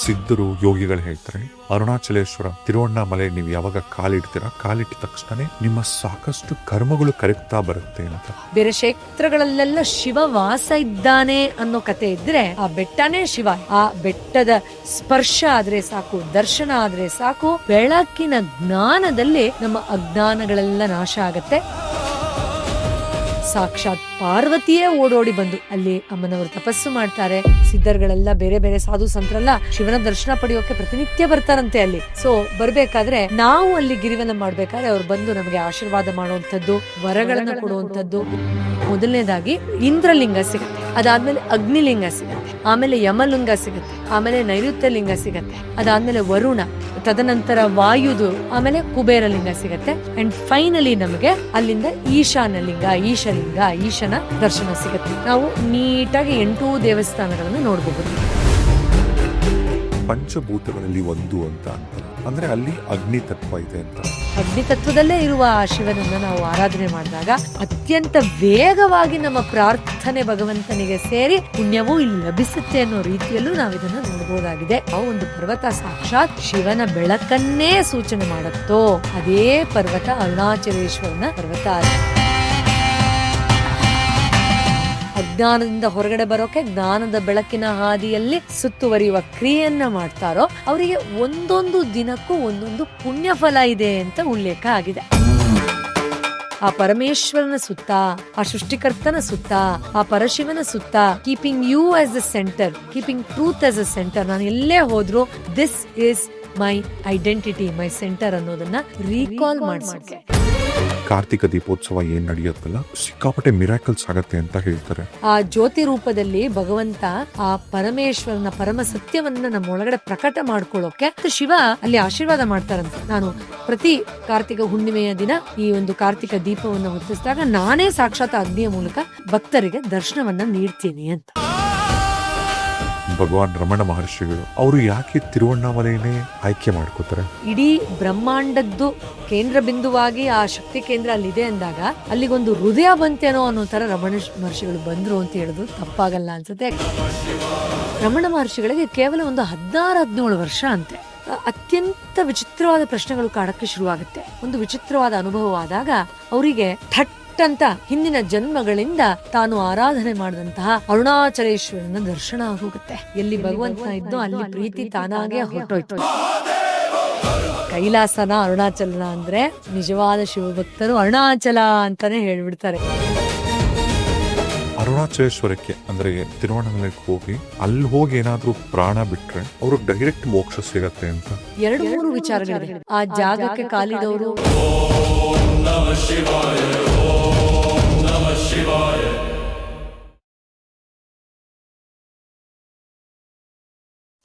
ಸಿದ್ಧರು ಯೋಗಿಗಳು ಹೇಳ್ತಾರೆ, ಅರುಣಾಚಲೇಶ್ವರ ತಿರುವಣ್ಣಾಮಲೆ ನೀವು ಯಾವಾಗ ಕಾಲಿಡ್ತೀರಾ, ಕಾಲಿಟ್ಟ ತಕ್ಷಣ ನಿಮ್ಮ ಸಾಕಷ್ಟು ಕರ್ಮಗಳು ಕರಗ್ತಾ ಬರುತ್ತೆ ಅಂತ. ಬೇರೆ ಕ್ಷೇತ್ರಗಳಲ್ಲೆಲ್ಲ ಶಿವ ವಾಸ ಇದ್ದಾನೆ ಅನ್ನೋ ಕತೆ ಇದ್ರೆ ಆ ಬೆಟ್ಟನೇ ಶಿವ. ಆ ಬೆಟ್ಟದ ಸ್ಪರ್ಶ ಆದ್ರೆ ಸಾಕು, ದರ್ಶನ ಆದ್ರೆ ಸಾಕು, ಬೆಳಕಿನ ಜ್ಞಾನದಲ್ಲಿ ನಮ್ಮ ಅಜ್ಞಾನಗಳೆಲ್ಲ ನಾಶ ಆಗತ್ತೆ. ಸಾಕ್ಷಾತ್ ಪಾರ್ವತಿಯೇ ಓಡೋಡಿ ಬಂದು ಅಲ್ಲಿ ಅಮ್ಮನವರು ತಪಸ್ಸು ಮಾಡ್ತಾರೆ. ಸಿದ್ಧರುಗಳೆಲ್ಲ ಬೇರೆ ಬೇರೆ ಸಾಧು ಸಂತರೆಲ್ಲ ಶಿವನ ದರ್ಶನ ಪಡೆಯೋಕೆ ಪ್ರತಿನಿತ್ಯ ಬರ್ತಾರಂತೆ ಅಲ್ಲಿ. ಸೊ ಬರ್ಬೇಕಾದ್ರೆ ನಾವು ಅಲ್ಲಿ ಗಿರಿವನ ಮಾಡ್ಬೇಕಾದ್ರೆ ಅವ್ರು ಬಂದು ನಮಗೆ ಆಶೀರ್ವಾದ ಮಾಡುವಂತದ್ದು, ವರಗಳನ್ನ ಕೊಡುವಂತದ್ದು. ಮೊದಲನೇದಾಗಿ ಇಂದ್ರಲಿಂಗ ಸಿಗುತ್ತೆ, ಅದಾದ್ಮೇಲೆ ಅಗ್ನಿಲಿಂಗ ಸಿಗುತ್ತೆ, ಆಮೇಲೆ ಯಮಲಿಂಗ ಸಿಗುತ್ತೆ, ಆಮೇಲೆ ನೈಋತ್ಯ ಲಿಂಗ ಸಿಗತ್ತೆ, ಅದಾದ್ಮೇಲೆ ವರುಣ, ತದನಂತರ ವಾಯುದು, ಆಮೇಲೆ ಕುಬೇರ ಲಿಂಗ ಸಿಗತ್ತೆ. ಅಂಡ್ ಫೈನಲಿ ನಮಗೆ ಅಲ್ಲಿಂದ ಈಶಾನ ಲಿಂಗ, ಈಶನ ದರ್ಶನ ಸಿಗುತ್ತೆ. ನಾವು ನೀಟಾಗಿ 8 ದೇವಸ್ಥಾನಗಳನ್ನು ನೋಡಬಹುದು. ಪಂಚಭೂತಗಳಲ್ಲಿ ಒಂದು ಅಂತ ಅಂತಾರೆ, ಅಂದ್ರೆ ಅಲ್ಲಿ ಅಗ್ನಿ ತತ್ವ ಇದೆ ಅಂತ. ಅಗ್ನಿ ತತ್ವದಲ್ಲೇ ಇರುವ ಆ ಶಿವನನ್ನ ನಾವು ಆರಾಧನೆ ಮಾಡಿದಾಗ ಅತ್ಯಂತ ವೇಗವಾಗಿ ನಮ್ಮ ಪ್ರಾರ್ಥನೆ ಭಗವಂತನಿಗೆ ಸೇರಿ ಪುಣ್ಯವೂ ಇಲ್ಲಿ ಲಭಿಸುತ್ತೆ ಅನ್ನೋ ರೀತಿಯಲ್ಲೂ ನಾವು ಇದನ್ನ ನೋಡಬಹುದಾಗಿದೆ. ಆ ಒಂದು ಪರ್ವತ ಸಾಕ್ಷಾತ್ ಶಿವನ ಬೆಳಕನ್ನೇ ಸೂಚನೆ ಮಾಡುತ್ತೋ ಅದೇ ಪರ್ವತ ಅರುಣಾಚಲೇಶ್ವರನ ಪರ್ವತ. ಅಜ್ಞಾನದಿಂದ ಹೊರಗಡೆ ಬರೋಕೆ ಜ್ಞಾನದ ಬೆಳಕಿನ ಹಾದಿಯಲ್ಲಿ ಸುತ್ತುವರಿಯುವ ಕ್ರಿಯೆಯನ್ನ ಮಾಡ್ತಾರೋ ಅವರಿಗೆ ಒಂದೊಂದು ದಿನಕ್ಕೂ ಒಂದೊಂದು ಪುಣ್ಯ ಫಲ ಇದೆ ಅಂತ ಉಲ್ಲೇಖ ಆಗಿದೆ. ಆ ಪರಮೇಶ್ವರನ ಸುತ್ತ, ಆ ಸೃಷ್ಟಿಕರ್ತನ ಸುತ್ತ, ಆ ಪರಶಿವನ ಸುತ್ತ, keeping you as the centre, keeping truth as a centre. ನಾನು ಎಲ್ಲೇ ಹೋದ್ರು this is my identity, my centre ಅನ್ನೋದನ್ನ ರೀಕಾಲ್ ಮಾಡಿಸೋಕೆ. ಕಾರ್ತಿಕ ದೀಪೋತ್ಸವ ಏನ್ ನಡೆಯುತ್ತಲ್ಲ, ಸಿಕ್ಕಾಪಟ್ಟೆ ಮಿರಾಕಲ್ಸ್ ಆಗತ್ತೆ ಅಂತ ಹೇಳ್ತಾರೆ. ಆ ಜ್ಯೋತಿ ರೂಪದಲ್ಲಿ ಭಗವಂತ ಆ ಪರಮೇಶ್ವರನ ಪರಮ ಸತ್ಯವನ್ನ ನಮ್ಮ ಒಳಗಡೆ ಪ್ರಕಟ ಮಾಡ್ಕೊಳ್ಳೋಕೆ ಶಿವ ಅಲ್ಲಿ ಆಶೀರ್ವಾದ ಮಾಡ್ತಾರಂತೆ. ನಾನು ಪ್ರತಿ ಕಾರ್ತಿಕ ಹುಣ್ಣಿಮೆಯ ದಿನ ಈ ಒಂದು ಕಾರ್ತಿಕ ದೀಪವನ್ನು ಹೊತ್ತಿಸಿದಾಗ ನಾನೇ ಸಾಕ್ಷಾತ್ ಅಗ್ನಿಯ ಮೂಲಕ ಭಕ್ತರಿಗೆ ದರ್ಶನವನ್ನ ನೀಡ್ತೀನಿ ಅಂತ. ಭಗವಾನ್ ರಮಣ ಮಹರ್ಷಿಗಳು ಅವರು ಯಾಕೆ ತಿರುವಣ್ಣಾಮಲೆಯನ್ನೇ ಆಯ್ಕೆ ಮಾಡ್ಕೋತಾರೆ? ಇಡೀ ಬ್ರಹ್ಮಾಂಡದ್ದು ಕೇಂದ್ರ ಬಿಂದುವಾಗಿ ಆ ಶಕ್ತಿ ಕೇಂದ್ರ ಅಲ್ಲಿದೆ ಅಂದಾಗ ಅಲ್ಲಿಗೊಂದು ಹೃದಯ ಬಂತೇನೋ ಅನ್ನೋ ತರ ರಮಣ ಮಹರ್ಷಿಗಳು ಬಂದ್ರು ಅಂತ ಹೇಳಿದ್ರು ತಪ್ಪಾಗಲ್ಲ ಅನ್ಸುತ್ತೆ. ರಮಣ ಮಹರ್ಷಿಗಳಿಗೆ ಕೇವಲ ಒಂದು 16-17 ವರ್ಷ ಅಂತೆ. ಅತ್ಯಂತ ವಿಚಿತ್ರವಾದ ಪ್ರಶ್ನೆಗಳು ಕಾಡಕ್ಕೆ ಶುರುವಾಗುತ್ತೆ. ಒಂದು ವಿಚಿತ್ರವಾದ ಅನುಭವವಾದಾಗ ಅವರಿಗೆ ಥಟ್ ಅಂತ ಹಿಂದಿನ ಜನ್ಮಗಳಿಂದ ತಾನು ಆರಾಧನೆ ಮಾಡಿದಂತಹ ಅರುಣಾಚಲೇಶ್ವರನ ದರ್ಶನ ಆಗೋಗುತ್ತೆ. ಎಲ್ಲಿ ಭಗವಂತ ಇದ್ದೋ ಅಲ್ಲಿ ಪ್ರೀತಿ ತಾನಾಗೆ ಹೊರಟೋಯ್ತು. ಕೈಲಾಸನ ಅರುಣಾಚಲನ ಅಂದ್ರೆ ನಿಜವಾದ ಶಿವಭಕ್ತರು ಅರುಣಾಚಲ ಅಂತಾನೆ ಹೇಳ್ಬಿಡ್ತಾರೆ. ಅರುಣಾಚಲೇಶ್ವರಕ್ಕೆ ಅಂದ್ರೆ ತಿರುವಣ್ಣಾಮಲೆಗೆ ಹೋಗಿ ಅಲ್ಲಿ ಹೋಗಿ ಏನಾದ್ರೂ ಪ್ರಾಣ ಬಿಟ್ರೆ ಅವರು ಡೈರೆಕ್ಟ್ ಮೋಕ್ಷ ಸಿಗತ್ತೆ ಅಂತ 2-3 ವಿಚಾರಗಳಿವೆ. ಆ ಜಾಗಕ್ಕೆ ಕಾಲಿಡೋರು,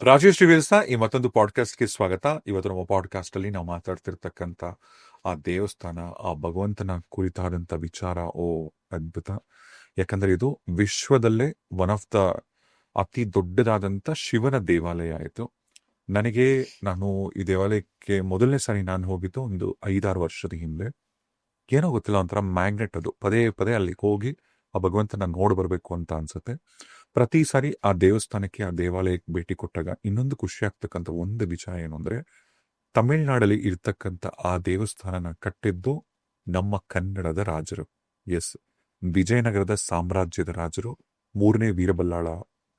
ರಾಜೇಶ್ ರಿವೀಲ್ಸ್ ನ ಈ ಮತ್ತೊಂದು ಪಾಡ್ಕಾಸ್ಟ್ಗೆ ಸ್ವಾಗತ. ಇವತ್ತು ನಮ್ಮ ಪಾಡ್ಕಾಸ್ಟ್ ಅಲ್ಲಿ ನಾವು ಮಾತಾಡ್ತಿರ್ತಕ್ಕಂಥ ಆ ದೇವಸ್ಥಾನ, ಆ ಭಗವಂತನ ಕುರಿತಾದಂತ ವಿಚಾರ ಅದ್ಭುತ. ಯಾಕಂದ್ರೆ ಇದು ವಿಶ್ವದಲ್ಲೇ ಒನ್ ಆಫ್ ದ ಅತಿ ದೊಡ್ಡದಾದಂತ ಶಿವನ ದೇವಾಲಯ ಆಯಿತು. ನಾನು ಈ ದೇವಾಲಯಕ್ಕೆ ಮೊದಲನೇ ಸಾರಿ ನಾನು ಹೋಗಿದ್ದು ಒಂದು 5-6 ವರ್ಷದ ಹಿಂದೆ. ಏನೋ ಗೊತ್ತಿಲ್ಲ, ಒಂಥರ ಮ್ಯಾಗ್ನೆಟ್ ಅದು. ಪದೇ ಪದೇ ಅಲ್ಲಿಗೆ ಹೋಗಿ ಆ ಭಗವಂತನ ನೋಡ್ ಬರ್ಬೇಕು ಅಂತ ಅನ್ಸುತ್ತೆ. ಪ್ರತಿ ಸಾರಿ ಆ ದೇವಸ್ಥಾನಕ್ಕೆ, ಆ ದೇವಾಲಯಕ್ಕೆ ಭೇಟಿ ಕೊಟ್ಟಾಗ ಇನ್ನೊಂದು ಖುಷಿ ಆಗ್ತಕ್ಕಂಥ ಒಂದು ವಿಚಾರ ಏನು ಅಂದ್ರೆ, ತಮಿಳ್ನಾಡಲ್ಲಿ ಇರ್ತಕ್ಕಂಥ ಆ ದೇವಸ್ಥಾನನ ಕಟ್ಟಿದ್ದು ನಮ್ಮ ಕನ್ನಡದ ರಾಜರು. ಎಸ್, ವಿಜಯನಗರದ ಸಾಮ್ರಾಜ್ಯದ ರಾಜರು 3ನೇ ವೀರಬಲ್ಲಾಳ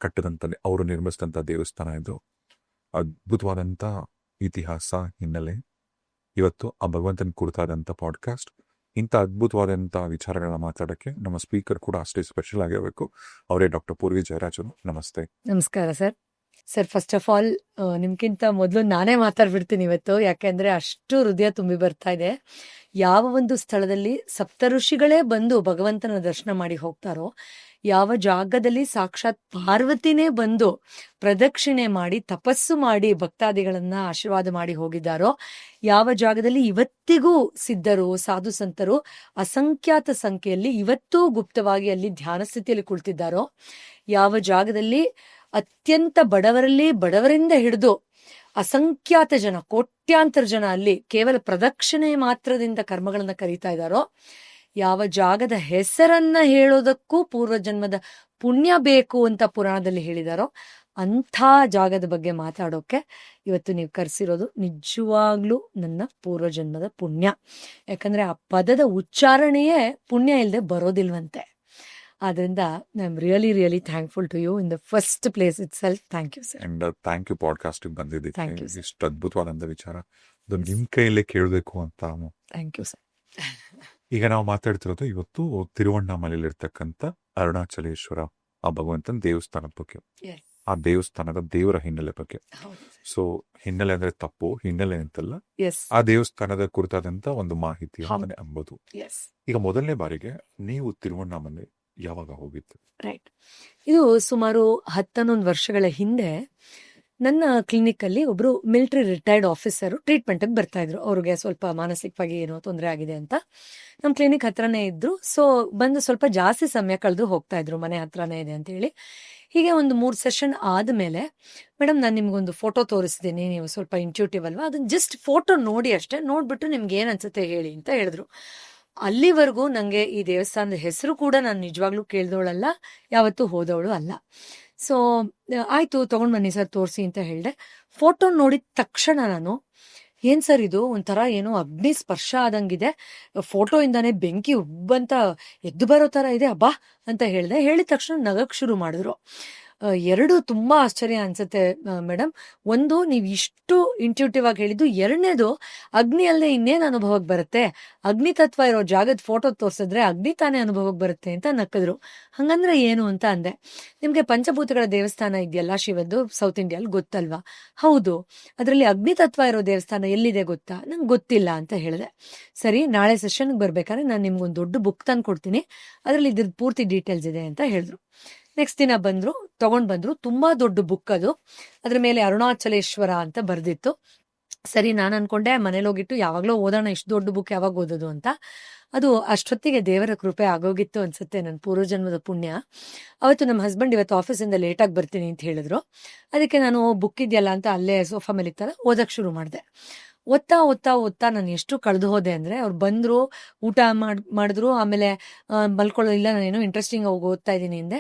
ಕಟ್ಟದಂತ, ಅವರು ನಿರ್ಮಿಸಿದಂತ ದೇವಸ್ಥಾನ ಇದು. ಅದ್ಭುತವಾದಂತ ಇತಿಹಾಸ ಹಿನ್ನೆಲೆ. ಇವತ್ತು ಆ ಭಗವಂತನ ಕುರಿತಾದಂತ ಪಾಡ್ಕಾಸ್ಟ್. ಇಂಥ ಅದ್ಭುತವಾದಂಥ ವಿಚಾರಗಳನ್ನ ಮಾತಾಡಕ್ಕೆ ನಮ್ಮ ಸ್ಪೀಕರ್ ಕೂಡ ಅಷ್ಟೇ ಸ್ಪೆಷಲ್ ಆಗಿರಬೇಕು. ಅವರೇ ಡಾಕ್ಟರ್ ಪೂರ್ವಿ ಜಯರಾಜರು. ನಮಸ್ತೆ. ನಮಸ್ಕಾರ ಸರ್. ಫಸ್ಟ್ ಆಫ್ ಆಲ್ ನಿಮ್ಗಿಂತ ಮೊದಲು ನಾನೇ ಮಾತಾಡ್ಬಿಡ್ತೀನಿ ಇವತ್ತು, ಯಾಕೆಂದ್ರೆ ಅಷ್ಟು ಹೃದಯ ತುಂಬಿ ಬರ್ತಾ ಇದೆ. ಯಾವ ಒಂದು ಸ್ಥಳದಲ್ಲಿ ಸಪ್ತ ಋಷಿಗಳೇ ಬಂದು ಭಗವಂತನ ದರ್ಶನ ಮಾಡಿ ಹೋಗ್ತಾರೋ, ಯಾವ ಜಾಗದಲ್ಲಿ ಸಾಕ್ಷಾತ್ ಪಾರ್ವತಿನೇ ಬಂದು ಪ್ರದಕ್ಷಿಣೆ ಮಾಡಿ ತಪಸ್ಸು ಮಾಡಿ ಭಕ್ತಾದಿಗಳನ್ನ ಆಶೀರ್ವಾದ ಮಾಡಿ ಹೋಗಿದ್ದಾರೋ, ಯಾವ ಜಾಗದಲ್ಲಿ ಇವತ್ತಿಗೂ ಸಿದ್ಧರು ಸಾಧು ಸಂತರು ಅಸಂಖ್ಯಾತ ಸಂಖ್ಯೆಯಲ್ಲಿ ಇವತ್ತೂ ಗುಪ್ತವಾಗಿ ಅಲ್ಲಿ ಧ್ಯಾನ ಸ್ಥಿತಿಯಲ್ಲಿ ಕುಳಿತಿದ್ದಾರೋ, ಯಾವ ಜಾಗದಲ್ಲಿ ಅತ್ಯಂತ ಬಡವರಲ್ಲಿ ಬಡವರಿಂದ ಹಿಡಿದು ಅಸಂಖ್ಯಾತ ಜನ, ಕೋಟ್ಯಾಂತರ ಜನ ಅಲ್ಲಿ ಕೇವಲ ಪ್ರದಕ್ಷಿಣೆ ಮಾತ್ರದಿಂದ ಕರ್ಮಗಳನ್ನ ಕರೀತಾ ಇದ್ದಾರೋ, ಯಾವ ಜಾಗದ ಹೆಸರನ್ನ ಹೇಳೋದಕ್ಕೂ ಪೂರ್ವ ಜನ್ಮದ ಪುಣ್ಯ ಬೇಕು ಅಂತ ಪುರಾಣದಲ್ಲಿ ಹೇಳಿದಾರೋ, ಅಂಥ ಜಾಗದ ಬಗ್ಗೆ ಮಾತಾಡೋಕೆ ಇವತ್ತು ನೀವು ಕರೆಸಿರೋದು ನಿಜವಾಗ್ಲೂ ನನ್ನ ಪೂರ್ವಜನ್ಮದ ಪುಣ್ಯ. ಯಾಕಂದ್ರೆ ಆ ಪದದ ಉಚ್ಚಾರಣೆಯೇ ಪುಣ್ಯ ಇಲ್ಲದೆ ಬರೋದಿಲ್ವಂತೆ. ಆದ್ರಿಂದ I am really really thankful to you in the first place itself. Thank you sir. And thank you ಪಾಡ್ಕಾಸ್ಟಿಗೆ Thank you, ಬಂದಿದ್ದಕ್ಕೆ. sir. ಇಷ್ಟು ಅದ್ಭುತವಾದಂಥ ವಿಚಾರ ಅದು ನಿಮ್ಮ ಕೈಯಲ್ಲೇ ಕೇಳಬೇಕು ಅಂತ. Thank you sir. ಈಗ ನಾವು ಮಾತಾಡ್ತಿರೋದು ಇವತ್ತು ತಿರುವಣ್ಣಾಮಲೆಯಲ್ಲಿರ್ತಕ್ಕಂಥ ಅರುಣಾಚಲೇಶ್ವರ ಆ ಭಗವಂತನ ದೇವಸ್ಥಾನದ ಬಗ್ಗೆ, ಆ ದೇವಸ್ಥಾನದ ದೇವರ ಹಿನ್ನೆಲೆ ಬಗ್ಗೆ. ಸೊ ಹಿನ್ನೆಲೆ ಅಂದ್ರೆ ತಪ್ಪು, ಹಿನ್ನೆಲೆ ಅಂತಲ್ಲ, ಎಸ್ ಆ ದೇವಸ್ಥಾನದ ಕುರಿತಾದಂತ ಒಂದು ಮಾಹಿತಿ ಹೌದು. ಅಂತಾನೆ ಅಂಬೋದು. ಎಸ್ ಈಗ ಮೊದಲನೇ ಬಾರಿಗೆ ನೀವು ತಿರುವಣ್ಣಾಮಲೆ ಯಾವಾಗ ಹೋಗಿತ್ತು? ರೈಟ್. ಇದು ಸುಮಾರು 11 ವರ್ಷಗಳ ಹಿಂದೆ ನನ್ನ ಕ್ಲಿನಿಕಲ್ಲಿ ಒಬ್ರು ಮಿಲಿಟರಿ ರಿಟೈರ್ಡ್ ಆಫೀಸರು ಟ್ರೀಟ್ಮೆಂಟಿಗೆ ಬರ್ತಾ ಇದ್ರು. ಅವ್ರಿಗೆ ಸ್ವಲ್ಪ ಮಾನಸಿಕವಾಗಿ ಏನೋ ತೊಂದರೆ ಆಗಿದೆ ಅಂತ ನಮ್ಮ ಕ್ಲಿನಿಕ್ ಹತ್ರನೇ ಇದ್ರು. ಸೊ ಬಂದು ಸ್ವಲ್ಪ ಜಾಸ್ತಿ ಸಮಯ ಕಳೆದು ಹೋಗ್ತಾ ಇದ್ರು, ಮನೆ ಹತ್ರನೇ ಇದೆ ಅಂತ ಹೇಳಿ. ಹೀಗೆ ಒಂದು 3 ಸೆಷನ್ ಆದಮೇಲೆ, ಮೇಡಮ್ ನಾನು ನಿಮ್ಗೊಂದು ಫೋಟೋ ತೋರಿಸ್ತೀನಿ, ನೀವು ಸ್ವಲ್ಪ ಇಂಟ್ಯೂಟಿವ್ ಅಲ್ವಾ, ಅದನ್ನ ಜಸ್ಟ್ ಫೋಟೋ ನೋಡಿ ಅಷ್ಟೇ, ನೋಡ್ಬಿಟ್ಟು ನಿಮ್ಗೆ ಏನ್ ಅನ್ಸುತ್ತೆ ಹೇಳಿ ಅಂತ ಹೇಳಿದ್ರು. ಅಲ್ಲಿವರೆಗೂ ನನಗೆ ಈ ದೇವಸ್ಥಾನದ ಹೆಸರು ಕೂಡ ನಾನು ನಿಜವಾಗ್ಲೂ ಕೇಳ್ದವಳಲ್ಲ, ಯಾವತ್ತೂ ಹೋದವಳು ಅಲ್ಲ. ಸೊ ಆಯ್ತು ತಗೊಂಡ್ ಬನ್ನಿ ಸರ್ ತೋರಿಸಿ ಅಂತ ಹೇಳಿದೆ. ಫೋಟೋ ನೋಡಿದ ತಕ್ಷಣ ನಾನು, ಏನ್ ಸರ್ ಇದು ಒಂಥರ ಏನೋ ಅಗ್ನಿ ಸ್ಪರ್ಶ ಆದಂಗಿದೆ, ಫೋಟೋ ಇಂದಾನೆ ಬೆಂಕಿ ಉಬ್ಬಂತ ಎದ್ದು ಬರೋ ತರ ಇದೆ ಅಬ್ಬಾ ಅಂತ ಹೇಳಿದೆ. ಹೇಳಿದ ತಕ್ಷಣ ನಗಕ್ ಶುರು ಮಾಡಿದ್ರು. ಎರಡು ತುಂಬಾ ಆಶ್ಚರ್ಯ ಅನ್ಸುತ್ತೆ ಮೇಡಮ್. ಒಂದು, ನೀವು ಇಷ್ಟು ಇಂಟ್ಯೂಟಿವ್ ಆಗಿ ಹೇಳಿದ್ದು. ಎರಡನೇದು, ಅಗ್ನಿ ಅಲ್ಲದೆ ಇನ್ನೇನು ಅನುಭವಕ್ಕೆ ಬರುತ್ತೆ, ಅಗ್ನಿ ತತ್ವ ಇರೋ ಜಾಗದ ಫೋಟೋ ತೋರಿಸಿದ್ರೆ ಅಗ್ನಿ ತಾನೇ ಅನುಭವಕ್ಕೆ ಬರುತ್ತೆ ಅಂತ ನಕ್ಕದ್ರು. ಹಂಗಂದ್ರೆ ಏನು ಅಂತ ಅಂದೆ. ನಿಮ್ಗೆ ಪಂಚಭೂತಗಳ ದೇವಸ್ಥಾನ ಇದೆಯಲ್ಲ ಶಿವದ್ದು, ಸೌತ್ ಇಂಡಿಯಲ್ಲಿ ಗೊತ್ತಲ್ವಾ? ಹೌದು. ಅದರಲ್ಲಿ ಅಗ್ನಿ ತತ್ವ ಇರೋ ದೇವಸ್ಥಾನ ಎಲ್ಲಿದೆ ಗೊತ್ತಾ? ನಂಗೆ ಗೊತ್ತಿಲ್ಲ ಅಂತ ಹೇಳಿದೆ. ಸರಿ, ನಾಳೆ ಸೆಷನ್ಗೆ ಬರ್ಬೇಕಾದ್ರೆ ನಾನು ನಿಮ್ಗೊಂದು ದೊಡ್ಡ ಬುಕ್ ತಂದು ಕೊಡ್ತೀನಿ, ಅದರಲ್ಲಿ ಇದ್ರದ್ದು ಪೂರ್ತಿ ಡೀಟೇಲ್ಸ್ ಇದೆ ಅಂತ ಹೇಳಿದ್ರು. ನೆಕ್ಸ್ಟ್ ದಿನ ಬಂದ್ರು, ತಗೊಂಡ್ ಬಂದ್ರು. ತುಂಬಾ ದೊಡ್ಡ ಬುಕ್ ಅದು, ಅದ್ರ ಮೇಲೆ ಅರುಣಾಚಲೇಶ್ವರ ಅಂತ ಬರ್ದಿತ್ತು. ಸರಿ, ನಾನು ಅನ್ಕೊಂಡೆ ಮನೇಲಿ ಹೋಗಿಟ್ಟು ಯಾವಾಗ್ಲೂ ಓದೋಣ, ಇಷ್ಟು ದೊಡ್ಡ ಬುಕ್ ಯಾವಾಗ ಓದೋದು ಅಂತ. ಅದು ಅಷ್ಟೊತ್ತಿಗೆ ದೇವರ ಕೃಪೆ ಆಗೋಗಿತ್ತು ಅನ್ಸುತ್ತೆ, ನನ್ನ ಪೂರ್ವಜನ್ಮದ ಪುಣ್ಯ. ಅವತ್ತು ನಮ್ಮ ಹಸ್ಬೆಂಡ್ ಇವತ್ತು ಆಫೀಸಿಂದ ಲೇಟಾಗಿ ಬರ್ತೀನಿ ಅಂತ ಹೇಳಿದ್ರು. ಅದಕ್ಕೆ ನಾನು ಬುಕ್ ಇದೆಯಲ್ಲ ಅಂತ ಅಲ್ಲೇ ಸೋಫಾ ಮೇಲೆ ಇತ್ತಲ್ಲ, ಓದಕ್ ಶುರು ಮಾಡಿದೆ. ಓದ್ತಾ ಓದ್ತಾ ಓದ್ತಾ ನಾನು ಎಷ್ಟು ಕಳೆದು ಹೋದೆ ಅಂದ್ರೆ, ಅವ್ರು ಬಂದ್ರು, ಊಟ ಮಾಡಿದ್ರು, ಆಮೇಲೆ ಮಲ್ಕೊಳ್ಳೋದಿಲ್ಲ, ನಾನೇನೋ ಇಂಟ್ರೆಸ್ಟಿಂಗ್ ಆಗಿ ಓದ್ತಾ ಇದ್ದೀನಿ ಹಿಂದೆ.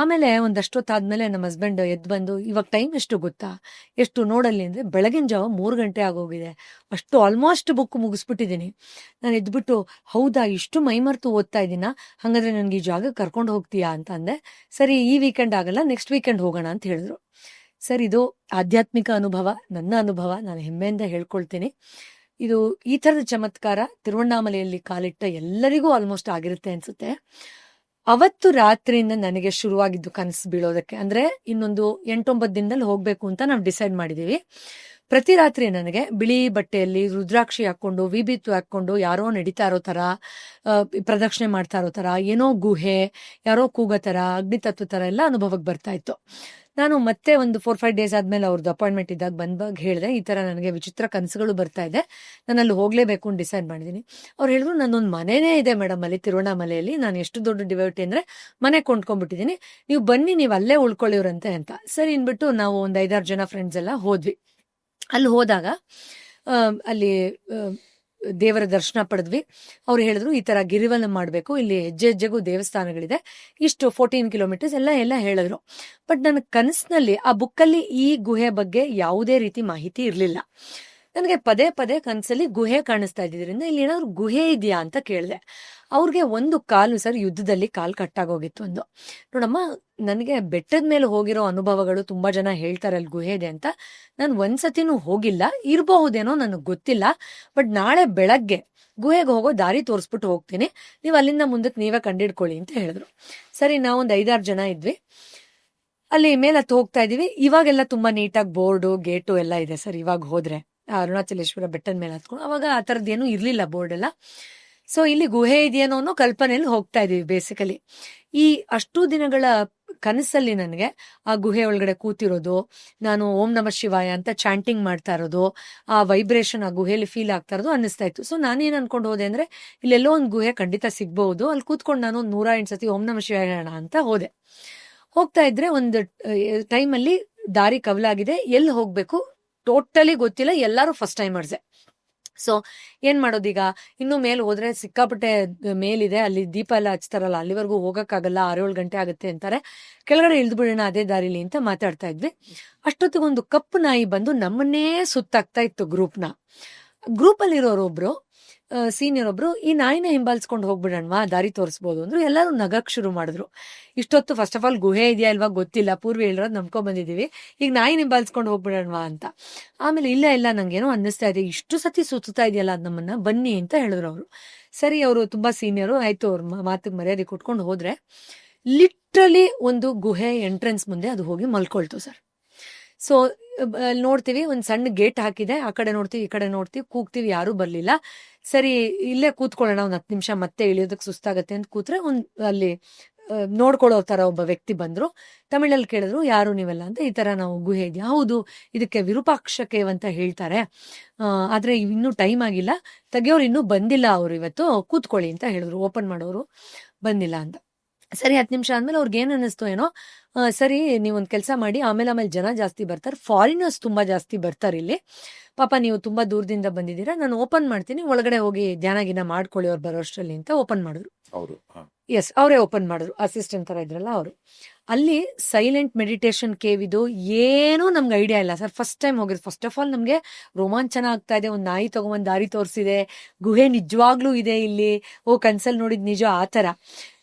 ಆಮೇಲೆ ಒಂದಷ್ಟೊತ್ತಾದ್ಮೇಲೆ ನಮ್ಮ ಹಸ್ಬೆಂಡ್ ಎದ್ದು ಬಂದು, ಇವಾಗ ಟೈಮ್ ಎಷ್ಟು ಗೊತ್ತಾ, ಎಷ್ಟು ನೋಡಲ್ಲಿ ಅಂದ್ರೆ ಬೆಳಗಿನ ಜಾವ 3 ಗಂಟೆ ಆಗೋಗಿದೆ, ಅಷ್ಟು ಆಲ್ಮೋಸ್ಟ್ ಬುಕ್ ಮುಗಿಸ್ಬಿಟ್ಟಿದ್ದೀನಿ. ನಾನು ಎದ್ಬಿಟ್ಟು, ಹೌದಾ ಇಷ್ಟು ಮೈಮರ್ತು ಓದ್ತಾ ಇದ್ದೀನಾ, ಹಾಗಾದ್ರೆ ನನ್ಗೆ ಈ ಜಾಗಕ್ಕೆ ಕರ್ಕೊಂಡು ಹೋಗ್ತೀಯಾ ಅಂತ ಅಂದೆ. ಸರಿ, ಈ ವೀಕೆಂಡ್ ಆಗಲ್ಲ, ನೆಕ್ಸ್ಟ್ ವೀಕೆಂಡ್ ಹೋಗೋಣ ಅಂತ ಹೇಳಿದ್ರು. ಸರ್, ಇದು ಆಧ್ಯಾತ್ಮಿಕ ಅನುಭವ, ನನ್ನ ಅನುಭವ, ನಾನು ಹೆಮ್ಮೆಯಿಂದ ಹೇಳ್ಕೊಳ್ತೀನಿ. ಇದು ಈ ಥರದ ಚಮತ್ಕಾರ ತಿರುವಣ್ಣಾಮಲೆಯಲ್ಲಿ ಕಾಲಿಟ್ಟ ಎಲ್ಲರಿಗೂ ಆಲ್ಮೋಸ್ಟ್ ಆಗಿರುತ್ತೆ ಅನ್ಸುತ್ತೆ. ಅವತ್ತು ರಾತ್ರಿಯಿಂದ ನನಗೆ ಶುರುವಾಗಿದ್ದು ಕನಸು ಬೀಳೋದಕ್ಕೆ. ಅಂದ್ರೆ ಇನ್ನೊಂದು 8-9 ದಿನದಲ್ಲಿ ಹೋಗ್ಬೇಕು ಅಂತ ನಾವು ಡಿಸೈಡ್ ಮಾಡಿದೀವಿ. ಪ್ರತಿ ರಾತ್ರಿ ನನಗೆ ಬಿಳಿ ಬಟ್ಟೆಯಲ್ಲಿ ರುದ್ರಾಕ್ಷಿ ಹಾಕೊಂಡು, ವಿಭೂತಿ ಹಾಕೊಂಡು, ಯಾರೋ ನಡೀತಾ ಇರೋ ತರ, ಪ್ರದಕ್ಷಿಣೆ ಮಾಡ್ತಾ ಇರೋ ತರ, ಏನೋ ಗುಹೆ, ಯಾರೋ ಕೂಗೋ ತರ, ಅಗ್ನಿತತ್ವ ತರ ಎಲ್ಲ ಅನುಭವಕ್ಕೆ ಬರ್ತಾ ಇತ್ತು. ನಾನು ಮತ್ತೆ ಒಂದು 4-5 ಡೇಸ್ ಆದ್ಮೇಲೆ ಅವ್ರದ್ದು ಅಪಾಯಿಂಟ್ಮೆಂಟ್ ಇದ್ದಾಗ ಬಂದಾಗ ಹೇಳಿದೆ, ಈ ತರ ನನಗೆ ವಿಚಿತ್ರ ಕನಸುಗಳು ಬರ್ತಾ ಇದೆ, ನಾನು ಅಲ್ಲಿ ಹೋಗ್ಲೇಬೇಕು ಅಂತ ಡಿಸೈಡ್ ಮಾಡಿದೀನಿ. ಅವ್ರು ಹೇಳಿದ್ರು, ನನ್ನೊಂದು ಮನೆನೇ ಇದೆ ಮೇಡಮ್ ಅಲ್ಲಿ ತಿರುವಣ್ಣಾಮಲೆಯಲ್ಲಿ, ನಾನು ಎಷ್ಟು ದೊಡ್ಡ ಡಿವೋಟಿ ಅಂದ್ರೆ ಮನೆ ಕೊಂಡ್ಕೊಂಡ್ಬಿಟ್ಟಿದ್ದೀನಿ, ನೀವು ಬನ್ನಿ, ನೀವು ಅಲ್ಲೇ ಉಳ್ಕೊಳ್ಳಿವ್ರಂತೆ ಅಂತ. ಸರಿ ಅಂದ್ಬಿಟ್ಟು ನಾವು ಒಂದು 5-6 ಜನ ಫ್ರೆಂಡ್ಸ್ ಎಲ್ಲ ಹೋದ್ವಿ. ಅಲ್ಲಿ ಹೋದಾಗ ಅಲ್ಲಿ ದೇವರ ದರ್ಶನ ಪಡೆದ್ವಿ. ಅವ್ರು ಹೇಳಿದ್ರು, ಈ ತರ ಗಿರಿವನ ಮಾಡ್ಬೇಕು, ಇಲ್ಲಿ ಹೆಜ್ಜೆ ಹೆಜ್ಜೆಗೂ ದೇವಸ್ಥಾನಗಳಿದೆ, ಇಷ್ಟು 14 ಕಿಲೋಮೀಟರ್ಸ್ ಎಲ್ಲ ಹೇಳಿದ್ರು. ಬಟ್ ನನ್ನ ಕನಸಿನಲ್ಲಿ ಆ ಬುಕ್ಕಲ್ಲಿ ಈ ಗುಹೆ ಬಗ್ಗೆ ಯಾವುದೇ ರೀತಿ ಮಾಹಿತಿ ಇರಲಿಲ್ಲ. ನನಗೆ ಪದೇ ಪದೇ ಕನಸಲ್ಲಿ ಗುಹೆ ಕಾಣಿಸ್ತಾ ಇದ್ದಿದ್ರಿಂದ ಇಲ್ಲಿ ಏನಾದ್ರು ಗುಹೆ ಇದೆಯಾ ಅಂತ ಕೇಳಿದೆ. ಅವ್ರಿಗೆ ಒಂದು ಕಾಲು ಸರ್ ಯುದ್ಧದಲ್ಲಿ ಕಾಲು ಕಟ್ಟಾಗೋಗಿತ್ತು. ಒಂದು ನೋಡಮ್ಮ, ನನಗೆ ಬೆಟ್ಟದ ಮೇಲೆ ಹೋಗಿರೋ ಅನುಭವಗಳು ತುಂಬಾ ಜನ ಹೇಳ್ತಾರೆ ಅಲ್ಲಿ ಗುಹೆ ಇದೆ ಅಂತ. ನಾನು ಒಂದ್ಸತಿನೂ ಹೋಗಿಲ್ಲ, ಇರಬಹುದೇನೋ ನನಗೆ ಗೊತ್ತಿಲ್ಲ. ಬಟ್ ನಾಳೆ ಬೆಳಗ್ಗೆ ಗುಹೆಗೆ ಹೋಗೋ ದಾರಿ ತೋರಿಸ್ಬಿಟ್ಟು ಹೋಗ್ತೀನಿ, ನೀವು ಅಲ್ಲಿಂದ ಮುಂದಕ್ಕೆ ನೀವೇ ಕಂಡಿಡ್ಕೊಳ್ಳಿ ಅಂತ ಹೇಳಿದ್ರು. ಸರಿ, ನಾವೊಂದು 5-6 ಜನ ಇದ್ವಿ. ಅಲ್ಲಿ ಮೇಲತ್ತು ಹೋಗ್ತಾ ಇದೀವಿ. ಇವಾಗೆಲ್ಲ ತುಂಬಾ ನೀಟಾಗಿ ಬೋರ್ಡು ಗೇಟು ಎಲ್ಲ ಇದೆ ಸರ್. ಇವಾಗ ಹೋದ್ರೆ ಅರುಣಾಚಲೇಶ್ವರ ಬೆಟ್ಟದ ಮೇಲೆ ಹತ್ಕೊಂಡು, ಅವಾಗ ಆ ಥರದ್ದೇನು ಇರ್ಲಿಲ್ಲ ಬೋರ್ಡ್ ಎಲ್ಲ. ಸೊ ಇಲ್ಲಿ ಗುಹೆ ಇದೆಯೇನೋ ಅನ್ನೋ ಕಲ್ಪನೆಯಲ್ಲಿ ಹೋಗ್ತಾ ಇದೀವಿ ಬೇಸಿಕಲಿ. ಈ ಅಷ್ಟು ದಿನಗಳ ಕನಸಲ್ಲಿ ನನಗೆ ಆ ಗುಹೆ ಒಳಗಡೆ ಕೂತಿರೋದು, ನಾನು ಓಂ ನಮಃ ಶಿವಾಯ ಅಂತ ಚಾಂಟಿಂಗ್ ಮಾಡ್ತಾ ಇರೋದು, ಆ ವೈಬ್ರೇಷನ್ ಆ ಗುಹೆಯಲ್ಲಿ ಫೀಲ್ ಆಗ್ತಾ ಇರೋದು ಅನ್ನಿಸ್ತಾ ಇತ್ತು. ಸೊ ನಾನೇನ್ ಅನ್ಕೊಂಡು ಹೋದೆ ಅಂದ್ರೆ, ಇಲ್ಲೆಲ್ಲೋ ಒಂದು ಗುಹೆ ಖಂಡಿತ ಸಿಗ್ಬಹುದು, ಅಲ್ಲಿ ಕೂತ್ಕೊಂಡು ನಾನು 108 ಸತಿ ಓಂ ನಮಃ ಶಿವಾಯ ಅಂತ ಹೋದೆ. ಹೋಗ್ತಾ ಇದ್ರೆ ಒಂದು ಟೈಮಲ್ಲಿ ದಾರಿ ಕವಲಾಗಿದೆ, ಎಲ್ಲಿ ಹೋಗ್ಬೇಕು ಟೋಟಲಿ ಗೊತ್ತಿಲ್ಲ, ಎಲ್ಲಾರು ಫಸ್ಟ್ ಟೈಮರ್ಸೆ. ಸೊ ಏನ್ ಮಾಡೋದೀಗ, ಇನ್ನು ಮೇಲ್ ಹೋದ್ರೆ ಸಿಕ್ಕಾಪಟ್ಟೆ ಮೇಲಿದೆ, ಅಲ್ಲಿ ದೀಪ ಎಲ್ಲ ಹಚ್ತಾರಲ್ಲ, ಅಲ್ಲಿವರೆಗೂ ಹೋಗಕ್ಕಾಗಲ್ಲ, 6-7 ಗಂಟೆ ಆಗುತ್ತೆ ಅಂತಾರೆ, ಕೆಳಗಡೆ ಇಳ್ದು ಬಿಡೋಣ ಅದೇ ದಾರಿಲಿ ಅಂತ ಮಾತಾಡ್ತಾ ಇದ್ವಿ. ಅಷ್ಟೊತ್ತಿಗೊಂದು ಕಪ್ಪು ನಾಯಿ ಬಂದು ನಮ್ಮನ್ನೇ ಸುತ್ತಾಕ್ತಾ ಇತ್ತು ಗ್ರೂಪಲ್ಲಿ ಇರೋರೊಬ್ರು ಸೀನಿಯರ್ ಒಬ್ರು, ಈ ನಾಯಿನ ಹಿಂಬಾಲಿಸ್ಕೊಂಡು ಹೋಗ್ಬಿಡಣ್ವಾ, ದಾರಿ ತೋರಿಸ್ಬೋದು ಅಂದ್ರು. ಎಲ್ಲರೂ ನಗಕ್ ಶುರು ಮಾಡಿದ್ರು. ಇಷ್ಟೊತ್ತು ಫಸ್ಟ್ ಆಫ್ ಆಲ್ ಗುಹೆ ಇದೆಯಾ ಇಲ್ವಾ ಗೊತ್ತಿಲ್ಲ, ಪೂರ್ವಿ ಹೇಳಿರೋದು ನಂಬ್ಕೊಂಡ್ ಬಂದಿದೀವಿ, ಈಗ ನಾಯಿ ಹಿಂಬಾಲಿಸ್ಕೊಂಡು ಹೋಗ್ಬಿಡಣ್ವಾ ಅಂತ. ಆಮೇಲೆ ಇಲ್ಲ ನಂಗೇನೋ ಅನ್ನಿಸ್ತಾ ಇದೆ, ಇಷ್ಟು ಸತಿ ಸುತ್ತಾ ಇದೆಯಲ್ಲ ಅದ್ ನಮ್ಮನ್ನ, ಬನ್ನಿ ಅಂತ ಹೇಳಿದ್ರು ಅವರು. ಸರಿ, ಅವರು ತುಂಬಾ ಸೀನಿಯರು, ಆಯ್ತು, ಅವ್ರ ಮಾತಿಗೆ ಮರ್ಯಾದೆ ಕೊಟ್ಕೊಂಡು ಹೋದ್ರೆ, ಲಿಟ್ರಲಿ ಒಂದು ಗುಹೆ ಎಂಟ್ರೆನ್ಸ್ ಮುಂದೆ ಅದು ಹೋಗಿ ಮಲ್ಕೊಳ್ತು ಸರ್. ಸೊ ನೋಡ್ತೀವಿ, ಒಂದ್ ಸಣ್ಣ ಗೇಟ್ ಹಾಕಿದೆ, ಆ ಕಡೆ ನೋಡ್ತೀವಿ, ಈ ಕಡೆ ನೋಡ್ತೀವಿ, ಕೂಗ್ತೀವಿ, ಯಾರೂ ಬರ್ಲಿಲ್ಲ. ಸರಿ, ಇಲ್ಲೇ ಕೂತ್ಕೊಳ್ಳೋಣ ಒಂದ್ 10 ನಿಮಿಷ, ಮತ್ತೆ ಇಳಿಯೋದಕ್ಕೆ ಸುಸ್ತಾಗತ್ತೆ ಅಂತ ಕೂತ್ರೆ ಅಲ್ಲಿ ನೋಡ್ಕೊಳ್ಳೋ ತರ ಒಬ್ಬ ವ್ಯಕ್ತಿ ಬಂದ್ರು. ತಮಿಳಲ್ಲಿ ಕೇಳಿದ್ರು, ಯಾರು ನೀವೆಲ್ಲ ಅಂತ. ಈ ತರ ನಾವು ಗುಹೆ ಇದೆಯಾ, ಹೌದು, ಇದಕ್ಕೆ ವಿರೂಪಾಕ್ಷ ಕೇವ್ ಅಂತ ಹೇಳ್ತಾರೆ, ಆದ್ರೆ ಇನ್ನೂ ಟೈಮ್ ಆಗಿಲ್ಲ, ತೆಗಿಯೋರು ಇನ್ನೂ ಬಂದಿಲ್ಲ, ಅವ್ರು ಇವತ್ತು ಕೂತ್ಕೊಳ್ಳಿ ಅಂತ ಹೇಳಿದ್ರು, ಓಪನ್ ಮಾಡೋರು ಬಂದಿಲ್ಲ ಅಂತ. ಸರಿ, 10 ನಿಮಿಷ ಆದ್ಮೇಲೆ ಅವ್ರಿಗೆ ಏನ್ ಅನ್ನಿಸ್ತು ಏನೋ, ಸರಿ ನೀವೊಂದ್ ಕೆಲಸ ಮಾಡಿ, ಆಮೇಲೆ ಜನ ಜಾಸ್ತಿ ಬರ್ತಾರೆ, ಫಾರಿನರ್ಸ್ ತುಂಬಾ ಜಾಸ್ತಿ ಬರ್ತಾರೆ ಇಲ್ಲಿ, ಪಾಪ ನೀವು ತುಂಬಾ ದೂರದಿಂದ ಬಂದಿದ್ದೀರಾ, ನಾನು ಓಪನ್ ಮಾಡ್ತೀನಿ, ಒಳಗಡೆ ಹೋಗಿ ಧ್ಯಾನ ಮಾಡ್ಕೊಳ್ಳಿ ಅವ್ರು ಬರೋಷ್ಟರಲ್ಲಿ ಅಂತ ಓಪನ್ ಮಾಡಿದ್ರು. ಎಸ್, ಅವರೇ ಓಪನ್ ಮಾಡಿದ್ರು, ಅಸಿಸ್ಟೆಂಟ್ ತರ ಇದ್ರಲ್ಲ ಅವರು. ಅಲ್ಲಿ ಸೈಲೆಂಟ್ ಮೆಡಿಟೇಷನ್ ಕೇವ್ ಇದು, ಏನೂ ನಮ್ಗೆ ಐಡಿಯಾ ಇಲ್ಲ ಸರ್, ಫಸ್ಟ್ ಟೈಮ್ ಹೋಗಿದ್ರು. ಫಸ್ಟ್ ಆಫ್ ಆಲ್ ನಮ್ಗೆ ರೋಮಾಂಚನ ಆಗ್ತಾ ಇದೆ, ಒಂದ್ ನಾಯಿ ತಗೊಂಡ್ ದಾರಿ ತೋರಿಸಿದೆ, ಗುಹೆ ನಿಜವಾಗ್ಲೂ ಇದೆ ಇಲ್ಲಿ, ಕನ್ಸಲ್ಲಿ ನೋಡಿದ್ ನಿಜ, ಆ ತರ.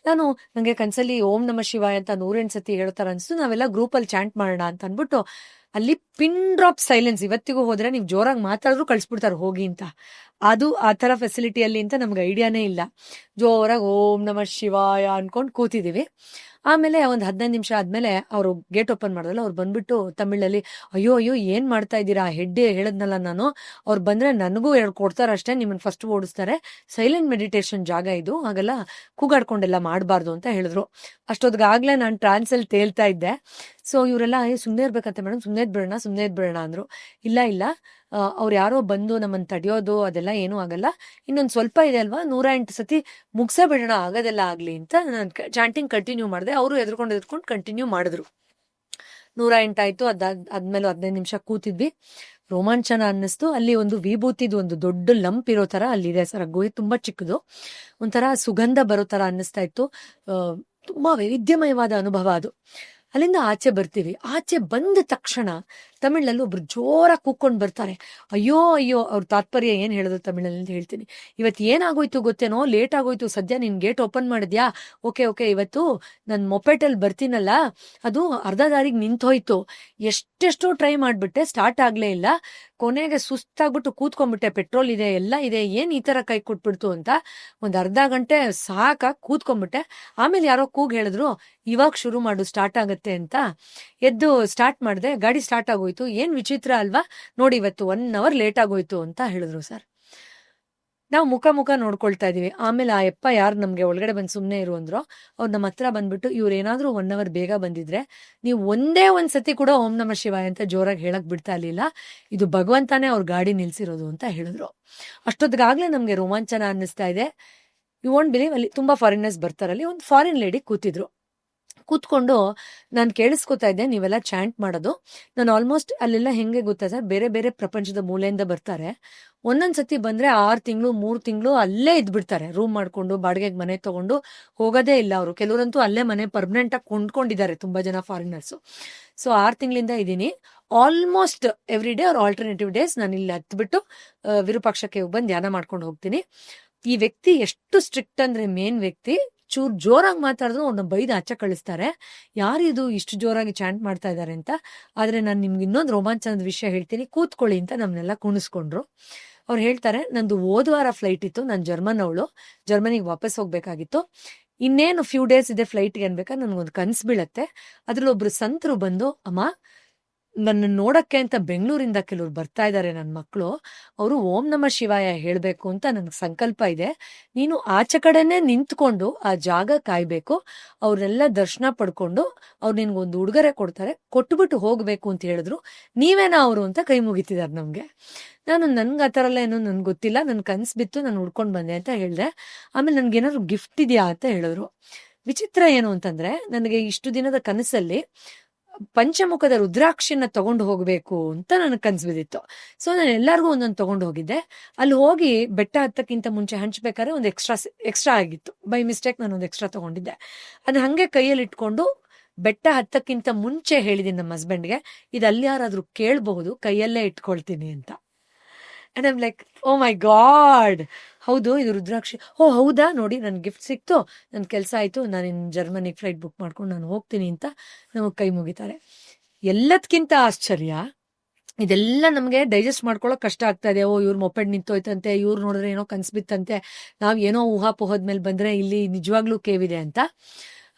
ನಂಗೆ ಕನ್ಸಲ್ಲಿ ಓಂ ನಮ ಶಿವಾಯ ಅಂತ 108 ಸತಿ ಹೇಳ್ತಾರ ಅನ್ಸ್ತು. ನಾವೆಲ್ಲ ಗ್ರೂಪಲ್ಲಿ ಚಾಂಟ್ ಮಾಡೋಣ ಅಂತ ಅನ್ಬಿಟ್ಟು, ಅಲ್ಲಿ ಪಿನ್ ಡ್ರಾಪ್ ಸೈಲೆನ್ಸ್. ಇವತ್ತಿಗೂ ಹೋದ್ರೆ ನೀವು ಜೋರಾಗಿ ಮಾತಾಡಿದ್ರು ಕಳ್ಸ್ಬಿಡ್ತಾರೆ ಹೋಗಿ ಅಂತ, ಅದು ಆ ತರ ಫೆಸಿಲಿಟಿಯಲ್ಲಿ ಅಂತ ನಮ್ಗೆ ಐಡಿಯಾನೇ ಇಲ್ಲ. ಜೋರಾಗಿ ಓಂ ನಮ ಶಿವಾಯ ಅನ್ಕೊಂಡ್ ಕೂತಿದೀವಿ. ಆಮೇಲೆ ಒಂದ್ 15 ನಿಮಿಷ ಆದ್ಮೇಲೆ ಅವರು ಗೇಟ್ ಓಪನ್ ಮಾಡಿದ್ರಲ್ಲ, ಅವ್ರು ಬಂದ್ಬಿಟ್ಟು ತಮಿಳಲ್ಲಿ, ಅಯ್ಯೋ ಏನ್ ಮಾಡ್ತಾ ಇದ್ದೀರಾ, ಹೆಡ್ ಹೇಳದ್ನಲ್ಲ ನಾನು, ಅವ್ರು ಬಂದ್ರೆ ನನಗೂ 2 ಕೊಡ್ತಾರ ಅಷ್ಟೇ, ನಿಮ್ಮನ್ನ ಫಸ್ಟ್ ಓಡಿಸ್ತಾರೆ, ಸೈಲೆಂಟ್ ಮೆಡಿಟೇಷನ್ ಜಾಗ ಇದು, ಹಾಗೆಲ್ಲ ಕೂಗಾಡ್ಕೊಂಡೆಲ್ಲ ಮಾಡಬಾರ್ದು ಅಂತ ಹೇಳಿದ್ರು. ಅಷ್ಟೊತ್ತಿಗಾಗ್ಲೇ ನಾನು ಟ್ರಾನ್ಸಲ್ಲಿ ತೇಲ್ತಾ ಇದ್ದೆ. ಸೊ ಇವರೆಲ್ಲ ಸುಮ್ಮನೆ ಇರ್ಬೇಕಂತ ಮೇಡಮ್, ಸುಮ್ಮನೆ ಇದ್ಬಿಡೋಣ ಅಂದ್ರು. ಇಲ್ಲ, ಅವ್ರು ಯಾರೋ ಬಂದು ನಮ್ಮನ್ನ ತಡೆಯೋದು ಅದೆಲ್ಲ ಏನೂ ಆಗಲ್ಲ, ಇನ್ನೊಂದು ಸ್ವಲ್ಪ ಇದೆ ಅಲ್ವಾ, 108 ಸತಿ ಮುಗ್ಸೇ ಬಿಡೋಣ, ಆಗೋದೆಲ್ಲ ಆಗ್ಲಿ ಅಂತ ನಾನು ಚಾಂಟಿಂಗ್ ಕಂಟಿನ್ಯೂ ಮಾಡಿದೆ. ಅವರು ಎದ್ಕೊಂಡು ಕಂಟಿನ್ಯೂ ಮಾಡಿದ್ರು. 108 ಆಯ್ತು. ಅದಾದ್ಮೇಲೆ 15 ನಿಮಿಷ ಕೂತಿದ್ವಿ, ರೋಮಾಂಚನ ಅನ್ನಿಸ್ತು. ಅಲ್ಲಿ ಒಂದು ವಿಭೂತಿದು ಒಂದು ದೊಡ್ಡ ಲಂಪ್ ಇರೋ ತರ ಅಲ್ಲಿದೆ ಸರ್, ಗುಹೆ ತುಂಬಾ ಚಿಕ್ಕದು, ಒಂಥರ ಸುಗಂಧ ಬರೋ ತರ ಅನ್ನಿಸ್ತಾ ಇತ್ತು. ತುಂಬಾ ವೈವಿಧ್ಯಮಯವಾದ ಅನುಭವ ಅದು. ಅಲ್ಲಿಂದ ಆಚೆ ಬರ್ತೀವಿ. ಆಚೆ ಬಂದ ತಕ್ಷಣ ತಮಿಳಲ್ಲಿ ಒಬ್ರು ಜೋರಾಗಿ ಕೂಕ್ಕೊಂಡು ಬರ್ತಾರೆ. ಅಯ್ಯೋ ಅವ್ರ ತಾತ್ಪರ್ಯ ಏನ್ ಹೇಳಿದ್ರು ತಮಿಳಲ್ಲಿ ಅಂತ ಹೇಳ್ತೀನಿ. ಇವತ್ತು ಏನಾಗೋಯ್ತು ಗೊತ್ತೇನೋ, ಲೇಟ್ ಆಗೋಯ್ತು, ಸದ್ಯ ನಿನ್ ಗೇಟ್ ಓಪನ್ ಮಾಡಿದ್ಯಾ, ಓಕೆ ಇವತ್ತು ನನ್ ಮೊಪೆಟಲ್ಲಿ ಬರ್ತೀನಲ್ಲ, ಅದು ಅರ್ಧ ದಾರಿಗೆ ನಿಂತೋಯ್ತು, ಎಷ್ಟೆಷ್ಟೋ ಟ್ರೈ ಮಾಡ್ಬಿಟ್ಟೆ, ಸ್ಟಾರ್ಟ್ ಆಗ್ಲೇ ಇಲ್ಲ, ಕೊನೆಗೆ ಸುಸ್ತಾಗ್ಬಿಟ್ಟು ಕೂತ್ಕೊಂಡ್ಬಿಟ್ಟೆ, ಪೆಟ್ರೋಲ್ ಇದೆ ಎಲ್ಲ ಇದೆ, ಏನ್ ಈ ತರ ಕೈ ಕೊಟ್ಬಿಡ್ತು ಅಂತ ಒಂದ್ ಅರ್ಧ ಗಂಟೆ ಸಾಕಾಗಿ ಕೂತ್ಕೊಂಡ್ಬಿಟ್ಟೆ. ಆಮೇಲೆ ಯಾರೋ ಕೂಗ್ ಹೇಳಿದ್ರು, ಇವಾಗ ಶುರು ಮಾಡು, ಸ್ಟಾರ್ಟ್ ಆಗತ್ತೆ ಅಂತ. ಎದ್ದು ಸ್ಟಾರ್ಟ್ ಮಾಡಿದೆ, ಗಾಡಿ ಸ್ಟಾರ್ಟ್ ಆಗೋಯ್ತು. ಏನ್ ವಿಚಿತ್ರ ಅಲ್ವಾ, ನೋಡಿ ಇವತ್ತು 1 hour ಲೇಟ್ ಆಗೋಯ್ತು ಅಂತ ಹೇಳಿದ್ರು ಸರ್. ನಾವು ಮುಖ ನೋಡ್ಕೊಳ್ತಾ ಇದೀವಿ. ಆಮೇಲೆ ಆ ಯಪ್ಪ ಯಾರು ನಮ್ಗೆ ಒಳಗಡೆ ಬಂದು ಸುಮ್ನೆ ಇರು ಅಂದ್ರು, ಅವ್ರು ನಮ್ಮ ಹತ್ರ ಬಂದ್ಬಿಟ್ಟು, ಇವ್ರೇನಾದ್ರೂ 1 hour ಬೇಗ ಬಂದಿದ್ರೆ ನೀವು ಒಂದೇ ಒಂದ್ ಸತಿ ಕೂಡ ಓಂ ನಮ ಶಿವಾಯ ಅಂತ ಜೋರಾಗಿ ಹೇಳಕ್ ಬಿಡ್ತಾ ಇರ್ಲಿಲ್ಲ, ಇದು ಭಗವಂತನೇ ಅವ್ರ ಗಾಡಿ ನಿಲ್ಸಿರೋದು ಅಂತ ಹೇಳಿದ್ರು. ಅಷ್ಟೊತ್ತಿಗಾಗ್ಲೇ ನಮ್ಗೆ ರೋಮಾಂಚನ ಅನ್ನಿಸ್ತಾ ಇದೆ. ಯು ವಾಂಟ್ ಬಿಲೀವ್, ಅಲ್ಲಿ ತುಂಬಾ ಫಾರಿನರ್ಸ್ ಬರ್ತಾರಲ್ಲಿ, ಒಂದು ಫಾರಿನ್ ಲೇಡಿ ಕೂತಿದ್ರು. ಕೂತ್ಕೊಂಡು ನಾನು ಕೇಳಿಸ್ಕೊತಾ ಇದ್ದೆ, ನೀವೆಲ್ಲ ಚಾಂಟ್ ಮಾಡೋದು. ನಾನು ಆಲ್ಮೋಸ್ಟ್ ಅಲ್ಲೆಲ್ಲ ಹೆಂಗೆ ಗೊತ್ತಾ ಸರ್, ಬೇರೆ ಬೇರೆ ಪ್ರಪಂಚದ ಮೂಲೆಯಿಂದ ಬರ್ತಾರೆ. ಒಂದೊಂದ್ಸತಿ ಬಂದ್ರೆ 6 ತಿಂಗಳು 3 ತಿಂಗಳು ಅಲ್ಲೇ ಇದ್ಬಿಡ್ತಾರೆ, ರೂಮ್ ಮಾಡ್ಕೊಂಡು ಬಾಡಿಗೆಗೆ ಮನೆ ತಗೊಂಡು ಹೋಗೋದೇ ಇಲ್ಲ ಅವರು. ಕೆಲವರಂತೂ ಅಲ್ಲೇ ಮನೆ ಪರ್ಮನೆಂಟ್ ಆಗಿ ಕೊಂಡ್ಕೊಂಡಿದ್ದಾರೆ ತುಂಬಾ ಜನ ಫಾರಿನರ್ಸ್. ಸೊ 6 ತಿಂಗಳಿಂದ ಇದ್ದೀನಿ. Almost every day or alternative days ನಾನು ಇಲ್ಲಿ ಹತ್ಬಿಟ್ಟು ವಿರೂಪಾಕ್ಷಕ್ಕೆ ಬಂದು ಧ್ಯಾನ ಮಾಡ್ಕೊಂಡು ಹೋಗ್ತೀನಿ. ಈ ವ್ಯಕ್ತಿ ಎಷ್ಟು ಸ್ಟ್ರಿಕ್ಟ್ ಅಂದ್ರೆ, ಮೇನ್ ವ್ಯಕ್ತಿ ಚೂರ್ ಜೋರಾಗಿ ಮಾತಾಡಿದ್ರು ಅವ್ರನ್ನ ಬೈದು ಆಚೆ ಕಳಿಸ್ತಾರೆ. ಯಾರಿದು ಇಷ್ಟು ಜೋರಾಗಿ ಚಾಂಟ್ ಮಾಡ್ತಾ ಇದ್ದಾರೆ ಅಂತ. ಆದ್ರೆ ನಾನು ನಿಮ್ಗೆ ಇನ್ನೊಂದು ರೋಮಾಂಚನದ ವಿಷಯ ಹೇಳ್ತೀನಿ, ಕೂತ್ಕೊಳ್ಳಿ ಅಂತ ನಮ್ನೆಲ್ಲ ಕುಣಿಸ್ಕೊಂಡ್ರು. ಅವ್ರು ಹೇಳ್ತಾರೆ, ನಂದು ಹೋದ್ವಾರ ಫ್ಲೈಟ್ ಇತ್ತು, ನಾನು ಜರ್ಮನಿಗೆ ವಾಪಸ್ ಹೋಗ್ಬೇಕಾಗಿತ್ತು, ಇನ್ನೇನು ಫ್ಯೂ ಡೇಸ್ ಇದೆ ಫ್ಲೈಟ್ಗೆ ಅನ್ಬೇಕಾದ್ರೆ ನನ್ಗೊಂದು ಕನ್ಸು ಬೀಳತ್ತೆ. ಅದ್ರಲ್ಲಿ ಒಬ್ರು ಸಂತರು ಬಂದು, ಅಮ್ಮ ನನ್ನ ನೋಡಕ್ಕೆ ಅಂತ ಬೆಂಗಳೂರಿಂದ ಕೆಲವ್ರು ಬರ್ತಾ ಇದ್ದಾರೆ, ನನ್ನ ಮಕ್ಕಳು, ಅವರು ಓಂ ನಮ ಶಿವಾಯ ಹೇಳ್ಬೇಕು ಅಂತ ನನ್ಗೆ ಸಂಕಲ್ಪ ಇದೆ, ನೀನು ಆಚೆ ಕಡೆನೆ ನಿಂತ್ಕೊಂಡು ಆ ಜಾಗ ಕಾಯ್ಬೇಕು, ಅವ್ರನ್ನೆಲ್ಲ ದರ್ಶನ ಪಡ್ಕೊಂಡು ಅವ್ರು ನಿನ್ಗೊಂದು ಉಡುಗೊರೆ ಕೊಡ್ತಾರೆ, ಕೊಟ್ಬಿಟ್ಟು ಹೋಗ್ಬೇಕು ಅಂತ ಹೇಳಿದ್ರು, ನೀವೇನಾ ಅವರು ಅಂತ ಕೈ ಮುಗಿತಿದಾರೆ ನಮ್ಗೆ. ನನ್ಗೆ ಆ ಥರ ಎಲ್ಲ ಏನೋ ನನ್ಗೆ ಗೊತ್ತಿಲ್ಲ, ನನ್ ಕನ್ಸು ಬಿತ್ತು, ನಾನು ಹುಡ್ಕೊಂಡು ಬಂದೆ ಅಂತ ಹೇಳಿದೆ. ಆಮೇಲೆ ನನ್ಗೇನಾದ್ರು ಗಿಫ್ಟ್ ಇದೆಯಾ ಅಂತ ಹೇಳಿದ್ರು. ವಿಚಿತ್ರ ಏನು ಅಂತಂದ್ರೆ, ನನಗೆ ಇಷ್ಟು ದಿನದ ಕನಸಲ್ಲಿ ಪಂಚಮುಖದ ರುದ್ರಾಕ್ಷಿನ ತಗೊಂಡು ಹೋಗ್ಬೇಕು ಅಂತ ನನಗೆ ಕನ್ಸು ಬಿದ್ದಿತ್ತು. ಸೊ ನಾನು ಎಲ್ಲರಿಗೂ ಒಂದೊಂದು ತಗೊಂಡು ಹೋಗಿದ್ದೆ. ಅಲ್ಲಿ ಹೋಗಿ ಬೆಟ್ಟ ಹತ್ತಕ್ಕಿಂತ ಮುಂಚೆ ಹಂಚ್ಬೇಕಾದ್ರೆ ಒಂದು ಎಕ್ಸ್ಟ್ರಾ ಆಗಿತ್ತು. ಬೈ ಮಿಸ್ಟೇಕ್ ನಾನು ಒಂದು ಎಕ್ಸ್ಟ್ರಾ ತಗೊಂಡಿದ್ದೆ. ಅದನ್ನ ಹಂಗೆ ಕೈಯಲ್ಲಿ ಇಟ್ಕೊಂಡು ಬೆಟ್ಟ ಹತ್ತಕ್ಕಿಂತ ಮುಂಚೆ ಹೇಳಿದೀನಿ ನಮ್ಮ ಹಸ್ಬೆಂಡ್ಗೆ, ಇದು ಅಲ್ಲಿ ಯಾರಾದ್ರೂ ಕೇಳಬಹುದು, ಕೈಯಲ್ಲೇ ಇಟ್ಕೊಳ್ತೀನಿ ಅಂತ. And I'm like, oh my god, ಹೌದು ಇದು ರುದ್ರಾಕ್ಷಿ, ಓ ಹೌದಾ, ನೋಡಿ ನನ್ ಗಿಫ್ಟ್ ಸಿಕ್ತು, ನನ್ನ ಕೆಲಸ ಆಯ್ತು, ನಾನು ಇನ್ ಜರ್ಮನಿಗೆ ಫ್ಲೈಟ್ ಬುಕ್ ಮಾಡ್ಕೊಂಡು ನಾನು ಹೋಗ್ತೀನಿ ಅಂತ ನಮಗೆ ಕೈ ಮುಗಿತಾರೆ. ಎಲ್ಲದಕ್ಕಿಂತ ಆಶ್ಚರ್ಯ, ಇದೆಲ್ಲ ನಮಗೆ ಡೈಜೆಸ್ಟ್ ಮಾಡ್ಕೊಳ್ಳೋಕೆ ಕಷ್ಟ ಆಗ್ತಾ ಇದೆ. ಓ ಇವ್ರ ಮೊಪೆಡ್ ನಿಂತೋಯ್ತಂತೆ, ಇವ್ರು ನೋಡಿದ್ರೆ ಏನೋ ಕನ್ಸು ಬಿತ್ತಂತೆ, ನಾವು ಏನೋ ಊಹಾಪೋಹದ ಮೇಲೆ ಬಂದ್ರೆ ಇಲ್ಲಿ ನಿಜವಾಗ್ಲೂ ಕೇವಿದೆ ಅಂತ.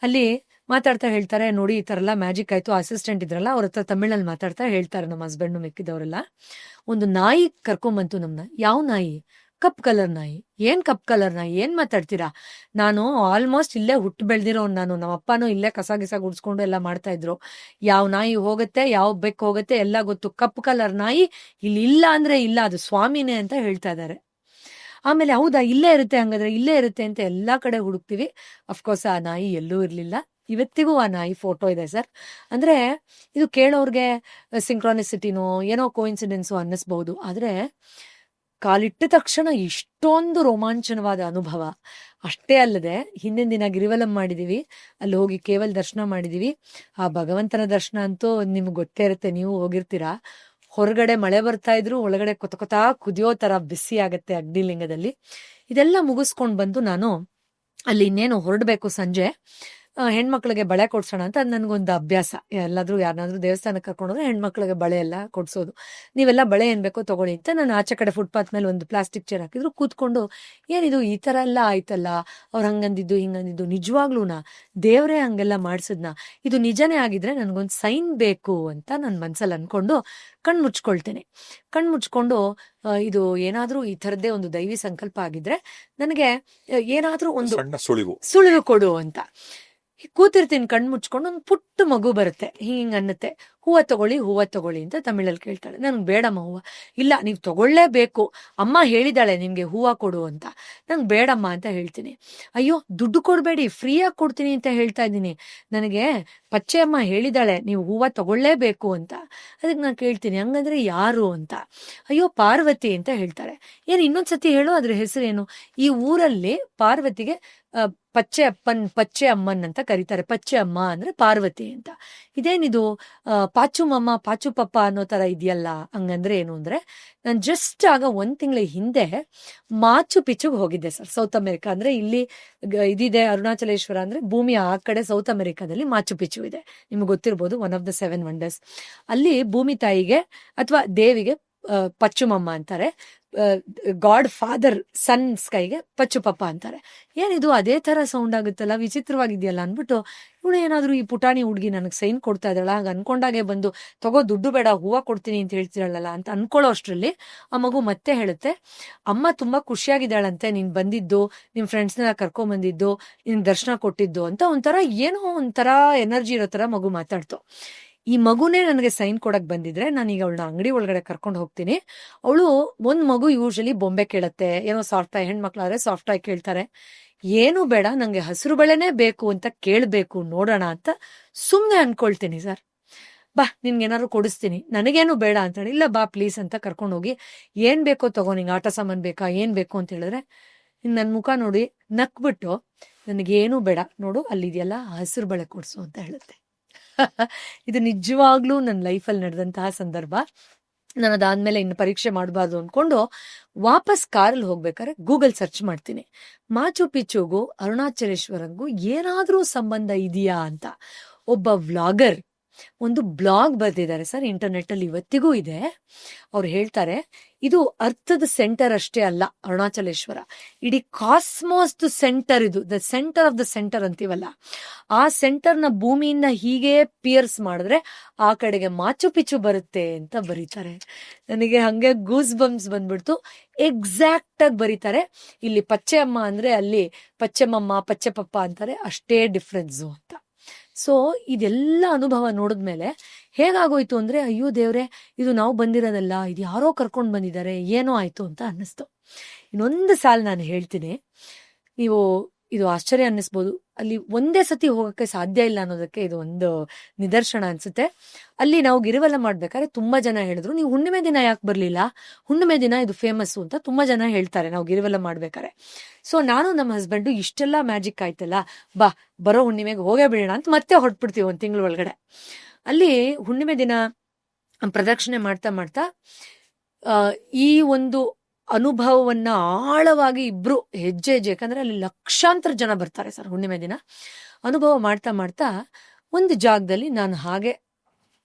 ಅಲ್ಲಿ ಮಾತಾಡ್ತಾ ಹೇಳ್ತಾರೆ, ನೋಡಿ ಈ ಥರ ಎಲ್ಲ ಮ್ಯಾಜಿಕ್ ಆಯ್ತು. ಅಸಿಸ್ಟೆಂಟ್ ಇದ್ರಲ್ಲ ಅವ್ರ ಹತ್ರ ತಮಿಳಲ್ಲಿ ಮಾತಾಡ್ತಾ ಹೇಳ್ತಾರೆ ನಮ್ಮ ಹಸ್ಬೆಂಡ್ ಮಿಕ್ಕಿದವರೆಲ್ಲ, ಒಂದು ನಾಯಿ ಕರ್ಕೊಂಬಂತು ನಮ್ನ. ಯಾವ ನಾಯಿ? ಕಪ್ ಕಲರ್ ನಾಯಿ. ಏನ್ ಕಪ್ ಕಲರ್ ನಾಯಿ, ಏನ್ ಮಾತಾಡ್ತೀರಾ? ನಾನು ಆಲ್ಮೋಸ್ಟ್ ಇಲ್ಲೇ ಹುಟ್ಟು ಬೆಳೆದಿರೋ, ನಾನು ನಮ್ಮ ಅಪ್ಪನೂ ಇಲ್ಲೇ ಕಸ ಗಿಸ ಗುಡ್ಸ್ಕೊಂಡು ಎಲ್ಲ ಮಾಡ್ತಾ ಇದ್ರು. ಯಾವ ನಾಯಿ ಹೋಗುತ್ತೆ, ಯಾವ ಬೆಕ್ಕು ಹೋಗುತ್ತೆ ಎಲ್ಲ ಗೊತ್ತು. ಕಪ್ ಕಲರ್ ನಾಯಿ ಇಲ್ಲಿ ಇಲ್ಲ ಅಂದ್ರೆ ಇಲ್ಲ, ಅದು ಸ್ವಾಮಿನೇ ಅಂತ ಹೇಳ್ತಾ ಇದ್ದಾರೆ. ಆಮೇಲೆ ಹೌದಾ ಇಲ್ಲೇ ಇರುತ್ತೆ, ಹಂಗಾದ್ರೆ ಇಲ್ಲೇ ಇರುತ್ತೆ ಅಂತ ಎಲ್ಲಾ ಕಡೆ ಹುಡುಕ್ತಿವಿ. ಅಫ್ಕೋರ್ಸ್ ಆ ನಾಯಿ ಎಲ್ಲೂ ಇರ್ಲಿಲ್ಲ. ಇವತ್ತಿಗೂ ಆ ನಾಯಿ ಫೋಟೋ ಇದೆ ಸರ್. ಅಂದ್ರೆ ಇದು ಕೇಳೋರ್ಗೆ ಸಿಂಕ್ರಾನಿಸಿಟಿನೋ ಏನೋ ಕೋಇನ್ಸಿಡೆನ್ಸು ಅನ್ನಿಸ್ಬಹುದು, ಆದ್ರೆ ಕಾಲಿಟ್ಟ ತಕ್ಷಣ ಇಷ್ಟೊಂದು ರೋಮಾಂಚನವಾದ ಅನುಭವ. ಅಷ್ಟೇ ಅಲ್ಲದೆ ಹಿಂದಿನ ದಿನ ಗಿರಿವಲಂ ಮಾಡಿದೀವಿ, ಅಲ್ಲಿ ಹೋಗಿ ಕೇವಲ ದರ್ಶನ ಮಾಡಿದೀವಿ. ಆ ಭಗವಂತನ ದರ್ಶನ ಅಂತೂ ನಿಮ್ಗೆ ಗೊತ್ತೇ ಇರುತ್ತೆ, ನೀವು ಹೋಗಿರ್ತೀರಾ. ಹೊರಗಡೆ ಮಳೆ ಬರ್ತಾ ಇದ್ರು, ಒಳಗಡೆ ಕೊತ ಕುದಿಯೋ ತರ ಬಿಸಿ ಆಗತ್ತೆ ಅಗ್ನಿಲಿಂಗದಲ್ಲಿ. ಇದೆಲ್ಲ ಮುಗಿಸ್ಕೊಂಡ್ ಬಂದು ನಾನು ಅಲ್ಲಿ ಇನ್ನೇನು ಹೊರಡ್ಬೇಕು ಸಂಜೆ. ಹೆಣ್ಮಕ್ಳಿಗೆ ಬಳೆ ಕೊಡ್ಸೋಣ ಅಂತ, ಅದು ನನಗೊಂದು ಅಭ್ಯಾಸ. ಎಲ್ಲಾದ್ರೂ ಯಾರನ್ನಾದ್ರೂ ದೇವಸ್ಥಾನಕ್ಕೆ ಕರ್ಕೊಂಡೋದ್ರೆ ಹೆಣ್ಮಕ್ಳಿಗೆ ಬಳೆ ಎಲ್ಲ ಕೊಡ್ಸೋದು. ನೀವೆಲ್ಲ ಬಳೆ ಏನ್ ಬೇಕೋ ತಗೊಳ್ಳಿ ಅಂತ ನಾನು ಆಚೆ ಕಡೆ ಫುಟ್ಪಾತ್ ಮೇಲೆ ಒಂದು ಪ್ಲಾಸ್ಟಿಕ್ ಚೇರ್ ಹಾಕಿದ್ರು, ಕೂತ್ಕೊಂಡು ಏನಿದು ಈ ತರ ಎಲ್ಲ ಆಯ್ತಲ್ಲ, ಅವ್ರು ಹಂಗಂದಿದ್ದು ಹಿಂಗಂದಿದ್ದು, ನಿಜವಾಗ್ಲೂನಾ ದೇವ್ರೇ ಹಂಗೆಲ್ಲ ಮಾಡ್ಸದ್ನ, ಇದು ನಿಜನೇ ಆಗಿದ್ರೆ ನನ್ಗೊಂದು ಸೈನ್ ಬೇಕು ಅಂತ ನನ್ನ ಮನ್ಸಲ್ಲಿ ಅನ್ಕೊಂಡು ಕಣ್ ಮುಚ್ಕೊಳ್ತೇನೆ. ಕಣ್ ಮುಚ್ಕೊಂಡು ಇದು ಏನಾದ್ರೂ ಈ ಥರದ್ದೇ ಒಂದು ದೈವಿ ಸಂಕಲ್ಪ ಆಗಿದ್ರೆ ನನಗೆ ಏನಾದ್ರೂ ಒಂದು ಸಣ್ಣ ಸುಳಿವು ಕೊಡು ಅಂತ ಕೂತಿರ್ತೀನಿ. ಕಣ್ ಮುಚ್ಕೊಂಡು ಒಂದು ಪುಟ್ಟ ಮಗು ಬರುತ್ತೆ, ಹಿಂಗ್ ಅನ್ನತ್ತೆ, ಹೂವ ತಗೊಳ್ಳಿ ಅಂತ ತಮಿಳಲ್ಲಿ ಕೇಳ್ತಾಳೆ. ನನ್ಗೆ ಬೇಡಮ್ಮ ಹೂವ. ಇಲ್ಲ ನೀವು ತಗೊಳ್ಳೇಬೇಕು, ಅಮ್ಮ ಹೇಳಿದಾಳೆ ನಿಮ್ಗೆ ಹೂವ ಕೊಡು ಅಂತ. ನಂಗೆ ಬೇಡಮ್ಮ ಅಂತ ಹೇಳ್ತೀನಿ. ಅಯ್ಯೋ ದುಡ್ಡು ಕೊಡಬೇಡಿ, ಫ್ರೀಯಾಗಿ ಕೊಡ್ತೀನಿ ಅಂತ ಹೇಳ್ತಾ ಇದ್ದೀನಿ, ನನಗೆ ಪಚ್ಚೆ ಅಮ್ಮ ಹೇಳಿದಾಳೆ ನೀವು ಹೂವ ತಗೊಳ್ಳೇಬೇಕು ಅಂತ. ಅದಕ್ಕೆ ನಾನು ಕೇಳ್ತೀನಿ, ಹಂಗಂದ್ರೆ ಯಾರು ಅಂತ. ಅಯ್ಯೋ ಪಾರ್ವತಿ ಅಂತ ಹೇಳ್ತಾರೆ. ಏನ್ ಇನ್ನೊಂದ್ಸತಿ ಹೇಳು, ಅದ್ರ ಹೆಸರೇನು? ಈ ಊರಲ್ಲಿ ಪಾರ್ವತಿಗೆ ಪಚ್ಚೆ ಅಮ್ಮನ್ ಅಂತ ಕರೀತಾರೆ. ಪಚ್ಚೆ ಅಮ್ಮ ಅಂದ್ರೆ ಪಾರ್ವತಿ ಅಂತ. ಇದೇನಿದು ಪಾಚು ಮಮ್ಮ ಪಾಚು ಪಪ್ಪ ಅನ್ನೋ ತರ ಇದೆಯಲ್ಲ, ಹಂಗಂದ್ರೆ ಏನು ಅಂದ್ರೆ, ನಾನು ಜಸ್ಟ್ ಆಗ 1 ತಿಂಗಳ ಹಿಂದೆ ಮಾಚು ಪಿಚುಗೆ ಹೋಗಿದ್ದೆ ಸರ್. ಸೌತ್ ಅಮೆರಿಕಾ ಅಂದ್ರೆ ಇಲ್ಲಿ ಇದಿದೆ, ಅರುಣಾಚಲೇಶ್ವರ ಅಂದ್ರೆ ಭೂಮಿಯ ಆ ಕಡೆ ಸೌತ್ ಅಮೆರಿಕಾದಲ್ಲಿ ಮಾಚು ಪಿಚು ಇದೆ, ನಿಮ್ಗೆ ಗೊತ್ತಿರ್ಬೋದು, ಒನ್ ಆಫ್ ದ 7 ವಂಡರ್ಸ್. ಅಲ್ಲಿ ಭೂಮಿ ತಾಯಿಗೆ ಅಥವಾ ದೇವಿಗೆ ಪಚ್ಚುಮಮ್ಮ ಅಂತಾರೆ, ಗಾಡ್ ಫಾದರ್ ಸನ್ ಸ್ಕೈಗೆ ಪಚ್ಚು ಪಪ್ಪ ಅಂತಾರೆ. ಏನಿದು ಅದೇ ತರ ಸೌಂಡ್ ಆಗುತ್ತಲ್ಲ, ವಿಚಿತ್ರವಾಗಿದೆಯಲ್ಲ ಅನ್ಬಿಟ್ಟು ಇವಳು ಏನಾದ್ರು ಈ ಪುಟಾಣಿ ಹುಡುಗಿ ನನಗೆ ಸೈನ್ ಕೊಡ್ತಾ ಇದ್ದಾಳ, ಹಾಗ ಅನ್ಕೊಂಡಾಗೆ ಬಂದು ತಗೋ ದುಡ್ಡು ಬೇಡ ಹೂವ ಕೊಡ್ತೀನಿ ಅಂತ ಹೇಳ್ತಿರಲ್ಲ ಅಂತ ಅನ್ಕೊಳ್ಳೋ ಅಷ್ಟ್ರಲ್ಲಿ ಆ ಮಗು ಮತ್ತೆ ಹೇಳುತ್ತೆ, ಅಮ್ಮ ತುಂಬಾ ಖುಷಿಯಾಗಿದ್ದಾಳಂತೆ ನೀನ್ ಬಂದಿದ್ದು, ನಿಮ್ ಫ್ರೆಂಡ್ಸ್ನೆಲ್ಲ ಕರ್ಕೊಂಡ್ ಬಂದಿದ್ದು, ನಿನ್ ದರ್ಶನ ಕೊಟ್ಟಿದ್ದು ಅಂತ ಒಂಥರ ಏನೋ ಒಂಥರ ಎನರ್ಜಿ ಇರೋ ತರ ಮಗು ಮಾತಾಡ್ತು. ಈ ಮಗುನೇ ನನಗೆ ಸೈನ್ ಕೊಡಕ್ ಬಂದಿದ್ರೆ ನಾನೀಗ ಅವಳನ್ನ ಅಂಗಡಿ ಒಳಗಡೆ ಕರ್ಕೊಂಡು ಹೋಗ್ತೀನಿ. ಅವಳು ಒಂದ್ ಮಗು ಯೂಶಲಿ ಬೊಂಬೆ ಕೇಳತ್ತೆ, ಏನೋ ಸಾಫ್ಟ್ ಆಗಿ, ಹೆಣ್ಮಕ್ಳಾದ್ರೆ ಸಾಫ್ಟ್ ಆಗಿ ಕೇಳ್ತಾರೆ. ಏನು ಬೇಡ ನಂಗೆ ಹಸಿರು ಬಳೆನೇ ಬೇಕು ಅಂತ ಕೇಳ್ಬೇಕು, ನೋಡೋಣ ಅಂತ ಸುಮ್ನೆ ಅನ್ಕೊಳ್ತೀನಿ ಸರ್. ಬಾ ನಿನ್ಗೇನಾದ್ರು ಕೊಡಿಸ್ತೀನಿ, ನನಗೇನು ಬೇಡ ಅಂತ ಹೇಳಿ, ಇಲ್ಲ ಬಾ ಪ್ಲೀಸ್ ಅಂತ ಕರ್ಕೊಂಡು ಹೋಗಿ, ಏನ್ ಬೇಕೋ ತಗೋ, ನಿಂಗೆ ಆಟ ಸಾಮಾನ್ ಬೇಕಾ, ಏನ್ ಬೇಕು ಅಂತ ಹೇಳಿದ್ರೆ ನನ್ನ ಮುಖ ನೋಡಿ ನಕ್ಬಿಟ್ಟು, ನನಗೇನು ಬೇಡ ನೋಡು ಅಲ್ಲಿದೆಯಲ್ಲ ಹಸಿರು ಬಳೆ ಕೊಡ್ಸು ಅಂತ ಹೇಳುತ್ತೆ. ಇದು ನಿಜವಾಗ್ಲೂ ನನ್ನ ಲೈಫಲ್ಲಿ ನಡೆದಂತಹ ಸಂದರ್ಭ. ನಾನು ಅದಾದ್ಮೇಲೆ ಇನ್ನು ಪರೀಕ್ಷೆ ಮಾಡಬಾರ್ದು ಅಂದ್ಕೊಂಡು ವಾಪಸ್ ಕಾರಲ್ಲಿ ಹೋಗ್ಬೇಕಾದ್ರೆ ಗೂಗಲ್ ಸರ್ಚ್ ಮಾಡ್ತೀನಿ, ಮಾಚು ಪಿಚುಗೂ ಅರುಣಾಚಲೇಶ್ವರಂಗೂ ಏನಾದ್ರೂ ಸಂಬಂಧ ಇದೆಯಾ ಅಂತ. ಒಬ್ಬ ವ್ಲಾಗರ್ ಒಂದು ಬ್ಲಾಗ್ ಬರೆದಿದ್ದಾರೆ ಸರ್, ಇಂಟರ್ನೆಟ್ ಅಲ್ಲಿ ಇವತ್ತಿಗೂ ಇದೆ. ಅವ್ರು ಹೇಳ್ತಾರೆ, ಇದು ಅರ್ಥದ ಸೆಂಟರ್ ಅಷ್ಟೇ ಅಲ್ಲ ಅರುಣಾಚಲೇಶ್ವರ, ಇಡೀ ಕಾಸ್ಮೋಸ್ ಸೆಂಟರ್, ಇದು the centre of the centre ಅಂತೀವಲ್ಲ, ಆ ಸೆಂಟರ್ನ ಭೂಮಿಯಿಂದ ಹೀಗೆ ಪಿಯರ್ಸ್ ಮಾಡಿದ್ರೆ ಆ ಕಡೆಗೆ ಮಾಚು ಪಿಚು ಬರುತ್ತೆ ಅಂತ ಬರೀತಾರೆ. ನನಗೆ ಹಂಗೆ ಗೂಸ್ ಬಂಪ್ಸ್ ಬಂದ್ಬಿಡ್ತು. ಎಕ್ಸಾಕ್ಟ್ ಆಗಿ ಬರೀತಾರೆ. ಇಲ್ಲಿ ಪಚ್ಚೆ ಅಮ್ಮ ಅಂದ್ರೆ ಅಲ್ಲಿ ಪಚ್ಚೆಮಮ್ಮ ಪಚ್ಚೆ ಪಪ್ಪ ಅಂತಾರೆ, ಅಷ್ಟೇ ಡಿಫ್ರೆನ್ಸು ಅಂತ. ಸೊ ಇದೆಲ್ಲ ಅನುಭವ ನೋಡಿದ್ಮೇಲೆ ಹೇಗಾಗೋಯ್ತು ಅಂದ್ರೆ, ಅಯ್ಯೋ ದೇವ್ರೆ, ಇದು ನಾವು ಬಂದಿರೋದಲ್ಲ, ಇದು ಯಾರೋ ಕರ್ಕೊಂಡು ಬಂದಿದ್ದಾರೆ, ಏನೋ ಆಯ್ತು ಅಂತ ಅನ್ನಿಸ್ತು. ಇನ್ನೊಂದು ಸಾಲ ನಾನು ಹೇಳ್ತೀನಿ, ನೀವು ಇದು ಆಶ್ಚರ್ಯ ಅನ್ನಿಸ್ಬೋದು. ಅಲ್ಲಿ ಒಂದೇ ಸತಿ ಹೋಗಕ್ಕೆ ಸಾಧ್ಯ ಇಲ್ಲ ಅನ್ನೋದಕ್ಕೆ ಇದು ಒಂದು ನಿದರ್ಶನ ಅನ್ಸುತ್ತೆ. ಅಲ್ಲಿ ನಾವು ಗಿರಿವಲ ಮಾಡ್ಬೇಕಾದ್ರೆ ತುಂಬಾ ಜನ ಹೇಳಿದ್ರು, ನೀವು ಹುಣ್ಣಿಮೆ ದಿನ ಯಾಕೆ ಬರ್ಲಿಲ್ಲ, ಹುಣ್ಣಿಮೆ ದಿನ ಇದು ಫೇಮಸ್ ಅಂತ ತುಂಬಾ ಜನ ಹೇಳ್ತಾರೆ ನಾವು ಗಿರಿವಲ ಮಾಡ್ಬೇಕಾದ್ರೆ. ಸೊ ನಾನು ನಮ್ಮ ಹಸ್ಬೆಂಡು ಇಷ್ಟೆಲ್ಲ ಮ್ಯಾಜಿಕ್ ಆಯ್ತಲ್ಲ, ಬರೋ ಹುಣ್ಣಿಮೆಗೆ ಹೋಗೇ ಬಿಡೋಣ ಅಂತ ಮತ್ತೆ ಹೊರಟ್ಬಿಡ್ತೀವಿ 1 ತಿಂಗಳ ಒಳಗಡೆ. ಅಲ್ಲಿ ಹುಣ್ಣಿಮೆ ದಿನ ಪ್ರದಕ್ಷಿಣೆ ಮಾಡ್ತಾ ಮಾಡ್ತಾ ಈ ಒಂದು ಅನುಭವವನ್ನ ಆಳವಾಗಿ ಇಬ್ರು ಹೆಜ್ಜೆ ಯಾಕಂದ್ರೆ ಅಲ್ಲಿ ಲಕ್ಷಾಂತರ ಜನ ಬರ್ತಾರೆ ಸರ್ ಹುಣ್ಣಿಮೆ ದಿನ. ಅನುಭವ ಮಾಡ್ತಾ ಮಾಡ್ತಾ ಒಂದು ಜಾಗದಲ್ಲಿ ನಾನು ಹಾಗೆ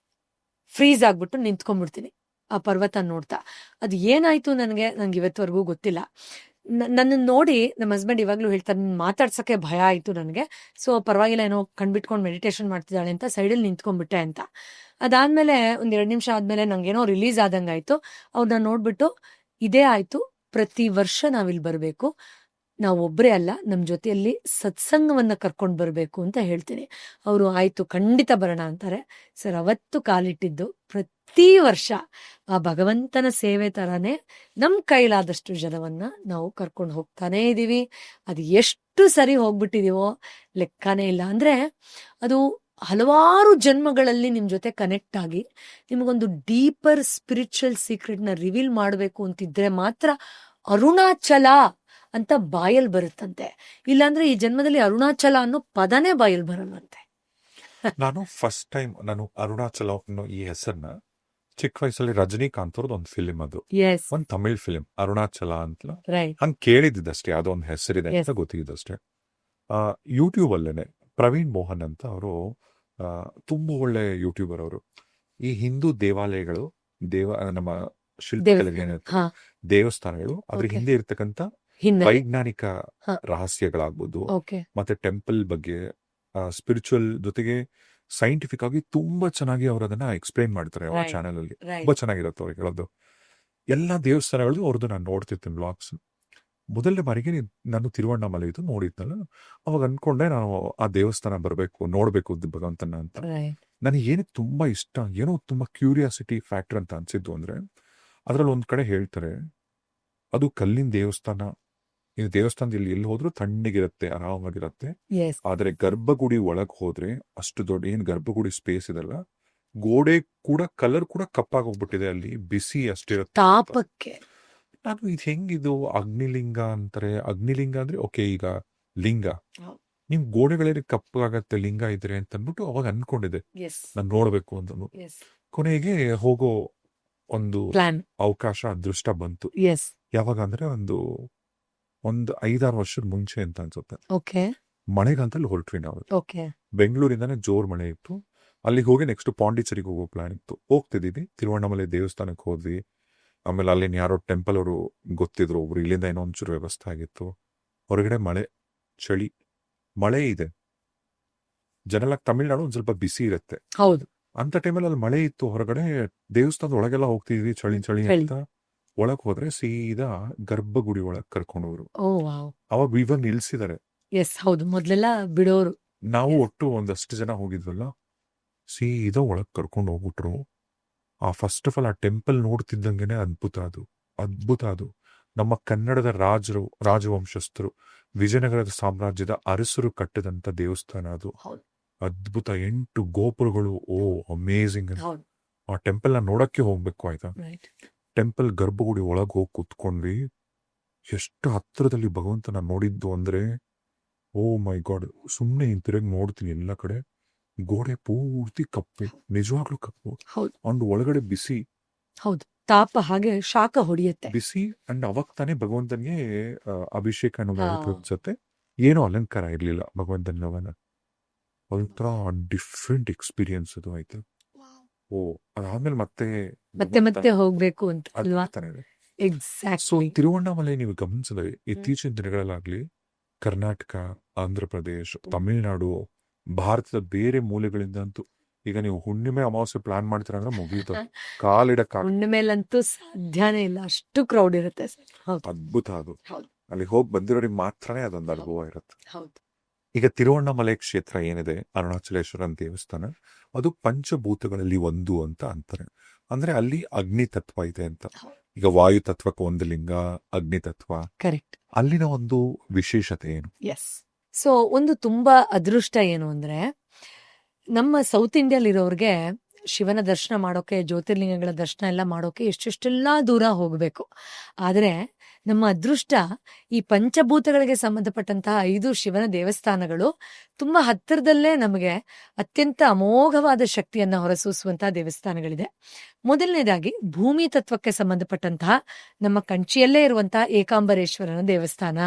ಫ್ರೀಸ್ ಆಗ್ಬಿಟ್ಟು ನಿಂತ್ಕೊಂಡ್ಬಿಡ್ತೀನಿ ಆ ಪರ್ವತ ನೋಡ್ತಾ. ಅದು ಏನಾಯ್ತು ನಂಗೆ ಇವತ್ತವರೆಗೂ ಗೊತ್ತಿಲ್ಲ. ನನ್ನ ನೋಡಿ ನಮ್ಮ ಹಸ್ಬೆಂಡ್ ಇವಾಗ್ಲೂ ಹೇಳ್ತಾರೆ, ಮಾತಾಡ್ಸಕ್ಕೆ ಭಯ ಆಯ್ತು ನನಗೆ, ಸೊ ಪರವಾಗಿಲ್ಲ, ಏನೋ ಕಣ್ಬಿಟ್ಕೊಂಡು ಮೆಡಿಟೇಷನ್ ಮಾಡ್ತಿದ್ದಾಳೆ ಅಂತ ಸೈಡಲ್ಲಿ ನಿಂತ್ಕೊಂಡ್ಬಿಟ್ಟೆ ಅಂತ. ಅದಾದ್ಮೇಲೆ 1-2 ನಿಮಿಷ ಆದ್ಮೇಲೆ ನಂಗೇನೋ ರಿಲೀಸ್ ಆದಂಗಾಯ್ತು. ಅವ್ರನ್ನ ನೋಡ್ಬಿಟ್ಟು, ಇದೇ ಆಯ್ತು, ಪ್ರತಿ ವರ್ಷ ನಾವಿಲ್ಲಿ ಬರಬೇಕು, ನಾವು ಒಬ್ಬರೇ ಅಲ್ಲ, ನಮ್ಮ ಜೊತೆಯಲ್ಲಿ ಸತ್ಸಂಗವನ್ನ ಕರ್ಕೊಂಡು ಬರಬೇಕು ಅಂತ ಹೇಳ್ತೀನಿ. ಅವರು ಆಯ್ತು ಖಂಡಿತ ಬರೋಣ ಅಂತಾರೆ. ಸರ್, ಅವತ್ತು ಕಾಲಿಟ್ಟಿದ್ದು ಪ್ರತಿ ವರ್ಷ ಆ ಭಗವಂತನ ಸೇವೆ ತರಾನೇ ನಮ್ಮ ಕೈಲಾದಷ್ಟು ಜನವನ್ನ ನಾವು ಕರ್ಕೊಂಡು ಹೋಗ್ತಾನೇ ಇದೀವಿ. ಅದು ಎಷ್ಟು ಸರಿ ಹೋಗ್ಬಿಟ್ಟಿದೀವೋ ಲೆಕ್ಕನೇ ಇಲ್ಲ. ಅಂದ್ರೆ ಅದು ಹಲವಾರು ಜನ್ಮಗಳಲ್ಲಿ ನಿಮ್ ಜೊತೆ ಕನೆಕ್ಟ್ ಆಗಿ ನಿಮಗೊಂದು ಡೀಪರ್ ಸ್ಪಿರಿಚುವಲ್ ಸೀಕ್ರೆಟ್ ನ ರಿವೀಲ್ ಮಾಡಬೇಕು ಅಂತಿದ್ರೆ ಮಾತ್ರ ಅರುಣಾಚಲ ಅಂತ ಬಾಯಲ್ಲಿ ಬರುತ್ತಂತೆ. ಇಲ್ಲಾಂದ್ರೆ ಈ ಜನ್ಮದಲ್ಲಿ ಅರುಣಾಚಲ ಅನ್ನೋ ಪದನೇ ಬಾಯಲ್ಲಿ ಬರಲ್ಲಂತೆ. ನಾನು ಫಸ್ಟ್ ಟೈಮ್ ಅರುಣಾಚಲ ಅನ್ನೋ ಈ ಹೆಸರನ್ನ ಚಿಕ್ಕ ವಯಸ್ಸಲ್ಲಿ ರಜನಿಕಾಂತ್ ಅವ್ರದ್ದು ಒಂದು ಫಿಲಿಂ, ಅದು ಎಸ್, ಒಂದು ತಮಿಳ್ ಫಿಲಿಂ ಅರುಣಾಚಲ ಅಂತ ರೈಟ್, ಹಂಗ್ ಕೇಳಿದ್ದಷ್ಟೇ, ಯಾವ್ದೋ ಒಂದು ಹೆಸರಿದೆ ಅಂತ ಗೊತ್ತಿದ್ದಷ್ಟೇ. ಯೂಟ್ಯೂಬ್ ಅಲ್ಲೇನೆ ಪ್ರವೀಣ್ ಮೋಹನ್ ಅಂತ ಅವರು ತುಂಬಾ ಒಳ್ಳೆ ಯೂಟ್ಯೂಬರ್ ಅವರು. ಈ ಹಿಂದೂ ದೇವಾಲಯಗಳು, ನಮ್ಮ ಶಿಲ್ಪಕಲೆಗೆ ದೇವಸ್ಥಾನಗಳು, ಅದ್ರ Okay. ಹಿಂದೆ ಇರ್ತಕ್ಕಂಥ ಹಿನ್ನೆಲೆ, ವೈಜ್ಞಾನಿಕ ಹಾ. ರಹಸ್ಯಗಳಾಗ್ಬೋದು, ಓಕೆ, ಮತ್ತೆ ಟೆಂಪಲ್ ಬಗ್ಗೆ, ಸ್ಪಿರಿಚುವಲ್ ಜೊತೆಗೆ ಸೈಂಟಿಫಿಕ್ ಆಗಿ ತುಂಬಾ ಚೆನ್ನಾಗಿ ಅವ್ರು ಅದನ್ನ ಎಕ್ಸ್ಪ್ಲೈನ್ ಮಾಡ್ತಾರೆ ಅವ್ರ Right. ಚಾನೆಲ್ ಅಲ್ಲಿ. ರೈಟ್, ತುಂಬಾ ಚೆನ್ನಾಗಿರುತ್ತೆ ಅವ್ರಿಗೆ ಹೇಳೋದು. ಎಲ್ಲಾ ದೇವಸ್ಥಾನಗಳು ಅವ್ರದ್ದು ನಾನು ನೋಡ್ತಿರ್ತೀನಿ ಬ್ಲಾಗ್ಸ್. ಮೊದಲನೇ ಬಾರಿಗೆ ನಾನು ತಿರುವಣ್ಣಾಮಲೈ ಇದು ನೋಡಿದ್ನಲ್ಲ, ಅವಾಗ ಅನ್ಕೊಂಡೆ ನಾನು ಆ ದೇವಸ್ಥಾನ ಬರಬೇಕು, ನೋಡ್ಬೇಕು ಭಗವಂತನ ಅಂತ. ರೈಟ್, ನನಗೆ ಏನಕ್ಕೆ ತುಂಬಾ ಇಷ್ಟ, ಏನೋ ತುಂಬಾ ಕ್ಯೂರಿಯಾಸಿಟಿ ಫ್ಯಾಕ್ಟರ್ ಅಂತ ಅನ್ಸಿದ್ದು ಅಂದ್ರೆ, ಅದ್ರಲ್ಲಿ ಒಂದ್ ಕಡೆ ಹೇಳ್ತಾರೆ ಅದು ಕಲ್ಲಿನ ದೇವಸ್ಥಾನ. ಇದು ದೇವಸ್ಥಾನದಲ್ಲಿ ಎಲ್ಲಿ ಹೋದ್ರೂ ತಣ್ಣಗಿರುತ್ತೆ, ಆರಾಮಾಗಿರುತ್ತೆ. ಎಸ್, ಆದ್ರೆ ಗರ್ಭಗುಡಿ ಒಳಗ್ ಹೋದ್ರೆ ಅಷ್ಟು ದೊಡ್ಡ ಏನ್ ಗರ್ಭಗುಡಿ ಸ್ಪೇಸ್ ಇದೆಲ್ಲ, ಗೋಡೆ ಕೂಡ ಕಲರ್ ಕೂಡ ಕಪ್ಪಾಗೋಗ್ಬಿಟ್ಟಿದೆ, ಅಲ್ಲಿ ಬಿಸಿ ಅಷ್ಟಿರುತ್ತೆ ಅಂತ. ತಾಪಕ್ಕೆ, ನಾನು ಇದು ಹೆಂಗಿದು ಅಗ್ನಿಲಿಂಗ ಅಂತಾರೆ, ಅಗ್ನಿಲಿಂಗ ಅಂದ್ರೆ ಓಕೆ, ಈಗ ಲಿಂಗ ಹೌದು. ನಿಮ್ ಗೋಡೆಗಳಲ್ಲಿ ಕಪ್ಪಾಗತ್ತೆ ಲಿಂಗ ಇದ್ರೆ ಅಂತ ಅಂದ್ಬಿಟ್ಟು ಅವಾಗ ಅನ್ಕೊಂಡಿದ್ದೆ ಎಸ್, ನಾನು ನೋಡ್ಬೇಕು ಅಂತ. ಎಸ್, ಕೊನೆಗೆ ಹೋಗೋ ಒಂದು ಪ್ಲಾನ್, ಅವಕಾಶ, ಅದೃಷ್ಟ ಬಂತು. ಎಸ್, ಯಾವಾಗ ಅಂದ್ರೆ ಒಂದು 5-6 ವರ್ಷದ ಮುಂಚೆ ಅಂತ ಅನ್ಸುತ್ತೆ. ಓಕೆ, ಮಳೆಗಾಲದಲ್ಲಿ ಹೊರಟ್ವಿ ನಾವು. ಓಕೆ, ಬೆಂಗಳೂರಿಂದಾನೆ ಜೋರ್ ಮಳೆ ಇತ್ತು. ಅಲ್ಲಿಗೆ ಹೋಗಿ ನೆಕ್ಸ್ಟ್ ಪಾಂಡಿಚೇರಿಗೆ ಹೋಗೋ ಪ್ಲಾನ್ ಇತ್ತು. ಹೋಗ್ತಿದ್ದೀವಿ, ತಿರುವಣ್ಣಾಮಲೈ ದೇವಸ್ಥಾನಕ್ಕೆ ಹೋದ್ವಿ. ಆಮೇಲೆ ಅಲ್ಲಿನ ಯಾರೋ ಟೆಂಪಲ್ ಅವರು ಗೊತ್ತಿದ್ರು ಒಬ್ರು, ಇಲ್ಲಿಂದ ಏನೋ ಒಂಚೂರು ವ್ಯವಸ್ಥೆ ಆಗಿತ್ತು. ಹೊರಗಡೆ ಮಳೆ, ಚಳಿ, ಮಳೆ ಇದೆ. ಜನರಲ್ ತಮಿಳ್ನಾಡು ಒಂದ್ ಸ್ವಲ್ಪ ಬಿಸಿ ಇರುತ್ತೆ, ಹೌದು, ಅಂತ ಟೈಮಲ್ಲಿ ಅಲ್ಲಿ ಮಳೆ ಇತ್ತು. ಹೊರಗಡೆ ದೇವಸ್ಥಾನದ ಒಳಗೆಲ್ಲ ಹೋಗ್ತಿದ್ವಿ, ಚಳಿ ಚಳಿ ಅಂತ. ಒಳಗ್ ಹೋದ್ರೆ ಸೀದಾ ಗರ್ಭಗುಡಿ ಒಳಗ್ ಕರ್ಕೊಂಡವ್ರು. ಓ ವಾವ್, ಅವಾಗ ಇವಾಗ ನಿಲ್ಸಿದಾರೆ. ಎಸ್, ಹೌದು, ಮೊದ್ಲೆಲ್ಲ ಬಿಡೋರು. ನಾವು ಒಟ್ಟು ಒಂದಷ್ಟು ಜನ ಹೋಗಿದ್ವಲ್ಲ, ಸೀದಾ ಒಳಗ್ ಕರ್ಕೊಂಡು ಹೋಗ್ಬಿಟ್ರು. ಫಸ್ಟ್ ಆಫ್ ಆಲ್ ಆ ಟೆಂಪಲ್ ನೋಡ್ತಿದ್ದಂಗೆನೆ ಅದ್ಭುತ ಅದು. ನಮ್ಮ ಕನ್ನಡದ ರಾಜವಂಶಸ್ಥರು, ವಿಜಯನಗರದ ಸಾಮ್ರಾಜ್ಯದ ಅರಸರು ಕಟ್ಟಿದಂತ ದೇವಸ್ಥಾನ ಅದು. ಹೌದು. ಅದ್ಭುತ, 8 ಗೋಪುರಗಳು. ಓ ಅಮೇಝಿಂಗ್. ಹೌದು, ಆ ಟೆಂಪಲ್ ನ ನೋಡಕ್ಕೆ ಹೋಗ್ಬೇಕು, ಆಯ್ತಾ. ರೈಟ್, ಟೆಂಪಲ್ ಗರ್ಭಗುಡಿ ಒಳಗ್ ಹೋಗಿ ಕುತ್ಕೊಂಡ್ವಿ. ಎಷ್ಟು ಹತ್ರದಲ್ಲಿ ಭಗವಂತನ ನೋಡಿದ್ದು ಅಂದ್ರೆ, ಓ ಮೈ ಗಾಡ್. ಸುಮ್ನೆ ಹಿಂತಿರುಗಿ ನೋಡ್ತೀನಿ ಎಲ್ಲ ಕಡೆ, ಗೋಡೆ ಪೂರ್ತಿ ಕಪ್ಪೆ, ನಿಜವಾಗ್ಲೂ ಕಪ್ಪು. ಹೌದು, ಅಂಡ್ ಒಳಗಡೆ ಬಿಸಿ ಹೌದು, ತಾಪ ಹಾಗೆ ಶಾಖ ಹೊಡಿಯುತ್ತೆ. ಬಿಸಿ. ಅಂಡ್ ಅವಾಗ ತಾನೇ ಭಗವಂತನಿಗೆ ಅಭಿಷೇಕ ಅನ್ನೋದು ಹಾ. ಆಯ್ತು ಅನ್ಸತ್ತೆ. ಏನೋ ಅಲಂಕಾರ ಇರ್ಲಿಲ್ಲ ಭಗವಂತನವನ. ಒಂಥರ ಡಿಫ್ರೆಂಟ್ ಎಕ್ಸ್ಪೀರಿಯನ್ಸ್ ಅದು, ಆಯ್ತು. ಓ, ಅದಾದ್ಮೇಲೆ ಮತ್ತೆ ಮತ್ತೆ ಹೋಗ್ಬೇಕು ಅಂತ ಅಲ್ವಾ. ಸೊ ಎಕ್ಸಾಕ್ಟ್ಲಿ, ತಿರುವಣ್ಣಾಮಲೈ ನೀವು ಗಮನಿಸಿದ್ರೆ ಇತ್ತೀಚಿನ ದಿನಗಳಲ್ಲಾಗ್ಲಿ ಕರ್ನಾಟಕ, ಆಂಧ್ರ ಪ್ರದೇಶ್, ತಮಿಳುನಾಡು, ಭಾರತದ ಬೇರೆ ಮೂಲೆಗಳಿಂದ ಅಂತೂ ಈಗ ನೀವು ಹುಣ್ಣಿಮೆ ಅಮಾವಾಸ್ಯೆ ಪ್ಲಾನ್ ಮಾಡ್ತೀರ ಅಂದ್ರೆ ಮುಗೀತು, ಕಾಲಿಡಕ್ ಹುಣ್ಣಿಮೆಲಂತೂ ಸಾಧ್ಯನೇ ಇಲ್ಲ, ಅಷ್ಟು ಕ್ರೌಡ್ ಇರುತ್ತೆ ಸರ್. ಹೌದು, ಅದ್ಭುತ ಅದು. ಹೌದು. ಅಲ್ಲಿ ಹೋಗಿ ಬಂದಿರೋರಿಗೆ ಮಾತ್ರನೇ ಅದೊಂದು ಅನುಭವ ಇರುತ್ತೆ. ಹೌದು, ಈಗ ತಿರುವಣ್ಣಾಮಲೈ ಕ್ಷೇತ್ರ ಏನಿದೆ, ಅರುಣಾಚಲೇಶ್ವರನ ದೇವಸ್ಥಾನ, ಅದು ಪಂಚಭೂತಗಳಲ್ಲಿ ಒಂದು ಅಂತ ಅಂತಾರೆ. ಅಂದ್ರೆ ಅಲ್ಲಿ ಅಗ್ನಿ ತತ್ವ ಇದೆ ಅಂತ. ಹೌದು. ಈಗ ವಾಯು ತತ್ವಕ್ಕೆ ಒಂದು ಲಿಂಗ, ಅಗ್ನಿ ತತ್ವ. ಕರೆಕ್ಟ್, ಅಲ್ಲಿನ ಒಂದು ವಿಶೇಷತೆ ಏನು? ಎಸ್. ಸೊ ಒಂದು ತುಂಬಾ ಅದೃಷ್ಟ ಏನು ಅಂದ್ರೆ, ನಮ್ಮ ಸೌತ್ ಇಂಡಿಯಾಲಿರೋರ್ಗೆ ಶಿವನ ದರ್ಶನ ಮಾಡೋಕೆ, ಜ್ಯೋತಿರ್ಲಿಂಗಗಳ ದರ್ಶನ ಎಲ್ಲ ಮಾಡೋಕೆ ಎಷ್ಟೆಷ್ಟೆಲ್ಲ ದೂರ ಹೋಗಬೇಕು. ಆದರೆ ನಮ್ಮ ಅದೃಷ್ಟ, ಈ ಪಂಚಭೂತಗಳಿಗೆ ಸಂಬಂಧಪಟ್ಟಂತಹ 5 ಶಿವನ ದೇವಸ್ಥಾನಗಳು ತುಂಬಾ ಹತ್ತಿರದಲ್ಲೇ ನಮಗೆ ಅತ್ಯಂತ ಅಮೋಘವಾದ ಶಕ್ತಿಯನ್ನ ಹೊರಸೂಸುವಂತಹ ದೇವಸ್ಥಾನಗಳಿದೆ. ಮೊದಲನೇದಾಗಿ ಭೂಮಿ ತತ್ವಕ್ಕೆ ಸಂಬಂಧಪಟ್ಟಂತಹ ನಮ್ಮ ಕಂಚಿಯಲ್ಲೇ ಇರುವಂತಹ ಏಕಾಂಬರೇಶ್ವರನ ದೇವಸ್ಥಾನ.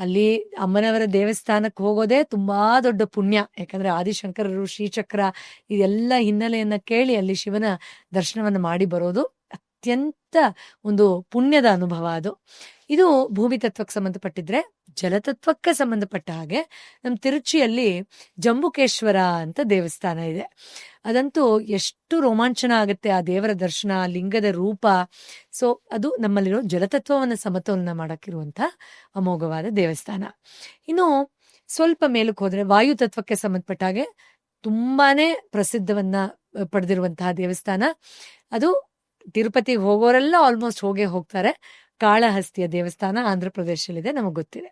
ಅಲ್ಲಿ ಅಮ್ಮನವರ ದೇವಸ್ಥಾನಕ್ಕೆ ಹೋಗೋದೇ ತುಂಬಾ ದೊಡ್ಡ ಪುಣ್ಯ. ಯಾಕಂದ್ರೆ ಆದಿಶಂಕರರು ಶ್ರೀಚಕ್ರ ಇದೆಲ್ಲ ಹಿನ್ನೆಲೆಯನ್ನ ಕೇಳಿ ಅಲ್ಲಿ ಶಿವನ ದರ್ಶನವನ್ನ ಮಾಡಿ ಬರೋದು ಅತ್ಯಂತ ಒಂದು ಪುಣ್ಯದ ಅನುಭವ ಅದು. ಇದು ಭೂಮಿ ತತ್ವಕ್ಕೆ ಸಂಬಂಧಪಟ್ಟಿದ್ರೆ, ಜಲತತ್ವಕ್ಕೆ ಸಂಬಂಧಪಟ್ಟ ಹಾಗೆ ನಮ್ಮ ತಿರುಚಿಯಲ್ಲಿ ಜಂಬುಕೇಶ್ವರ ಅಂತ ದೇವಸ್ಥಾನ ಇದೆ. ಅದಂತೂ ಎಷ್ಟು ರೋಮಾಂಚನ ಆಗುತ್ತೆ ಆ ದೇವರ ದರ್ಶನ, ಲಿಂಗದ ರೂಪ. ಸೊ ಅದು ನಮ್ಮಲ್ಲಿರೋ ಜಲತತ್ವವನ್ನು ಸಮತೋಲನ ಮಾಡಕ್ಕಿರುವಂತ ಅಮೋಘವಾದ ದೇವಸ್ಥಾನ. ಇನ್ನು ಸ್ವಲ್ಪ ಮೇಲಕ್ಕೆ ಹೋದ್ರೆ ವಾಯು ತತ್ವಕ್ಕೆ ಸಂಬಂಧಪಟ್ಟ ಹಾಗೆ ತುಂಬಾನೇ ಪ್ರಸಿದ್ಧವನ್ನ ಪಡೆದಿರುವಂತಹ ದೇವಸ್ಥಾನ ಅದು. ತಿರುಪತಿಗೆ ಹೋಗೋರೆಲ್ಲ ಆಲ್ಮೋಸ್ಟ್ ಹೋಗೇ ಹೋಗ್ತಾರೆ. ಕಾಳಹಸ್ತಿಯ ದೇವಸ್ಥಾನ ಆಂಧ್ರ ಪ್ರದೇಶದಲ್ಲಿದೆ, ನಮಗೆ ಗೊತ್ತಿದೆ.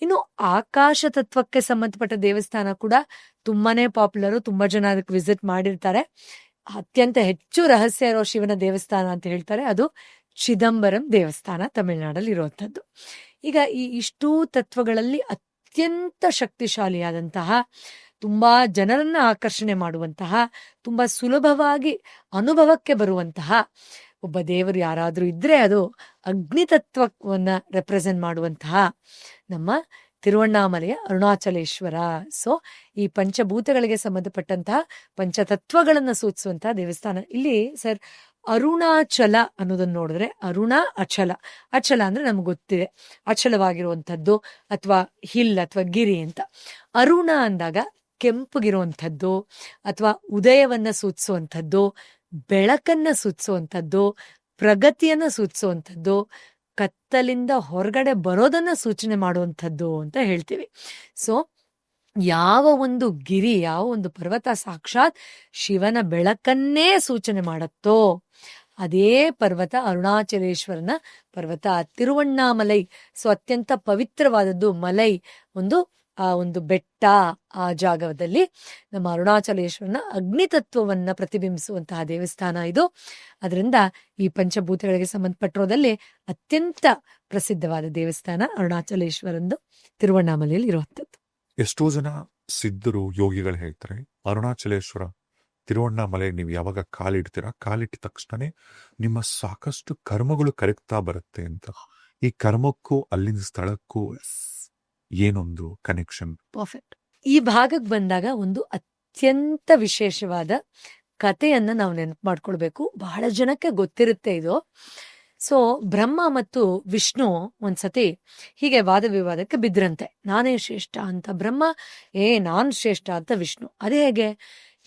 ಇನ್ನು ಆಕಾಶ ತತ್ವಕ್ಕೆ ಸಂಬಂಧಪಟ್ಟ ದೇವಸ್ಥಾನ ಕೂಡ ತುಂಬಾನೇ ಪಾಪ್ಯುಲರ್, ತುಂಬಾ ಜನ ಅದಕ್ಕೆ ವಿಸಿಟ್ ಮಾಡಿರ್ತಾರೆ. ಅತ್ಯಂತ ಹೆಚ್ಚು ರಹಸ್ಯ ಇರೋ ಶಿವನ ದೇವಸ್ಥಾನ ಅಂತ ಹೇಳ್ತಾರೆ, ಅದು ಚಿದಂಬರಂ ದೇವಸ್ಥಾನ, ತಮಿಳುನಾಡಲ್ಲಿ ಇರುವಂತದ್ದು. ಈಗ ಈ ಇಷ್ಟೂ ತತ್ವಗಳಲ್ಲಿ ಅತ್ಯಂತ ಶಕ್ತಿಶಾಲಿಯಾದಂತಹ, ತುಂಬಾ ಜನರನ್ನ ಆಕರ್ಷಣೆ ಮಾಡುವಂತಹ, ತುಂಬಾ ಸುಲಭವಾಗಿ ಅನುಭವಕ್ಕೆ ಬರುವಂತಹ ಒಬ್ಬ ದೇವರು ಯಾರಾದ್ರೂ ಇದ್ರೆ ಅದು ಅಗ್ನಿ ತತ್ವವನ್ನ ರೆಪ್ರೆಸೆಂಟ್ ಮಾಡುವಂತಹ ನಮ್ಮ ತಿರುವಣ್ಣಾಮಲೆಯ ಅರುಣಾಚಲೇಶ್ವರ. ಸೊ ಈ ಪಂಚಭೂತಗಳಿಗೆ ಸಂಬಂಧಪಟ್ಟಂತಹ ಪಂಚತತ್ವಗಳನ್ನ ಸೂಚಿಸುವಂತಹ ದೇವಸ್ಥಾನ. ಇಲ್ಲಿ ಸರ್ ಅರುಣಾಚಲ ಅನ್ನೋದನ್ನ ನೋಡಿದ್ರೆ, ಅರುಣ ಅಚಲ, ಅಚಲ ಅಂದ್ರೆ ನಮ್ಗೆ ಗೊತ್ತಿದೆ ಅಚಲವಾಗಿರುವಂಥದ್ದು ಅಥವಾ ಹಿಲ್ ಅಥವಾ ಗಿರಿ ಅಂತ. ಅರುಣ ಅಂದಾಗ ಕೆಂಪಗಿರುವಂಥದ್ದು ಅಥವಾ ಉದಯವನ್ನ ಸೂಚಿಸುವಂಥದ್ದು, ಬೆಳಕನ್ನ ಸೂಚಿಸುವಂಥದ್ದು, ಪ್ರಗತಿಯನ್ನ ಸೂಚಿಸುವಂಥದ್ದು, ಕತ್ತಲಿಂದ ಹೊರಗಡೆ ಬರೋದನ್ನ ಸೂಚನೆ ಮಾಡುವಂಥದ್ದು ಅಂತ ಹೇಳ್ತೀವಿ. ಸೊ ಯಾವ ಒಂದು ಗಿರಿ, ಯಾವ ಒಂದು ಪರ್ವತ ಸಾಕ್ಷಾತ್ ಶಿವನ ಬೆಳಕನ್ನೇ ಸೂಚನೆ ಮಾಡತ್ತೋ ಅದೇ ಪರ್ವತ ಅರುಣಾಚಲೇಶ್ವರನ ಪರ್ವತ, ತಿರುವಣ್ಣಾಮಲೈ. ಸೊ ಅತ್ಯಂತ ಪವಿತ್ರವಾದದ್ದು ಮಲೈ, ಒಂದು ಬೆಟ್ಟ. ಆ ಜಾಗದಲ್ಲಿ ನಮ್ಮ ಅರುಣಾಚಲೇಶ್ವರನ ಅಗ್ನಿತತ್ವವನ್ನ ಪ್ರತಿಬಿಂಬಿಸುವಂತಹ ದೇವಸ್ಥಾನ ಇದು. ಅದರಿಂದ ಈ ಪಂಚಭೂತಗಳಿಗೆ ಸಂಬಂಧಪಟ್ಟಿರೋದಲ್ಲಿ ಅತ್ಯಂತ ಪ್ರಸಿದ್ಧವಾದ ದೇವಸ್ಥಾನ ಅರುಣಾಚಲೇಶ್ವರಂದು ತಿರುವಣ್ಣಾಮಲೆಯಲ್ಲಿ ಇರುವಂಥದ್ದು. ಎಷ್ಟೋ ಜನ ಸಿದ್ಧರು, ಯೋಗಿಗಳು ಹೇಳ್ತಾರೆ ಅರುಣಾಚಲೇಶ್ವರ, ತಿರುವಣ್ಣಾಮಲೆ ನೀವು ಯಾವಾಗ ಕಾಲಿಡ್ತೀರಾ, ಕಾಲಿಟ್ಟ ತಕ್ಷಣನೇ ನಿಮ್ಮ ಸಾಕಷ್ಟು ಕರ್ಮಗಳು ಕರಗ್ತಾ ಬರುತ್ತೆ ಅಂತ. ಈ ಕರ್ಮಕ್ಕೂ ಅಲ್ಲಿನ ಸ್ಥಳಕ್ಕೂ ಏನೊಂದು ಕನೆಕ್ಷನ್? ಪರ್ಫೆಕ್ಟ್. ಈ ಭಾಗಕ್ಕೆ ಬಂದಾಗ ಒಂದು ಅತ್ಯಂತ ವಿಶೇಷವಾದ ಕಥೆಯನ್ನ ನಾವು ನೆನಪು ಮಾಡ್ಕೊಳ್ಬೇಕು. ಬಹಳ ಜನಕ್ಕೆ ಗೊತ್ತಿರುತ್ತೆ ಇದು. ಸೊ ಬ್ರಹ್ಮ ಮತ್ತು ವಿಷ್ಣು ಒಂದ್ಸತಿ ಹೀಗೆ ವಾದ ವಿವಾದಕ್ಕೆ ಬಿದ್ರಂತೆ. ನಾನೇ ಶ್ರೇಷ್ಠ ಅಂತ ಬ್ರಹ್ಮ, ನಾನ್ ಶ್ರೇಷ್ಠ ಅಂತ ವಿಷ್ಣು. ಅದೇ ಹೇಗೆ?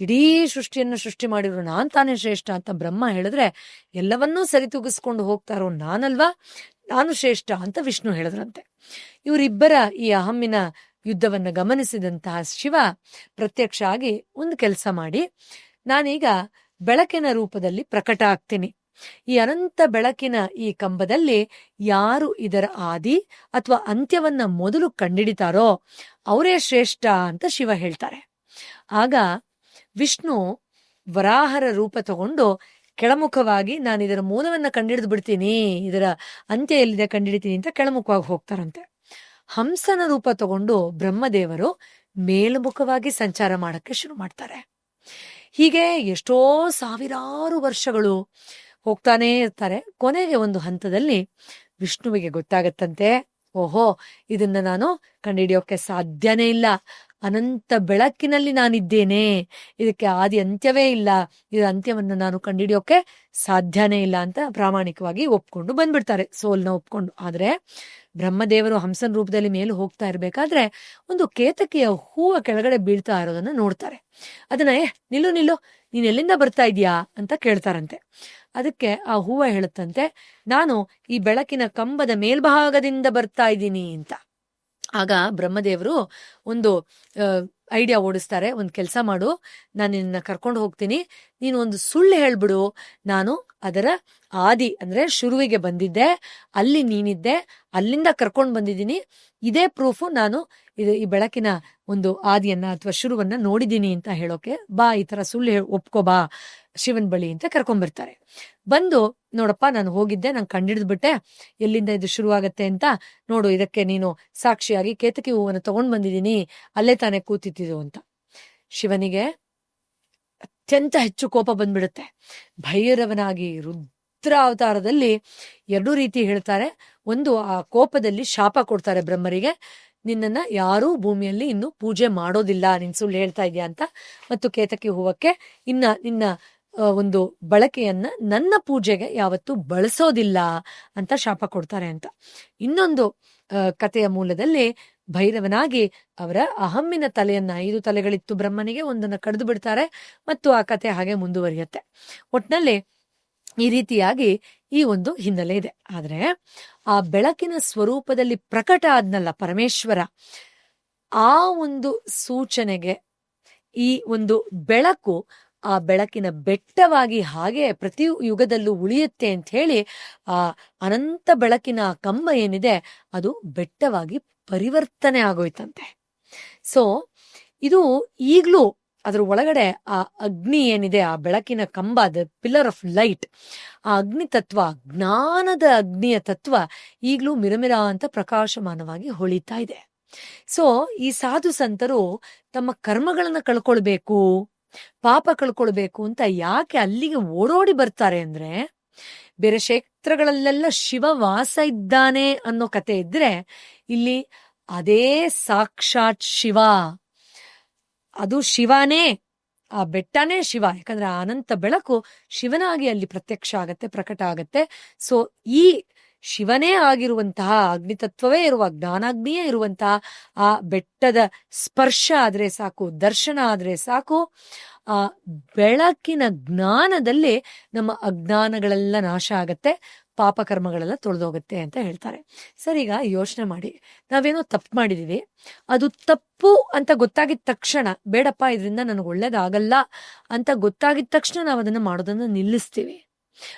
ಇಡೀ ಸೃಷ್ಟಿಯನ್ನು ಸೃಷ್ಟಿ ಮಾಡಿದ್ರು ನಾನ್ ತಾನೇ ಶ್ರೇಷ್ಠ ಅಂತ ಬ್ರಹ್ಮ ಹೇಳಿದ್ರೆ, ಎಲ್ಲವನ್ನೂ ಸರಿತೂಗಿಸ್ಕೊಂಡು ಹೋಗ್ತಾರೋ ನಾನಲ್ವಾ, ನಾನು ಶ್ರೇಷ್ಠ ಅಂತ ವಿಷ್ಣು ಹೇಳಿದ್ರಂತೆ. ಇವರಿಬ್ಬರ ಈ ಅಹಮ್ಮಿನ ಯುದ್ಧವನ್ನ ಗಮನಿಸಿದಂತಹ ಶಿವ ಪ್ರತ್ಯಕ್ಷ ಆಗಿ ಒಂದು ಕೆಲಸ ಮಾಡಿ, ನಾನೀಗ ಬೆಳಕಿನ ರೂಪದಲ್ಲಿ ಪ್ರಕಟ ಆಗ್ತೀನಿ. ಈ ಅನಂತ ಬೆಳಕಿನ ಈ ಕಂಬದಲ್ಲಿ ಯಾರು ಇದರ ಆದಿ ಅಥವಾ ಅಂತ್ಯವನ್ನ ಮೊದಲು ಕಂಡಿಡಿತಾರೋ ಅವರೇ ಶ್ರೇಷ್ಠ ಅಂತ ಶಿವ ಹೇಳ್ತಾರೆ. ಆಗ ವಿಷ್ಣು ವರಾಹರ ರೂಪ ತಗೊಂಡು ಕೆಳಮುಖವಾಗಿ ನಾನು ಇದರ ಮೂಲವನ್ನ ಕಂಡಿಡಿದು ಬಿಡ್ತೀನಿ, ಇದರ ಅಂತ್ಯ ಎಲ್ಲಿದೆ ಕಂಡಿಡಿತೀನಿ ಅಂತ ಕೆಳಮುಖವಾಗಿ ಹೋಗ್ತಾರಂತೆ. ಹಂಸನ ರೂಪ ತಗೊಂಡು ಬ್ರಹ್ಮದೇವರು ಮೇಲ್ಮುಖವಾಗಿ ಸಂಚಾರ ಮಾಡಕ್ಕೆ ಶುರು ಮಾಡ್ತಾರೆ. ಹೀಗೆ ಎಷ್ಟೋ ಸಾವಿರಾರು ವರ್ಷಗಳು ಹೋಗ್ತಾನೇ ಇರ್ತಾರೆ. ಕೊನೆಗೆ ಒಂದು ಹಂತದಲ್ಲಿ ವಿಷ್ಣುವಿಗೆ ಗೊತ್ತಾಗತ್ತಂತೆ, ಓಹೋ ಇದನ್ನ ನಾನು ಕಂಡುಹಿಡಿಯೋಕೆ ಸಾಧ್ಯನೇ ಇಲ್ಲ, ಅನಂತ ಬೆಳಕಿನಲ್ಲಿ ನಾನಿದ್ದೇನೆ, ಇದಕ್ಕೆ ಆದಿ ಅಂತ್ಯವೇ ಇಲ್ಲ, ಇದರ ಅಂತ್ಯವನ್ನು ನಾನು ಕಂಡುಹಿಡಿಯೋಕೆ ಸಾಧ್ಯನೇ ಇಲ್ಲ ಅಂತ ಪ್ರಾಮಾಣಿಕವಾಗಿ ಒಪ್ಕೊಂಡು ಬಂದ್ಬಿಡ್ತಾರೆ, ಸೋಲ್ನ ಒಪ್ಕೊಂಡು. ಆದ್ರೆ ಬ್ರಹ್ಮದೇವರು ಹಂಸನ ರೂಪದಲ್ಲಿ ಮೇಲೆ ಹೋಗ್ತಾ ಇರ್ಬೇಕಾದ್ರೆ ಒಂದು ಕೇತಕಿಯ ಹೂವ ಕೆಳಗಡೆ ಬೀಳ್ತಾ ಇರೋದನ್ನ ನೋಡ್ತಾರೆ. ಅದನ್ನ ನಿಲ್ಲು ನೀನ್ ಎಲ್ಲಿಂದ ಬರ್ತಾ ಇದೀಯಾ ಅಂತ ಕೇಳ್ತಾರಂತೆ. ಅದಕ್ಕೆ ಆ ಹೂವ ಹೇಳುತ್ತಂತೆ, ನಾನು ಈ ಬೆಳಕಿನ ಕಂಬದ ಮೇಲ್ಭಾಗದಿಂದ ಬರ್ತಾ ಇದ್ದೀನಿ ಅಂತ. ಆಗ ಬ್ರಹ್ಮದೇವರು ಒಂದು ಐಡಿಯಾ ಓಡಿಸ್ತಾರೆ, ಒಂದು ಕೆಲಸ ಮಾಡು, ನಾನು ನಿನ್ನ ಕರ್ಕೊಂಡು ಹೋಗ್ತೀನಿ, ನೀನು ಒಂದು ಸುಳ್ಳು ಹೇಳ್ಬಿಡು, ನಾನು ಅದರ ಆದಿ ಅಂದ್ರೆ ಶುರುವಿಗೆ ಬಂದಿದ್ದೆ, ಅಲ್ಲಿ ನೀನಿದ್ದೆ, ಅಲ್ಲಿಂದ ಕರ್ಕೊಂಡು ಬಂದಿದ್ದೀನಿ, ಇದೇ ಪ್ರೂಫು, ನಾನು ಈ ಬೆಳಕಿನ ಒಂದು ಆದಿಯನ್ನ ಅಥವಾ ಶುರುವನ್ನ ನೋಡಿದೀನಿ ಅಂತ ಹೇಳೋಕೆ, ಬಾ ಈ ತರ ಸುಳ್ಳು ಒಪ್ಕೋ ಬಾ ಶಿವನ್ ಬಳಿ ಅಂತ ಕರ್ಕೊಂಡ್ಬರ್ತಾರೆ. ಬಂದು, ನೋಡಪ್ಪ ನಾನು ಹೋಗಿದ್ದೆ, ನಾನು ಕಂಡಿಡ್ದ್ಬಿಟ್ಟೆ ಎಲ್ಲಿಂದ ಇದು ಶುರುವಾಗತ್ತೆ ಅಂತ, ನೋಡು ಇದಕ್ಕೆ ನೀನು ಸಾಕ್ಷಿಯಾಗಿ ಕೇತಕಿ ಹೂವನ್ನು ತಗೊಂಡ್ ಬಂದಿದ್ದೀನಿ, ಅಲ್ಲೇ ತಾನೇ ಕೂತಿದ್ದು ಅಂತ. ಶಿವನಿಗೆ ಅತ್ಯಂತ ಹೆಚ್ಚು ಕೋಪ ಬಂದ್ಬಿಡುತ್ತೆ. ಭೈರವನಾಗಿ ರುದ್ರಾವತಾರದಲ್ಲಿ ಎರಡೂ ರೀತಿ ಹೇಳ್ತಾರೆ. ಒಂದು, ಆ ಕೋಪದಲ್ಲಿ ಶಾಪ ಕೊಡ್ತಾರೆ ಬ್ರಹ್ಮರಿಗೆ, ನಿನ್ನನ್ನ ಯಾರೂ ಭೂಮಿಯಲ್ಲಿ ಇನ್ನು ಪೂಜೆ ಮಾಡೋದಿಲ್ಲ, ನೀನ್ ಸುಳ್ಳು ಹೇಳ್ತಾ ಇದೀಯ ಅಂತ, ಮತ್ತು ಕೇತಕಿ ಹೂವಕ್ಕೆ ನಿನ್ನ ಒಂದು ಬಳಕೆಯನ್ನ ನನ್ನ ಪೂಜೆಗೆ ಯಾವತ್ತೂ ಬಳಸೋದಿಲ್ಲ ಅಂತ ಶಾಪ ಕೊಡ್ತಾರೆ ಅಂತ. ಇನ್ನೊಂದು ಕಥೆಯ ಮೂಲದಲ್ಲಿ ಭೈರವನಾಗಿ ಅವರ ಅಹಮ್ಮಿನ ತಲೆಯನ್ನ, 5 ತಲೆಗಳಿತ್ತು ಬ್ರಹ್ಮನಿಗೆ, ಒಂದನ್ನ ಕಡಿದು ಬಿಡ್ತಾರೆ ಮತ್ತು ಆ ಕಥೆ ಹಾಗೆ ಮುಂದುವರಿಯುತ್ತೆ. ಒಟ್ನಲ್ಲಿ ಈ ರೀತಿಯಾಗಿ ಈ ಒಂದು ಹಿನ್ನೆಲೆ ಇದೆ. ಆದ್ರೆ ಆ ಬೆಳಕಿನ ಸ್ವರೂಪದಲ್ಲಿ ಪ್ರಕಟ ಆದ್ನಲ್ಲ ಪರಮೇಶ್ವರ, ಆ ಒಂದು ಸೂಚನೆಗೆ ಈ ಒಂದು ಬೆಳಕು ಆ ಬೆಳಕಿನ ಬೆಟ್ಟವಾಗಿ ಹಾಗೆ ಪ್ರತಿ ಯುಗದಲ್ಲೂ ಉಳಿಯುತ್ತೆ ಅಂತ ಹೇಳಿ ಆ ಅನಂತ ಬೆಳಕಿನ ಕಂಬ ಏನಿದೆ ಅದು ಬೆಟ್ಟವಾಗಿ ಪರಿವರ್ತನೆ ಆಗೋಯ್ತಂತೆ. ಸೊ ಇದು ಈಗ್ಲೂ ಅದ್ರ ಒಳಗಡೆ ಆ ಅಗ್ನಿ ಏನಿದೆ, ಆ ಬೆಳಕಿನ ಕಂಬ, ದ ಪಿಲ್ಲರ್ ಆಫ್ ಲೈಟ್, ಆ ಅಗ್ನಿ ತತ್ವ, ಜ್ಞಾನದ ಅಗ್ನಿಯ ತತ್ವ ಈಗ್ಲೂ ಮಿರಮಿರ ಅಂತ ಪ್ರಕಾಶಮಾನವಾಗಿ ಹೊಳಿತಾ ಇದೆ. ಸೊ ಈ ಸಾಧು ಸಂತರು ತಮ್ಮ ಕರ್ಮಗಳನ್ನ ಕಳ್ಕೊಳ್ಬೇಕು, ಪಾಪ ಕಳ್ಕೊಳ್ಬೇಕು ಅಂತ ಯಾಕೆ ಅಲ್ಲಿಗೆ ಓಡೋಡಿ ಬರ್ತಾರೆ ಅಂದ್ರೆ, ಬೇರೆ ಕ್ಷೇತ್ರಗಳಲ್ಲೆಲ್ಲ ಶಿವ ವಾಸ ಇದ್ದಾನೆ ಅನ್ನೋ ಕತೆ ಇದ್ರೆ, ಇಲ್ಲಿ ಅದೇ ಸಾಕ್ಷಾತ್ ಶಿವ, ಅದು ಶಿವನೇ, ಆ ಬೆಟ್ಟನೇ ಶಿವ. ಯಾಕಂದ್ರೆ ಆ ಅನಂತ ಬೆಳಕು ಶಿವನಾಗಿ ಅಲ್ಲಿ ಪ್ರತ್ಯಕ್ಷ ಆಗತ್ತೆ, ಪ್ರಕಟ ಆಗತ್ತೆ. ಸೊ ಈ ಶಿವನೇ ಆಗಿರುವಂತಹ ಅಗ್ನಿತತ್ವವೇ ಇರುವ, ಜ್ಞಾನಾಗ್ನಿಯೇ ಇರುವಂತಹ ಆ ಬೆಟ್ಟದ ಸ್ಪರ್ಶ ಆದ್ರೆ ಸಾಕು, ದರ್ಶನ ಆದ್ರೆ ಸಾಕು, ಆ ಬೆಳಕಿನ ಜ್ಞಾನದಲ್ಲಿ ನಮ್ಮ ಅಜ್ಞಾನಗಳೆಲ್ಲ ನಾಶ ಆಗತ್ತೆ, ಪಾಪಕರ್ಮಗಳೆಲ್ಲ ತೊಳೆದೋಗುತ್ತೆ ಅಂತ ಹೇಳ್ತಾರೆ. ಸರ್, ಈಗ ಯೋಚನೆ ಮಾಡಿ, ನಾವೇನೋ ತಪ್ಪು ಮಾಡಿದೀವಿ, ಅದು ತಪ್ಪು ಅಂತ ಗೊತ್ತಾಗಿದ ತಕ್ಷಣ, ಬೇಡಪ್ಪ ಇದರಿಂದ ನನಗೆ ಒಳ್ಳೇದಾಗಲ್ಲ ಅಂತ ಗೊತ್ತಾಗಿದ ತಕ್ಷಣ ನಾವು ಅದನ್ನ ಮಾಡೋದನ್ನ ನಿಲ್ಲಿಸ್ತೀವಿ.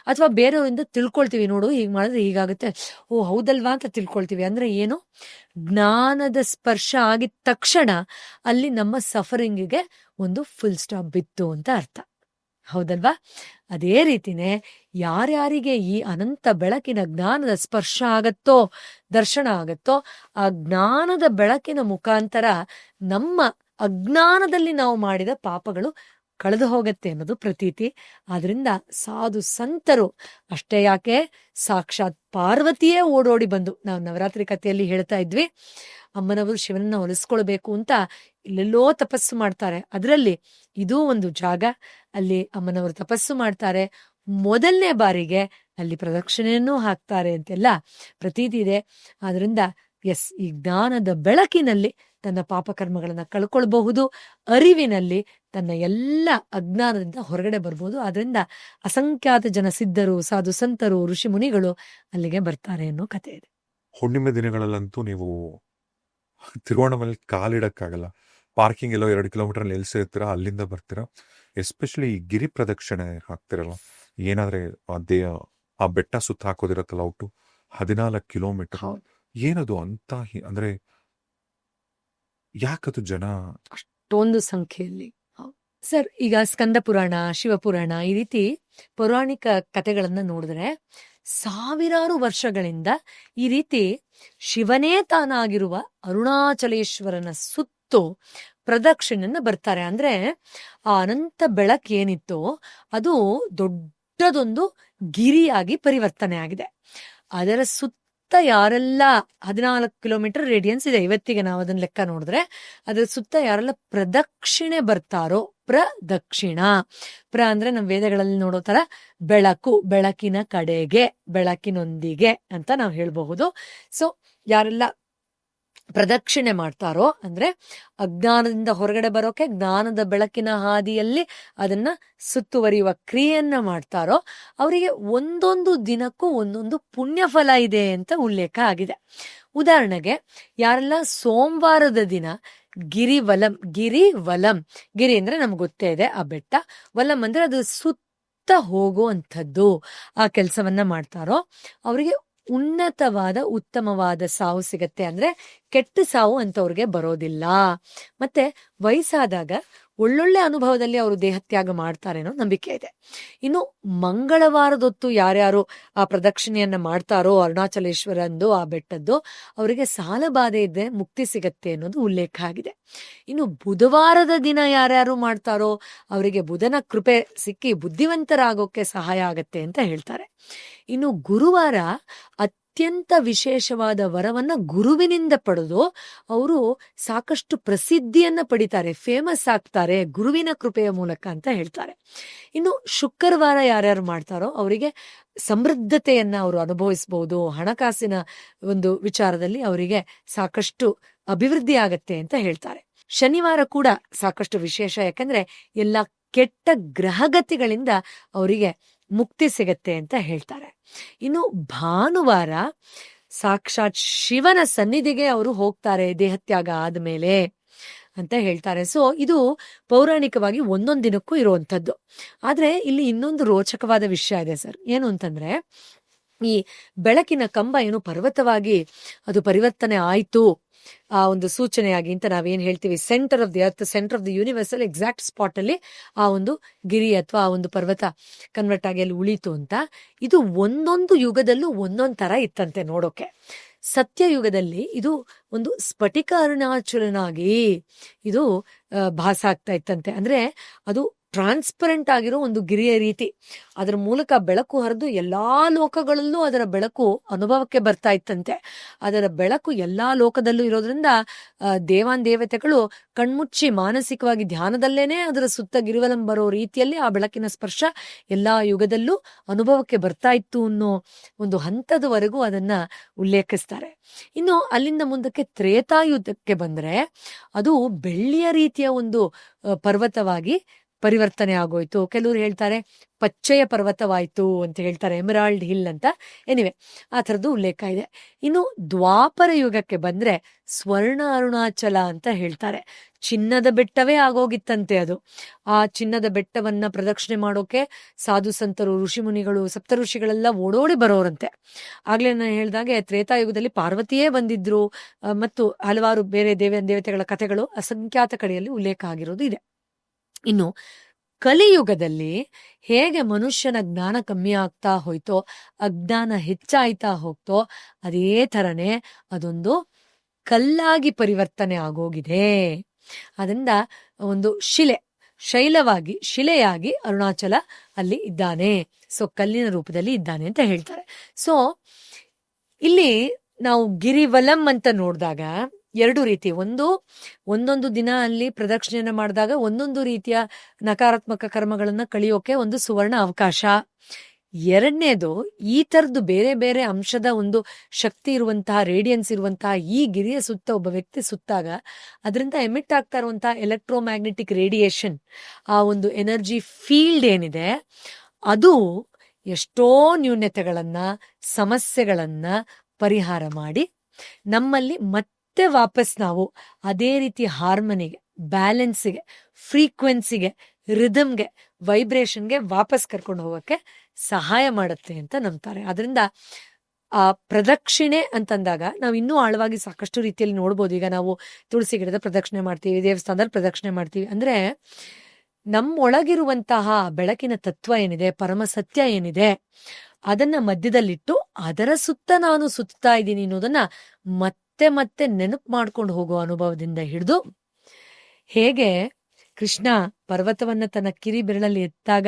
ಅಥವಾ ಬೇರೆಯವರಿಂದ ತಿಳ್ಕೊಳ್ತೀವಿ, ನೋಡು ಹೀಗ್ ಮಾಡಿದ್ರೆ ಹೀಗಾಗುತ್ತೆ, ಓ ಹೌದಲ್ವಾ ಅಂತ ತಿಳ್ಕೊಳ್ತೀವಿ. ಅಂದ್ರೆ ಏನು, ಜ್ಞಾನದ ಸ್ಪರ್ಶ ಆಗಿದ ತಕ್ಷಣ ಅಲ್ಲಿ ನಮ್ಮ ಸಫರಿಂಗಿಗೆ ಒಂದು ಫುಲ್ ಸ್ಟಾಪ್ ಬಿತ್ತು ಅಂತ ಅರ್ಥ, ಹೌದಲ್ವಾ? ಅದೇ ರೀತಿನೇ ಯಾರ್ಯಾರಿಗೆ ಈ ಅನಂತ ಬೆಳಕಿನ ಜ್ಞಾನದ ಸ್ಪರ್ಶ ಆಗತ್ತೋ, ದರ್ಶನ ಆಗತ್ತೋ, ಆ ಜ್ಞಾನದ ಬೆಳಕಿನ ಮುಖಾಂತರ ನಮ್ಮ ಅಜ್ಞಾನದಲ್ಲಿ ನಾವು ಮಾಡಿದ ಪಾಪಗಳು ಕಳೆದು ಹೋಗತ್ತೆ ಅನ್ನೋದು ಪ್ರತೀತಿ. ಆದ್ರಿಂದ ಸಾಧು ಸಂತರು ಅಷ್ಟೇ ಯಾಕೆ, ಸಾಕ್ಷಾತ್ ಪಾರ್ವತಿಯೇ ಓಡೋಡಿ ಬಂದು, ನಾವು ನವರಾತ್ರಿ ಕಥೆಯಲ್ಲಿ ಹೇಳ್ತಾ ಇದ್ವಿ, ಅಮ್ಮನವರು ಶಿವನನ್ನ ಹೊಲಿಸ್ಕೊಳ್ಬೇಕು ಅಂತ ಇಲ್ಲೆಲ್ಲೋ ತಪಸ್ಸು ಮಾಡ್ತಾರೆ. ಅದರಲ್ಲಿ ಇದೂ ಒಂದು ಜಾಗ, ಅಲ್ಲಿ ಅಮ್ಮನವರು ತಪಸ್ಸು ಮಾಡ್ತಾರೆ, ಮೊದಲನೇ ಬಾರಿಗೆ ಅಲ್ಲಿ ಪ್ರದಕ್ಷಿಣೆಯನ್ನೂ ಹಾಕ್ತಾರೆ ಅಂತೆಲ್ಲ ಪ್ರತೀತಿ ಇದೆ. ಆದ್ರಿಂದ ಎಸ್, ಈ ಜ್ಞಾನದ ಬೆಳಕಿನಲ್ಲಿ ತನ್ನ ಪಾಪಕರ್ಮಗಳನ್ನ ಕಳ್ಕೊಳ್ಬಹುದು, ಅರಿವಿನಲ್ಲಿ ತನ್ನ ಎಲ್ಲ ಅಜ್ಞಾನದಿಂದ ಹೊರಗಡೆ ಬರ್ಬೋದು. ಆದ್ರಿಂದ ಅಸಂಖ್ಯಾತ ಜನ ಸಿದ್ಧರು, ಸಾಧು ಸಂತರು, ಋಷಿ ಮುನಿಗಳು ಅಲ್ಲಿಗೆ ಬರ್ತಾರೆ ಅನ್ನೋ ಕಥೆ ಇದೆ. ಹುಣ್ಣಿಮೆ ದಿನಗಳಲ್ಲಂತೂ ನೀವು ತಿರುವಣ್ಣಾಮಲೈ ಕಾಲಿಡಕ್ಕಾಗಲ್ಲ, ಪಾರ್ಕಿಂಗ್ ಎಲ್ಲೋ 2 ಕಿಲೋಮೀಟರ್ ನಿಲ್ಸಿರ್ತೀರಾ, ಅಲ್ಲಿಂದ ಬರ್ತೀರಾ. ಎಸ್ಪೆಷಲಿ ಗಿರಿ ಪ್ರದಕ್ಷಿಣೆ ಹಾಕ್ತಿರಲ್ಲ, ಏನಾದ್ರೆ ಆ ಬೆಟ್ಟ ಸುತ್ತ ಹಾಕೋದಿರತ್ತಲ್ಲ, ಒಟ್ಟು 14 ಕಿಲೋಮೀಟರ್, ಏನದು ಅಂತ ಅಂದ್ರೆ ಯಾಕದು ಜನ ಅಷ್ಟೊಂದು ಸಂಖ್ಯೆಯಲ್ಲಿ? ಸರ್, ಈಗ ಸ್ಕಂದ ಪುರಾಣ, ಶಿವಪುರಾಣ, ಈ ರೀತಿ ಪೌರಾಣಿಕ ಕಥೆಗಳನ್ನ ನೋಡಿದ್ರೆ ಸಾವಿರಾರು ವರ್ಷಗಳಿಂದ ಈ ರೀತಿ ಶಿವನೇ ತಾನಾಗಿರುವ ಅರುಣಾಚಲೇಶ್ವರನ ಸುತ್ತು ಪ್ರದಕ್ಷಿಣೆಯನ್ನ ಬರ್ತಾರೆ. ಅಂದ್ರೆ ಆ ಅನಂತ ಬೆಳಕೇನಿತ್ತು ಅದು ದೊಡ್ಡದೊಂದು ಗಿರಿಯಾಗಿ ಪರಿವರ್ತನೆ ಆಗಿದೆ. ಅದರ ಸುತ್ತ ಯಾರೆಲ್ಲ 14 ಕಿಲೋಮೀಟರ್ ರೇಡಿಯನ್ಸ್ ಇದೆ ಇವತ್ತಿಗೆ, ನಾವು ಅದನ್ನ ಲೆಕ್ಕ ನೋಡಿದ್ರೆ, ಅದರ ಸುತ್ತ ಯಾರೆಲ್ಲ ಪ್ರದಕ್ಷಿಣೆ ಬರ್ತಾರೋ, ಪ್ರದಕ್ಷಿಣ, ಅಂದ್ರೆ ನಮ್ಮ ವೇದಗಳಲ್ಲಿ ನೋಡೋ ತರ ಬೆಳಕು, ಬೆಳಕಿನ ಕಡೆಗೆ, ಬೆಳಕಿನೊಂದಿಗೆ ಅಂತ ನಾವು ಹೇಳ್ಬಹುದು. ಸೊ ಯಾರೆಲ್ಲ ಪ್ರದಕ್ಷಿಣೆ ಮಾಡ್ತಾರೋ, ಅಂದ್ರೆ ಅಜ್ಞಾನದಿಂದ ಹೊರಗಡೆ ಬರೋಕೆ ಜ್ಞಾನದ ಬೆಳಕಿನ ಹಾದಿಯಲ್ಲಿ ಅದನ್ನ ಸುತ್ತುವರಿಯುವ ಕ್ರಿಯೆಯನ್ನ ಮಾಡ್ತಾರೋ, ಅವರಿಗೆ ಒಂದೊಂದು ದಿನಕ್ಕೂ ಒಂದೊಂದು ಪುಣ್ಯಫಲ ಇದೆ ಅಂತ ಉಲ್ಲೇಖ ಆಗಿದೆ. ಉದಾಹರಣೆಗೆ, ಯಾರೆಲ್ಲ ಸೋಮವಾರದ ದಿನ ಗಿರಿವಲಂ, ಗಿರಿ ಅಂದ್ರೆ ನಮ್ಗೆ ಗೊತ್ತೇ ಇದೆ ಆ ಬೆಟ್ಟ, ವಲಂ ಅಂದ್ರೆ ಅದು ಸುತ್ತ ಹೋಗುವಂಥದ್ದು, ಆ ಕೆಲಸವನ್ನ ಮಾಡ್ತಾರೋ ಅವರಿಗೆ ಉನ್ನತವಾದ ಉತ್ತಮವಾದ ಸಾವು ಸಿಗತ್ತೆ. ಅಂದ್ರೆ ಕೆಟ್ಟ ಸಾವು ಅಂತವ್ರಿಗೆ ಬರೋದಿಲ್ಲ. ಮತ್ತೆ ವಯಸ್ಸಾದಾಗ ಒಳ್ಳೊಳ್ಳೆ ಅನುಭವದಲ್ಲಿ ಅವರು ದೇಹತ್ಯಾಗ ಮಾಡ್ತಾರೆ ಅನ್ನೋ ನಂಬಿಕೆ ಇದೆ. ಇನ್ನು ಮಂಗಳವಾರದೊತ್ತು ಯಾರ್ಯಾರು ಆ ಪ್ರದಕ್ಷಿಣೆಯನ್ನ ಮಾಡ್ತಾರೋ ಅರುಣಾಚಲೇಶ್ವರಂದು ಆ ಬೆಟ್ಟದ್ದು, ಅವರಿಗೆ ಸಾಲ ಬಾಧೆ ಇದ್ರೆ ಮುಕ್ತಿ ಸಿಗತ್ತೆ ಅನ್ನೋದು ಉಲ್ಲೇಖ ಆಗಿದೆ. ಇನ್ನು ಬುಧವಾರದ ದಿನ ಯಾರ್ಯಾರು ಮಾಡ್ತಾರೋ ಅವರಿಗೆ ಬುಧನ ಕೃಪೆ ಸಿಕ್ಕಿ ಬುದ್ಧಿವಂತರಾಗೋಕೆ ಸಹಾಯ ಆಗತ್ತೆ ಅಂತ ಹೇಳ್ತಾರೆ. ಇನ್ನು ಗುರುವಾರ ಅತ್ಯಂತ ವಿಶೇಷವಾದ ವರವನ್ನ ಗುರುವಿನಿಂದ ಪಡೆದು ಅವರು ಸಾಕಷ್ಟು ಪ್ರಸಿದ್ಧಿಯನ್ನ ಪಡಿತಾರೆ, ಫೇಮಸ್ ಆಗ್ತಾರೆ ಗುರುವಿನ ಕೃಪೆಯ ಮೂಲಕ ಅಂತ ಹೇಳ್ತಾರೆ. ಇನ್ನು ಶುಕ್ರವಾರ ಯಾರ್ಯಾರು ಮಾಡ್ತಾರೋ ಅವರಿಗೆ ಸಮೃದ್ಧತೆಯನ್ನ ಅವರು ಅನುಭವಿಸಬಹುದು, ಹಣಕಾಸಿನ ಒಂದು ವಿಚಾರದಲ್ಲಿ ಅವರಿಗೆ ಸಾಕಷ್ಟು ಅಭಿವೃದ್ಧಿ ಆಗತ್ತೆ ಅಂತ ಹೇಳ್ತಾರೆ. ಶನಿವಾರ ಕೂಡ ಸಾಕಷ್ಟು ವಿಶೇಷ, ಯಾಕಂದ್ರೆ ಎಲ್ಲ ಕೆಟ್ಟ ಗ್ರಹಗತಿಗಳಿಂದ ಅವರಿಗೆ ಮುಕ್ತಿ ಸಿಗತ್ತೆ ಅಂತ ಹೇಳ್ತಾರೆ. ಇನ್ನು ಭಾನುವಾರ ಸಾಕ್ಷಾತ್ ಶಿವನ ಸನ್ನಿಧಿಗೆ ಅವರು ಹೋಗ್ತಾರೆ ದೇಹತ್ಯಾಗ ಆದ್ಮೇಲೆ ಅಂತ ಹೇಳ್ತಾರೆ. ಸೊ ಇದು ಪೌರಾಣಿಕವಾಗಿ ಒಂದೊಂದು ದಿನಕ್ಕೂ ಇರುವಂಥದ್ದು. ಆದ್ರೆ ಇಲ್ಲಿ ಇನ್ನೊಂದು ರೋಚಕವಾದ ವಿಷಯ ಇದೆ ಸರ್. ಏನು ಅಂತಂದ್ರೆ, ಈ ಬೆಳಕಿನ ಕಂಬ ಏನು ಪರ್ವತವಾಗಿ ಅದು ಪರಿವರ್ತನೆ ಆಯ್ತು ಆ ಒಂದು ಸೂಚನೆಯಾಗಿ ಅಂತ ನಾವೇನ್ ಹೇಳ್ತೀವಿ, centre of the earth, centre of the universe ಅಲ್ಲಿ ಎಕ್ಸಾಕ್ಟ್ ಸ್ಪಾಟ್ ಅಲ್ಲಿ ಆ ಒಂದು ಗಿರಿ ಅಥವಾ ಆ ಒಂದು ಪರ್ವತ ಕನ್ವರ್ಟ್ ಆಗಿ ಅಲ್ಲಿ ಉಳಿತು ಅಂತ. ಇದು ಒಂದೊಂದು ಯುಗದಲ್ಲೂ ಒಂದೊಂದ್ ತರ ಇತ್ತಂತೆ ನೋಡೋಕೆ. ಸತ್ಯಯುಗದಲ್ಲಿ ಇದು ಒಂದು ಸ್ಫಟಿಕ ಅರುಣಾಚಲನಾಗಿ ಇದು ಭಾಸ ಆಗ್ತಾ ಇತ್ತಂತೆ. ಅಂದ್ರೆ ಅದು ಟ್ರಾನ್ಸ್ಪರೆಂಟ್ ಆಗಿರೋ ಒಂದು ಗಿರಿಯ ರೀತಿ, ಅದರ ಮೂಲಕ ಬೆಳಕು ಹರಿದು ಎಲ್ಲಾ ಲೋಕಗಳಲ್ಲೂ ಅದರ ಬೆಳಕು ಅನುಭವಕ್ಕೆ ಬರ್ತಾ ಇತ್ತಂತೆ. ಅದರ ಬೆಳಕು ಎಲ್ಲಾ ಲೋಕದಲ್ಲೂ ಇರೋದ್ರಿಂದ ದೇವಾನ್ ದೇವತೆಗಳು ಕಣ್ಮುಚ್ಚಿ ಮಾನಸಿಕವಾಗಿ ಧ್ಯಾನದಲ್ಲೇನೆ ಅದರ ಸುತ್ತ ಗಿರಿವಲಂ ಬರೋ ರೀತಿಯಲ್ಲಿ ಆ ಬೆಳಕಿನ ಸ್ಪರ್ಶ ಎಲ್ಲಾ ಯುಗದಲ್ಲೂ ಅನುಭವಕ್ಕೆ ಬರ್ತಾ ಇತ್ತು ಅನ್ನೋ ಒಂದು ಹಂತದವರೆಗೂ ಅದನ್ನ ಉಲ್ಲೇಖಿಸ್ತಾರೆ. ಇನ್ನು ಅಲ್ಲಿಂದ ಮುಂದಕ್ಕೆ ತ್ರೇತಾಯುಗಕ್ಕೆ ಬಂದ್ರೆ ಅದು ಬೆಳ್ಳಿಯ ರೀತಿಯ ಒಂದು ಪರ್ವತವಾಗಿ ಪರಿವರ್ತನೆ ಆಗೋಯ್ತು. ಕೆಲವರು ಹೇಳ್ತಾರೆ ಪಚ್ಚೆಯ ಪರ್ವತವಾಯ್ತು ಅಂತ ಹೇಳ್ತಾರೆ, ಎಮರಾಲ್ಡ್ ಹಿಲ್ ಅಂತ. ಎನಿವೆ ಆ ಥರದ್ದು ಉಲ್ಲೇಖ ಇದೆ. ಇನ್ನು ದ್ವಾಪರ ಯುಗಕ್ಕೆ ಬಂದ್ರೆ ಸ್ವರ್ಣ ಅರುಣಾಚಲ ಅಂತ ಹೇಳ್ತಾರೆ. ಚಿನ್ನದ ಬೆಟ್ಟವೇ ಆಗೋಗಿತ್ತಂತೆ ಅದು. ಆ ಚಿನ್ನದ ಬೆಟ್ಟವನ್ನ ಪ್ರದಕ್ಷಿಣೆ ಮಾಡೋಕೆ ಸಾಧು ಸಂತರು, ಋಷಿಮುನಿಗಳು, ಸಪ್ತ ಋಷಿಗಳೆಲ್ಲ ಓಡೋಡಿ ಬರೋರಂತೆ. ಆಗ್ಲೇ ನಾನು ಹೇಳ್ದಾಗೆ ತ್ರೇತಾಯುಗದಲ್ಲಿ ಪಾರ್ವತಿಯೇ ಬಂದಿದ್ರು ಮತ್ತು ಹಲವಾರು ಬೇರೆ ದೇವತೆಗಳ ಕಥೆಗಳು ಅಸಂಖ್ಯಾತ ಕಡೆಯಲ್ಲಿ ಉಲ್ಲೇಖ ಆಗಿರೋದು ಇದೆ. ಇನ್ನು ಕಲಿಯುಗದಲ್ಲಿ ಹೇಗೆ ಮನುಷ್ಯನ ಜ್ಞಾನ ಕಮ್ಮಿ ಆಗ್ತಾ ಹೋಯ್ತೋ, ಅಜ್ಞಾನ ಹೆಚ್ಚಾಯ್ತಾ ಹೋಗ್ತೋ, ಅದೇ ಥರನೇ ಅದೊಂದು ಕಲ್ಲಾಗಿ ಪರಿವರ್ತನೆ ಆಗೋಗಿದೆ. ಅದರಿಂದ ಒಂದು ಶಿಲೆಯಾಗಿ ಅರುಣಾಚಲ ಅಲ್ಲಿ ಇದ್ದಾನೆ. ಸೊ ಕಲ್ಲಿನ ರೂಪದಲ್ಲಿ ಇದ್ದಾನೆ ಅಂತ ಹೇಳ್ತಾರೆ. ಸೊ ಇಲ್ಲಿ ನಾವು ಗಿರಿವಲಂ ಅಂತ ನೋಡಿದಾಗ ಎರಡು ರೀತಿ, ಒಂದೊಂದು ದಿನ ಅಲ್ಲಿ ಪ್ರದಕ್ಷಿಣೆಯನ್ನ ಮಾಡಿದಾಗ ಒಂದೊಂದು ರೀತಿಯ ನಕಾರಾತ್ಮಕ ಕರ್ಮಗಳನ್ನ ಕಳಿಯೋಕೆ ಒಂದು ಸುವರ್ಣ ಅವಕಾಶ. ಎರಡನೇದು, ಈ ತರದ್ದು ಬೇರೆ ಬೇರೆ ಅಂಶದ ಒಂದು ಶಕ್ತಿ ಇರುವಂತಹ, ರೇಡಿಯನ್ಸ್ ಇರುವಂತಹ ಈ ಗಿರಿಯ ಸುತ್ತ ಒಬ್ಬ ವ್ಯಕ್ತಿ ಸುತ್ತಾಗ ಅದರಿಂದ ಎಮಿಟ್ ಆಗ್ತಾ ಇರುವಂತಹ ಎಲೆಕ್ಟ್ರೋಮ್ಯಾಗ್ನೆಟಿಕ್ ರೇಡಿಯೇಷನ್, ಆ ಒಂದು ಎನರ್ಜಿ ಫೀಲ್ಡ್ ಏನಿದೆ ಅದು ಎಷ್ಟೋ ನ್ಯೂನತೆಗಳನ್ನ, ಸಮಸ್ಯೆಗಳನ್ನ ಪರಿಹಾರ ಮಾಡಿ ನಮ್ಮಲ್ಲಿ ಮತ್ತೆ ವಾಪಸ್ ನಾವು ಅದೇ ರೀತಿ ಹಾರ್ಮನಿಗೆ, ಬ್ಯಾಲೆನ್ಸಿಗೆ, ಫ್ರೀಕ್ವೆನ್ಸಿಗೆ, ರಿದಮ್ಗೆ, ವೈಬ್ರೇಷನ್ಗೆ ವಾಪಸ್ ಕರ್ಕೊಂಡು ಹೋಗಕ್ಕೆ ಸಹಾಯ ಮಾಡುತ್ತೆ ಅಂತ ನಂಬ್ತಾರೆ. ಅದರಿಂದ ಆ ಪ್ರದಕ್ಷಿಣೆ ಅಂತಂದಾಗ ನಾವು ಇನ್ನೂ ಆಳವಾಗಿ ಸಾಕಷ್ಟು ರೀತಿಯಲ್ಲಿ ನೋಡ್ಬೋದು. ಈಗ ನಾವು ತುಳಸಿ ಗಿಡದ ಪ್ರದಕ್ಷಿಣೆ ಮಾಡ್ತೀವಿ, ದೇವಸ್ಥಾನದಲ್ಲಿ ಪ್ರದಕ್ಷಿಣೆ ಮಾಡ್ತೀವಿ. ಅಂದ್ರೆ ನಮ್ಮೊಳಗಿರುವಂತಹ ಬೆಳಕಿನ ತತ್ವ ಏನಿದೆ, ಪರಮ ಸತ್ಯ ಏನಿದೆ, ಅದನ್ನ ಮಧ್ಯದಲ್ಲಿಟ್ಟು ಅದರ ಸುತ್ತ ನಾನು ಸುತ್ತಾ ಇದ್ದೀನಿ ಅನ್ನೋದನ್ನ ಮತ್ತೆ ಮತ್ತೆ ನೆನಪು ಮಾಡ್ಕೊಂಡು ಹೋಗೋ ಅನುಭವದಿಂದ ಹಿಡಿದು, ಹೇಗೆ ಕೃಷ್ಣ ಪರ್ವತವನ್ನ ತನ್ನ ಕಿರಿ ಬೆರಳಲ್ಲಿ ಎತ್ತಾಗ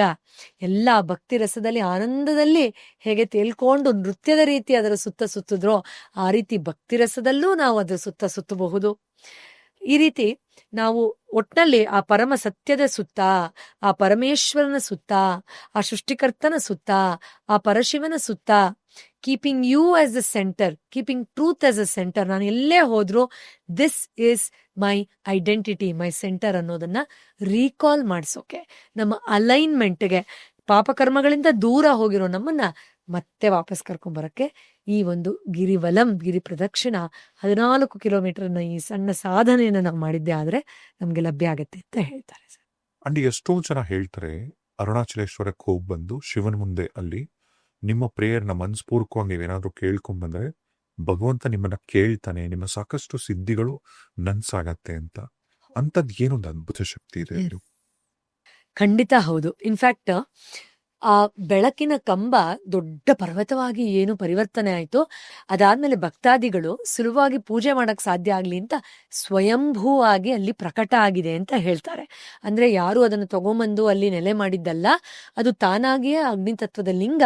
ಎಲ್ಲಾ ಭಕ್ತಿ ರಸದಲ್ಲಿ, ಆನಂದದಲ್ಲಿ ಹೇಗೆ ತೇಲ್ಕೊಂಡು ನೃತ್ಯದ ರೀತಿ ಅದರ ಸುತ್ತ ಸುತ್ತಿದ್ರೋ, ಆ ರೀತಿ ಭಕ್ತಿ ರಸದಲ್ಲೂ ನಾವು ಅದರ ಸುತ್ತ ಸುತ್ತಬಹುದು. ಈ ರೀತಿ ನಾವು ಒಟ್ನಲ್ಲಿ ಆ ಪರಮ ಸತ್ಯದ ಸುತ್ತ, ಆ ಪರಮೇಶ್ವರನ ಸುತ್ತ, ಆ ಸೃಷ್ಟಿಕರ್ತನ ಸುತ್ತ, ಆ ಪರಶಿವನ ಸುತ್ತ, keeping you as a centre, keeping truth as a centre. ನಾನು ಎಲ್ಲೇ ಹೋದ್ರು this is my identity, my centre ಅನ್ನೋದನ್ನ ರೀಕಾಲ್ ಮಾಡಿಸೋಕೆ, ನಮ್ಮ ಅಲೈನ್ಮೆಂಟ್ಗೆ, ಪಾಪಕರ್ಮಗಳಿಂದ ದೂರ ಹೋಗಿರೋ ನಮ್ಮನ್ನ ಮತ್ತೆ ವಾಪಸ್ ಕರ್ಕೊಂಡ್ಬರಕ್ಕೆ ಈ ಒಂದು ಗಿರಿವಲಂ, ಗಿರಿ ಪ್ರದಕ್ಷಿಣ 14 ಕಿಲೋಮೀಟರ್ನ ಈ ಸಣ್ಣ ಸಾಧನೆಯನ್ನು ನಾವು ಮಾಡಿದ್ದೆ ಆದ್ರೆ ನಮ್ಗೆ ಲಭ್ಯ ಆಗತ್ತೆ ಅಂತ ಹೇಳ್ತಾರೆ ಸರ್. ಅಂಡ್ ಎಷ್ಟೋ ಜನ ಹೇಳ್ತಾರೆ ಅರುಣಾಚಲೇಶ್ವರಕ್ಕೆ ಹೋಗಿ ಬಂದು ಶಿವನ ಮುಂದೆ ಅಲ್ಲಿ ನಿಮ್ಮ ಪ್ರೇಯರ್ನ ಮನಸ್ಪೂರ್ವಕವಾಗಿ ನೀವೇನಾದ್ರೂ ಕೇಳ್ಕೊಂಬಂದ್ರೆ ಭಗವಂತ ನಿಮ್ಮನ್ನ ಕೇಳ್ತಾನೆ, ನಿಮ್ಮ ಸಾಕಷ್ಟು ಸಿದ್ಧಿಗಳು ನನ್ಸಾಗತ್ತೆ ಅಂತ. ಅಂಥದ್ದು ಏನೊಂದು ಅದ್ಭುತ ಶಕ್ತಿ ಇದೆ Yes. ಅಲ್ಲಿ. ಖಂಡಿತ ಹೌದು. ಇನ್ಫ್ಯಾಕ್ಟ್ ಆ ಬೆಳಕಿನ ಕಂಬ ದೊಡ್ಡ ಪರ್ವತವಾಗಿ ಏನು ಪರಿವರ್ತನೆ ಆಯ್ತು, ಅದಾದ್ಮೇಲೆ ಭಕ್ತಾದಿಗಳು ಸುಲಭವಾಗಿ ಪೂಜೆ ಮಾಡಕ್ ಸಾಧ್ಯ ಆಗ್ಲಿ ಅಂತ ಸ್ವಯಂಭೂ ಆಗಿ ಅಲ್ಲಿ ಪ್ರಕಟ ಆಗಿದೆ ಅಂತ ಹೇಳ್ತಾರೆ. ಅಂದ್ರೆ ಯಾರು ಅದನ್ನು ತಗೊಂಬಂದು ಅಲ್ಲಿ ನೆಲೆ ಮಾಡಿದ್ದಲ್ಲ, ಅದು ತಾನಾಗಿಯೇ ಅಗ್ನಿತತ್ವದ ಲಿಂಗ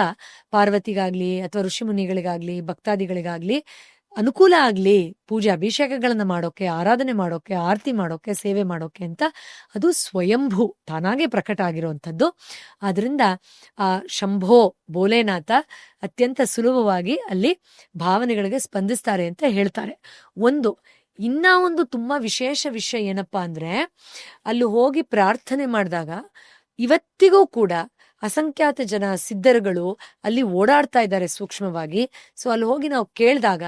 ಪಾರ್ವತಿಗಾಗ್ಲಿ ಅಥವಾ ಋಷಿಮುನಿಗಳಿಗಾಗ್ಲಿ ಭಕ್ತಾದಿಗಳಿಗಾಗ್ಲಿ ಅನುಕೂಲ ಆಗ್ಲಿ ಪೂಜೆ ಅಭಿಷೇಕಗಳನ್ನ ಮಾಡೋಕೆ, ಆರಾಧನೆ ಮಾಡೋಕೆ, ಆರತಿ ಮಾಡೋಕೆ, ಸೇವೆ ಮಾಡೋಕೆ ಅಂತ ಅದು ಸ್ವಯಂಭೂ ತಾನಾಗೆ ಪ್ರಕಟ ಆಗಿರುವಂಥದ್ದು. ಆದ್ರಿಂದ ಆ ಶಂಭೋ ಭೋಲೆನಾಥ ಅತ್ಯಂತ ಸುಲಭವಾಗಿ ಅಲ್ಲಿ ಭಾವನೆಗಳಿಗೆ ಸ್ಪಂದಿಸ್ತಾರೆ ಅಂತ ಹೇಳ್ತಾರೆ. ಇನ್ನ ಒಂದು ತುಂಬಾ ವಿಶೇಷ ವಿಷಯ ಏನಪ್ಪಾ ಅಂದ್ರೆ, ಅಲ್ಲಿ ಹೋಗಿ ಪ್ರಾರ್ಥನೆ ಮಾಡಿದಾಗ ಇವತ್ತಿಗೂ ಕೂಡ ಅಸಂಖ್ಯಾತ ಜನ ಸಿದ್ಧರುಗಳು ಅಲ್ಲಿ ಓಡಾಡ್ತಾ ಇದ್ದಾರೆ ಸೂಕ್ಷ್ಮವಾಗಿ. ಸೊ ಅಲ್ಲಿ ಹೋಗಿ ನಾವು ಕೇಳಿದಾಗ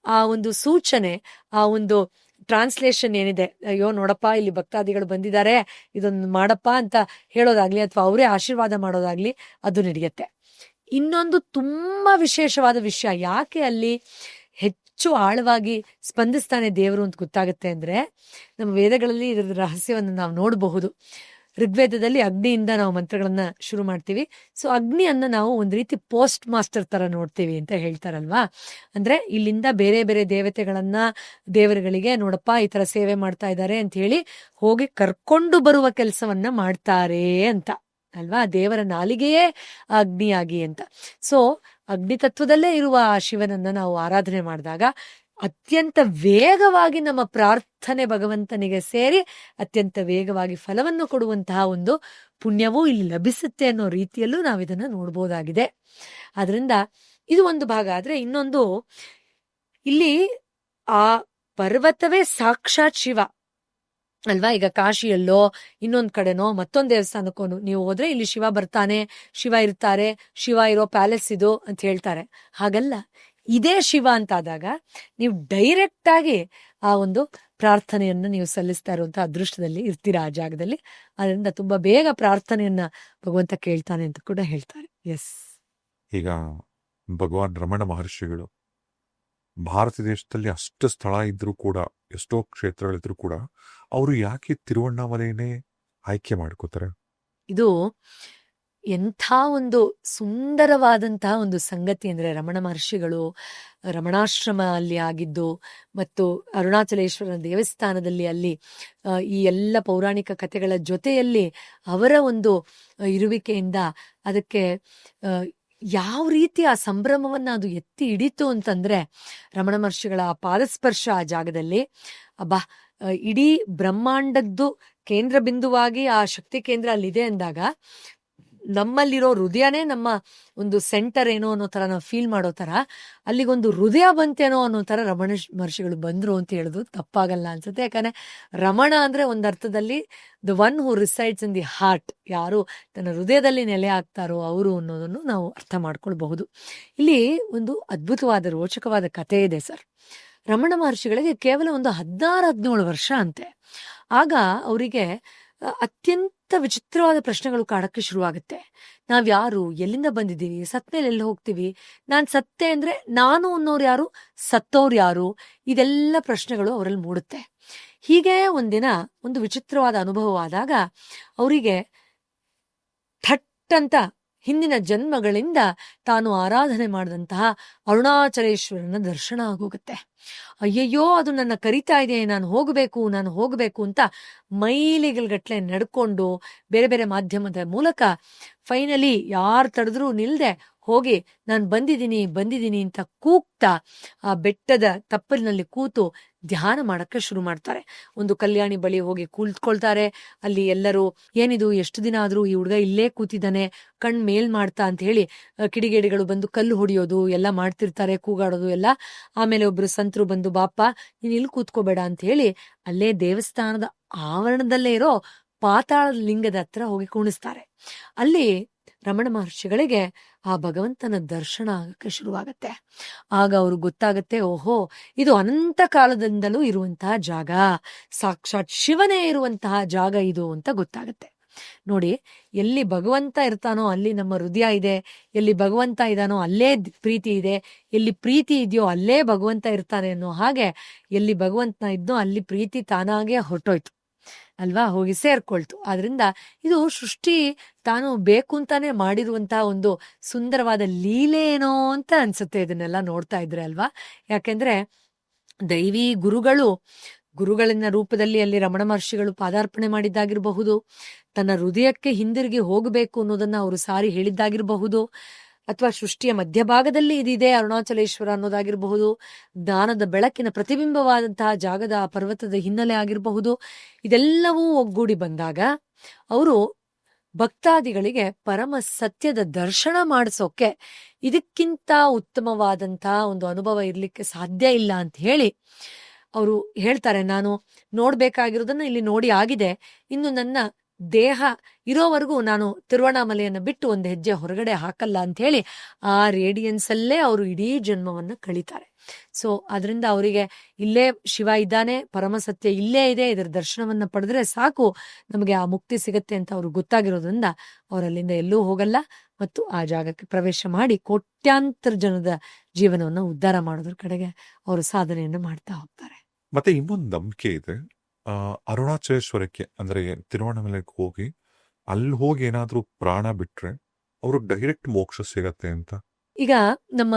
ಆ ಒಂದು ಸೂಚನೆ, ಆ ಒಂದು ಟ್ರಾನ್ಸ್ಲೇಷನ್ ಏನಿದೆ, ಅಯ್ಯೋ ನೋಡಪ್ಪ ಇಲ್ಲಿ ಭಕ್ತಾದಿಗಳು ಬಂದಿದ್ದಾರೆ, ಇದೊಂದು ಮಾಡಪ್ಪ ಅಂತ ಹೇಳೋದಾಗ್ಲಿ ಅಥವಾ ಅವರೇ ಆಶೀರ್ವಾದ ಮಾಡೋದಾಗ್ಲಿ ಅದು ನಡೆಯುತ್ತೆ. ಇನ್ನೊಂದು ತುಂಬಾ ವಿಶೇಷವಾದ ವಿಷಯ, ಯಾಕೆ ಅಲ್ಲಿ ಹೆಚ್ಚು ಆಳವಾಗಿ ಸ್ಪಂದಿಸ್ತಾನೆ ದೇವರು ಅಂತ ಗೊತ್ತಾಗುತ್ತೆ ಅಂದ್ರೆ, ನಮ್ಮ ವೇದಗಳಲ್ಲಿ ಇದರ ರಹಸ್ಯವನ್ನು ನಾವು ನೋಡಬಹುದು. ಋಗ್ವೇದದಲ್ಲಿ ಅಗ್ನಿಯಿಂದ ನಾವು ಮಂತ್ರಗಳನ್ನ ಶುರು ಮಾಡ್ತೀವಿ. ಸೊ ಅಗ್ನಿಯನ್ನ ನಾವು ಒಂದ್ ರೀತಿ ಪೋಸ್ಟ್ ಮಾಸ್ಟರ್ ತರ ನೋಡ್ತೀವಿ ಅಂತ ಹೇಳ್ತಾರಲ್ವಾ. ಅಂದ್ರೆ ಇಲ್ಲಿಂದ ಬೇರೆ ಬೇರೆ ದೇವರುಗಳಿಗೆ ನೋಡಪ್ಪ ಈ ತರ ಸೇವೆ ಮಾಡ್ತಾ ಇದ್ದಾರೆ ಅಂತ ಹೇಳಿ ಹೋಗಿ ಕರ್ಕೊಂಡು ಬರುವ ಕೆಲಸವನ್ನ ಮಾಡ್ತಾರೆ ಅಂತ ಅಲ್ವಾ. ದೇವರ ನಾಲಿಗೆಯೇ ಅಗ್ನಿಯಾಗಿ ಅಂತ. ಸೊ ಅಗ್ನಿ ತತ್ವದಲ್ಲೇ ಇರುವ ಆ ಶಿವನನ್ನ ನಾವು ಆರಾಧನೆ ಮಾಡಿದಾಗ ಅತ್ಯಂತ ವೇಗವಾಗಿ ನಮ್ಮ ಪ್ರಾರ್ಥನೆ ಭಗವಂತನಿಗೆ ಸೇರಿ ಅತ್ಯಂತ ವೇಗವಾಗಿ ಫಲವನ್ನು ಕೊಡುವಂತಹ ಒಂದು ಪುಣ್ಯವೂ ಇಲ್ಲಿ ಲಭಿಸುತ್ತೆ ಅನ್ನೋ ರೀತಿಯಲ್ಲೂ ನಾವಿದನ್ನ ನೋಡ್ಬೋದಾಗಿದೆ. ಆದ್ರಿಂದ ಇದು ಒಂದು ಭಾಗ. ಆದ್ರೆ ಇನ್ನೊಂದು, ಇಲ್ಲಿ ಆ ಪರ್ವತವೇ ಸಾಕ್ಷಾತ್ ಶಿವ ಅಲ್ವಾ. ಈಗ ಕಾಶಿಯಲ್ಲೋ ಇನ್ನೊಂದ್ ಕಡೆನೋ ಮತ್ತೊಂದ್ ದೇವಸ್ಥಾನಕ್ಕೋ ನೀವು ಹೋದ್ರೆ ಇಲ್ಲಿ ಶಿವ ಬರ್ತಾನೆ, ಶಿವ ಇರ್ತಾರೆ, ಶಿವ ಇರೋ ಪ್ಯಾಲೇಸ್ ಇದು ಅಂತ ಹೇಳ್ತಾರೆ. ಹಾಗಲ್ಲ, ಇದೇ ಶಿವ ಅಂತಾದಾಗ ನೀವು ಡೈರೆಕ್ಟ್ ಆಗಿ ಆ ಒಂದು ಪ್ರಾರ್ಥನೆಯನ್ನ ನೀವು ಸಲ್ಲಿಸ್ತಾ ಇರುವಂತಹ ಅದೃಷ್ಟದಲ್ಲಿ ಇರ್ತೀರಾ ಆ ಜಾಗದಲ್ಲಿ. ಅದರಿಂದ ತುಂಬಾ ಬೇಗ ಪ್ರಾರ್ಥನೆಯನ್ನ ಭಗವಂತ ಕೇಳ್ತಾನೆ ಅಂತ ಕೂಡ ಹೇಳ್ತಾರೆ. ಎಸ್. ಈಗ ಭಗವಾನ್ ರಮಣ ಮಹರ್ಷಿಗಳು ಭಾರತ ದೇಶದಲ್ಲಿ ಅಷ್ಟು ಸ್ಥಳ ಇದ್ರೂ ಕೂಡ, ಎಷ್ಟೋ ಕ್ಷೇತ್ರಗಳಿದ್ರು ಕೂಡ, ಅವರು ಯಾಕೆ ತಿರುವಣ್ಣಾಮಲೆಯನ್ನೇ ಆಯ್ಕೆ ಮಾಡ್ಕೋತಾರೆ? ಇದು ಎಂಥ ಒಂದು ಸುಂದರವಾದಂತಹ ಒಂದು ಸಂಗತಿ ಅಂದ್ರೆ, ರಮಣ ಮಹರ್ಷಿಗಳು ರಮಣಾಶ್ರಮ ಅಲ್ಲಿ ಆಗಿದ್ದು ಮತ್ತು ಅರುಣಾಚಲೇಶ್ವರ ದೇವಸ್ಥಾನದಲ್ಲಿ ಅಲ್ಲಿ ಈ ಎಲ್ಲ ಪೌರಾಣಿಕ ಕಥೆಗಳ ಜೊತೆಯಲ್ಲಿ ಅವರ ಒಂದು ಇರುವಿಕೆಯಿಂದ ಅದಕ್ಕೆ ಯಾವ ರೀತಿ ಆ ಸಂಭ್ರಮವನ್ನ ಅದು ಎತ್ತಿ ಹಿಡಿತು ಅಂತಂದ್ರೆ, ರಮಣ ಮಹರ್ಷಿಗಳ ಆ ಪಾದಸ್ಪರ್ಶ ಆ ಜಾಗದಲ್ಲಿ ಅಬ್ಬಾ, ಇಡೀ ಬ್ರಹ್ಮಾಂಡದ್ದು ಕೇಂದ್ರ ಬಿಂದುವಾಗಿ ಆ ಶಕ್ತಿ ಕೇಂದ್ರ ಅಲ್ಲಿದೆ ಅಂದಾಗ ನಮ್ಮಲ್ಲಿರೋ ಹೃದಯನೇ ನಮ್ಮ ಒಂದು ಸೆಂಟರ್ ಏನೋ ಅನ್ನೋ ತರ ನಾವು ಫೀಲ್ ಮಾಡೋ ತರ ಅಲ್ಲಿಗೊಂದು ಹೃದಯ ಬಂತೇನೋ ಅನ್ನೋ ತರ ರಮಣ ಮಹರ್ಷಿಗಳು ಬಂದ್ರು ಅಂತ ಹೇಳುದು ತಪ್ಪಾಗಲ್ಲ ಅನ್ಸುತ್ತೆ. ಯಾಕಂದ್ರೆ ರಮಣ ಅಂದ್ರೆ ಒಂದರ್ಥದಲ್ಲಿ the one who resides in the heart, ಯಾರು ತನ್ನ ಹೃದಯದಲ್ಲಿ ನೆಲೆ ಆಗ್ತಾರೋ ಅವರು ಅನ್ನೋದನ್ನು ನಾವು ಅರ್ಥ ಮಾಡ್ಕೊಳ್ಬಹುದು. ಇಲ್ಲಿ ಒಂದು ಅದ್ಭುತವಾದ ರೋಚಕವಾದ ಕಥೆ ಇದೆ ಸರ್. ರಮಣ ಮಹರ್ಷಿಗಳಿಗೆ ಕೇವಲ ಒಂದು 16-17 ವರ್ಷ ಅಂತೆ. ಆಗ ಅವರಿಗೆ ಅತ್ಯಂತ ವಿಚಿತ್ರವಾದ ಪ್ರಶ್ನೆಗಳು ಕಾಡಕ್ಕೆ ಶುರುವಾಗುತ್ತೆ. ನಾವ್ಯಾರು, ಎಲ್ಲಿಂದ ಬಂದಿದ್ದೀವಿ, ಸತ್ಮೇಲೆ ಎಲ್ಲಿ ಹೋಗ್ತೀವಿ, ನಾನ್ ಸತ್ತೆ ಅಂದ್ರೆ ನಾನು ಅನ್ನೋರು ಯಾರು, ಸತ್ತೋರು ಯಾರು, ಇದೆಲ್ಲ ಪ್ರಶ್ನೆಗಳು ಅವರಲ್ಲಿ ಮೂಡುತ್ತೆ. ಹೀಗೆ ಒಂದಿನ ಒಂದು ವಿಚಿತ್ರವಾದ ಅನುಭವವಾದಾಗ ಅವರಿಗೆ ಥಟ್ ಅಂತ ಹಿಂದಿನ ಜನ್ಮಗಳಿಂದ ತಾನು ಆರಾಧನೆ ಮಾಡಿದಂತಹ ಅರುಣಾಚಲೇಶ್ವರನ ದರ್ಶನ ಆಗೋಗುತ್ತೆ. ಅಯ್ಯಯ್ಯೋ, ಅದು ನನ್ನ ಕರಿತಾ ಇದೆ, ನಾನು ಹೋಗಬೇಕು ಅಂತ ಮೈಲಿಗಲ್ಗಟ್ಲೆ ನಡ್ಕೊಂಡು ಬೇರೆ ಬೇರೆ ಮಾಧ್ಯಮದ ಮೂಲಕ ಫೈನಲಿ ಯಾರು ತಡೆದ್ರೂ ನಿಲ್ದೆ ಹೋಗಿ ನಾನು ಬಂದಿದ್ದೀನಿ ಅಂತ ಕೂಗ್ತಾ ಆ ಬೆಟ್ಟದ ತಪ್ಪಲಿನಲ್ಲಿ ಕೂತು ಧ್ಯಾನ ಮಾಡಕ್ಕೆ ಶುರು ಮಾಡ್ತಾರೆ. ಒಂದು ಕಲ್ಯಾಣಿ ಬಳಿ ಹೋಗಿ ಕೂತ್ಕೊಳ್ತಾರೆ. ಅಲ್ಲಿ ಎಲ್ಲರೂ ಏನಿದು, ಎಷ್ಟು ದಿನ ಆದ್ರೂ ಈ ಹುಡುಗ ಇಲ್ಲೇ ಕೂತಿದ್ದಾನೆ, ಕಣ್ ಮೇಲ್ ಮಾಡ್ತಾ ಅಂತ ಹೇಳಿ ಕಿಡಿಗೇಡಿಗಳು ಬಂದು ಕಲ್ಲು ಹೊಡಿಯೋದು ಎಲ್ಲ ಮಾಡ್ತಿರ್ತಾರೆ, ಕೂಗಾಡೋದು ಎಲ್ಲ. ಆಮೇಲೆ ಒಬ್ರು ಸಂತರು ಬಂದು, ಬಾಪ ನೀನ್ ಇಲ್ಲಿ ಕೂತ್ಕೋಬೇಡ ಅಂತ ಹೇಳಿ ಅಲ್ಲೇ ದೇವಸ್ಥಾನದ ಆವರಣದಲ್ಲೇ ಇರೋ ಪಾತಾಳ ಲಿಂಗದ ಹತ್ರ ಹೋಗಿ ಕುಣಿಸ್ತಾರೆ. ಅಲ್ಲಿ ರಮಣ ಮಹರ್ಷಿಗಳಿಗೆ ಆ ಭಗವಂತನ ದರ್ಶನ ಆಗಕ್ಕೆ ಶುರುವಾಗತ್ತೆ. ಆಗ ಅವ್ರಿಗೆ ಗೊತ್ತಾಗತ್ತೆ, ಓಹೋ, ಇದು ಅನಂತ ಕಾಲದಿಂದಲೂ ಇರುವಂತಹ ಜಾಗ, ಸಾಕ್ಷಾತ್ ಶಿವನೇ ಇರುವಂತಹ ಜಾಗ ಇದು ಅಂತ ಗೊತ್ತಾಗತ್ತೆ. ನೋಡಿ, ಎಲ್ಲಿ ಭಗವಂತ ಇರ್ತಾನೋ ಅಲ್ಲಿ ನಮ್ಮ ಹೃದಯ ಇದೆ, ಎಲ್ಲಿ ಭಗವಂತ ಇದ್ದಾನೋ ಅಲ್ಲೇ ಪ್ರೀತಿ ಇದೆ, ಎಲ್ಲಿ ಪ್ರೀತಿ ಇದೆಯೋ ಅಲ್ಲೇ ಭಗವಂತ ಇರ್ತಾನೆ ಅನ್ನೋ ಹಾಗೆ ಎಲ್ಲಿ ಭಗವಂತ ಇದ್ನೋ ಅಲ್ಲಿ ಪ್ರೀತಿ ತಾನಾಗೆ ಹೊರಟೋಯ್ತು ಅಲ್ವಾ, ಹೋಗಿ ಸೇರ್ಕೊಳ್ತು. ಆದ್ರಿಂದ ಇದು ಸೃಷ್ಟಿ ತಾನು ಬೇಕು ಅಂತಾನೆ ಮಾಡಿರುವಂತಹ ಒಂದು ಸುಂದರವಾದ ಲೀಲೆ ಏನೋ ಅಂತ ಅನ್ಸುತ್ತೆ ಇದನ್ನೆಲ್ಲ ನೋಡ್ತಾ ಇದ್ರೆ ಅಲ್ವಾ. ಯಾಕೆಂದ್ರೆ ದೈವಿ ಗುರುಗಳಿನ ರೂಪದಲ್ಲಿ ಅಲ್ಲಿ ರಮಣ ಮಹರ್ಷಿಗಳು ಪಾದಾರ್ಪಣೆ ಮಾಡಿದ್ದಾಗಿರಬಹುದು, ತನ್ನ ಹೃದಯಕ್ಕೆ ಹಿಂದಿರುಗಿ ಹೋಗಬೇಕು ಅನ್ನೋದನ್ನ ಅವರು ಸಾರಿ ಹೇಳಿದ್ದಾಗಿರಬಹುದು, ಅಥವಾ ಸೃಷ್ಟಿಯ ಮಧ್ಯಭಾಗದಲ್ಲಿ ಇದಿದೆ ಅರುಣಾಚಲೇಶ್ವರ ಅನ್ನೋದಾಗಿರಬಹುದು, ಜ್ಞಾನದ ಬೆಳಕಿನ ಪ್ರತಿಬಿಂಬವಾದಂತಹ ಜಾಗದ ಪರ್ವತದ ಹಿನ್ನೆಲೆ ಆಗಿರಬಹುದು. ಇದೆಲ್ಲವೂ ಒಗ್ಗೂಡಿ ಬಂದಾಗ ಅವರು ಭಕ್ತಾದಿಗಳಿಗೆ ಪರಮ ಸತ್ಯದ ದರ್ಶನ ಮಾಡಿಸೋಕೆ ಇದಕ್ಕಿಂತ ಉತ್ತಮವಾದಂತಹ ಒಂದು ಅನುಭವ ಇರ್ಲಿಕ್ಕೆ ಸಾಧ್ಯ ಇಲ್ಲ ಅಂತ ಹೇಳಿ ಅವರು ಹೇಳ್ತಾರೆ, ನಾನು ನೋಡ್ಬೇಕಾಗಿರೋದನ್ನ ಇಲ್ಲಿ ನೋಡಿ ಆಗಿದೆ, ಇನ್ನು ನನ್ನ ದೇಹ ಇರೋವರೆಗೂ ನಾನು ತಿರುವಣ್ಣಾಮಲೆಯನ್ನು ಬಿಟ್ಟು ಒಂದು ಹೆಜ್ಜೆ ಹೊರಗಡೆ ಹಾಕಲ್ಲ ಅಂತ ಹೇಳಿ ಆ ರೇಡಿಯನ್ಸ್ ಅಲ್ಲೇ ಅವರು ಇಡೀ ಜನ್ಮವನ್ನ ಕಳೀತಾರೆ. ಸೊ ಅದರಿಂದ ಅವರಿಗೆ ಇಲ್ಲೇ ಶಿವ ಇದ್ದಾನೆ, ಪರಮ ಸತ್ಯ ಇಲ್ಲೇ ಇದೆ, ಇದರ ದರ್ಶನವನ್ನ ಪಡೆದ್ರೆ ಸಾಕು ನಮಗೆ ಆ ಮುಕ್ತಿ ಸಿಗತ್ತೆ ಅಂತ ಅವ್ರಿಗೆ ಗೊತ್ತಾಗಿರೋದ್ರಿಂದ ಅವರಲ್ಲಿಂದ ಎಲ್ಲೂ ಹೋಗಲ್ಲ ಮತ್ತು ಆ ಜಾಗಕ್ಕೆ ಪ್ರವೇಶ ಮಾಡಿ ಕೋಟ್ಯಾಂತರ ಜನದ ಜೀವನವನ್ನು ಉದ್ಧಾರ ಮಾಡೋದ್ರ ಕಡೆಗೆ ಅವರು ಸಾಧನೆಯನ್ನು ಮಾಡ್ತಾ ಹೋಗ್ತಾರೆ. ಮತ್ತೆ ಇನ್ನೊಂದು ನಂಬಿಕೆ ಇದೆ, ಅರುಣಾಚಲೇಶ್ವರಕ್ಕೆ ಅಂದ್ರೆ ತಿರುವಣ್ಣಾಮಲೆಗೆ ಹೋಗಿ ಅಲ್ಲಿ ಹೋಗಿ ಏನಾದ್ರೂ ಪ್ರಾಣ ಬಿಟ್ರೆ ಅವರು ಡೈರೆಕ್ಟ್ ಮೋಕ್ಷ ಸಿಗತ್ತೆ ಅಂತ. ಈಗ ನಮ್ಮ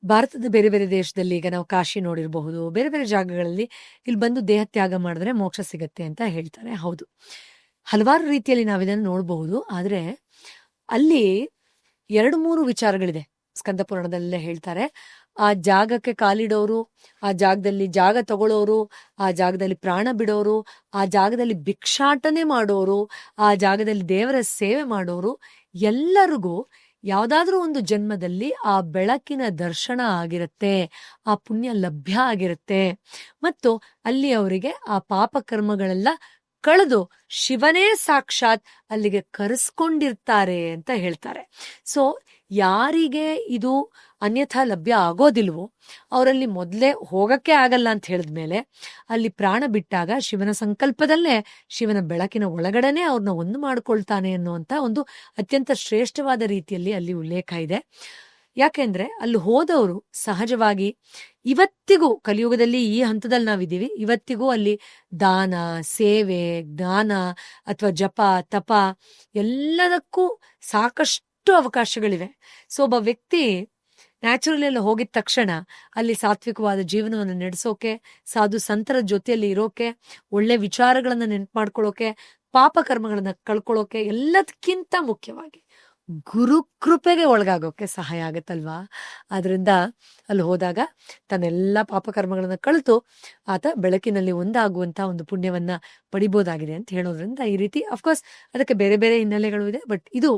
ಭಾರತದ ಬೇರೆ ಬೇರೆ ದೇಶದಲ್ಲಿ, ಈಗ ನಾವು ಕಾಶಿ ನೋಡಿರಬಹುದು, ಬೇರೆ ಬೇರೆ ಜಾಗಗಳಲ್ಲಿ ಇಲ್ಲಿ ಬಂದು ದೇಹ ತ್ಯಾಗ ಮಾಡಿದ್ರೆ ಮೋಕ್ಷ ಸಿಗತ್ತೆ ಅಂತ ಹೇಳ್ತಾರೆ. ಹೌದು, ಹಲವಾರು ರೀತಿಯಲ್ಲಿ ನಾವಿದನ್ನು ನೋಡಬಹುದು. ಆದ್ರೆ ಅಲ್ಲಿ 2-3 ವಿಚಾರಗಳಿದೆ. ಸ್ಕಂದ ಪುರಾಣದಲ್ಲೇ ಹೇಳ್ತಾರೆ, ಆ ಜಾಗಕ್ಕೆ ಕಾಲಿಡೋರು, ಆ ಜಾಗದಲ್ಲಿ ಜಾಗ ತಗೊಳ್ಳೋರು, ಆ ಜಾಗದಲ್ಲಿ ಪ್ರಾಣ ಬಿಡೋರು, ಆ ಜಾಗದಲ್ಲಿ ಭಿಕ್ಷಾಟನೆ ಮಾಡೋರು, ಆ ಜಾಗದಲ್ಲಿ ದೇವರ ಸೇವೆ ಮಾಡೋರು ಎಲ್ಲರಿಗೂ ಯಾವ್ದಾದ್ರೂ ಒಂದು ಜನ್ಮದಲ್ಲಿ ಆ ಬೆಳಕಿನ ದರ್ಶನ ಆಗಿರುತ್ತೆ, ಆ ಪುಣ್ಯ ಲಭ್ಯ ಆಗಿರುತ್ತೆ ಮತ್ತು ಅಲ್ಲಿ ಅವರಿಗೆ ಆ ಪಾಪ ಕರ್ಮಗಳೆಲ್ಲ ಕಳೆದು ಶಿವನೇ ಸಾಕ್ಷಾತ್ ಅಲ್ಲಿಗೆ ಕರೆಸ್ಕೊಂಡಿರ್ತಾರೆ ಅಂತ ಹೇಳ್ತಾರೆ. ಸೊ ಯಾರಿಗೆ ಇದು ಅನ್ಯಥಾ ಲಭ್ಯ ಆಗೋದಿಲ್ವೋ ಅವರಲ್ಲಿ ಮೊದಲೇ ಹೋಗಕ್ಕೆ ಆಗಲ್ಲ ಅಂತ ಹೇಳಿದ್ಮೇಲೆ ಅಲ್ಲಿ ಪ್ರಾಣ ಬಿಟ್ಟಾಗ ಶಿವನ ಸಂಕಲ್ಪದಲ್ಲೇ ಶಿವನ ಬೆಳಕಿನ ಒಳಗಡೆನೆ ಅವ್ರನ್ನ ಒಂದು ಮಾಡ್ಕೊಳ್ತಾನೆ ಅನ್ನುವಂತ ಒಂದು ಅತ್ಯಂತ ಶ್ರೇಷ್ಠವಾದ ರೀತಿಯಲ್ಲಿ ಅಲ್ಲಿ ಉಲ್ಲೇಖ ಇದೆ. ಯಾಕೆಂದ್ರೆ ಅಲ್ಲಿ ಹೋದವರು ಸಹಜವಾಗಿ ಇವತ್ತಿಗೂ ಕಲಿಯುಗದಲ್ಲಿ ಈ ಹಂತದಲ್ಲಿ ನಾವಿದ್ದೀವಿ, ಇವತ್ತಿಗೂ ಅಲ್ಲಿ ದಾನ, ಸೇವೆ, ಜ್ಞಾನ ಅಥವಾ ಜಪ, ತಪ ಎಲ್ಲದಕ್ಕೂ ಸಾಕಷ್ಟು ಅವಕಾಶಗಳಿವೆ. ಸೊ ಒಬ್ಬ ವ್ಯಕ್ತಿ ನ್ಯಾಚುರಲಿ ಎಲ್ಲ ಹೋಗಿದ ತಕ್ಷಣ ಅಲ್ಲಿ ಸಾತ್ವಿಕವಾದ ಜೀವನವನ್ನು ನಡೆಸೋಕೆ, ಸಾಧು ಸಂತರ ಜೊತೆಯಲ್ಲಿ ಇರೋಕೆ, ಒಳ್ಳೆ ವಿಚಾರಗಳನ್ನ ನೆನ್ಪು ಮಾಡ್ಕೊಳ್ಳೋಕೆ, ಪಾಪ ಕರ್ಮಗಳನ್ನ ಕಳ್ಕೊಳ್ಳೋಕೆ, ಎಲ್ಲದಕ್ಕಿಂತ ಮುಖ್ಯವಾಗಿ ಗುರು ಕೃಪೆಗೆ ಒಳಗಾಗೋಕೆ ಸಹಾಯ ಆಗತ್ತಲ್ವಾ. ಆದ್ರಿಂದ ಅಲ್ಲಿ ಹೋದಾಗ ತನ್ನೆಲ್ಲ ಪಾಪಕರ್ಮಗಳನ್ನ ಕಳೆದು ಆತ ಬೆಳಕಿನಲ್ಲಿ ಒಂದಾಗುವಂತ ಒಂದು ಪುಣ್ಯವನ್ನ ಪಡಿಬೋದಾಗಿದೆ ಅಂತ ಹೇಳೋದ್ರಿಂದ ಈ ರೀತಿ ಅಫ್ಕೋರ್ಸ್ ಅದಕ್ಕೆ ಬೇರೆ ಬೇರೆ ಹಿನ್ನೆಲೆಗಳು ಇದೆ, ಬಟ್ ಇದು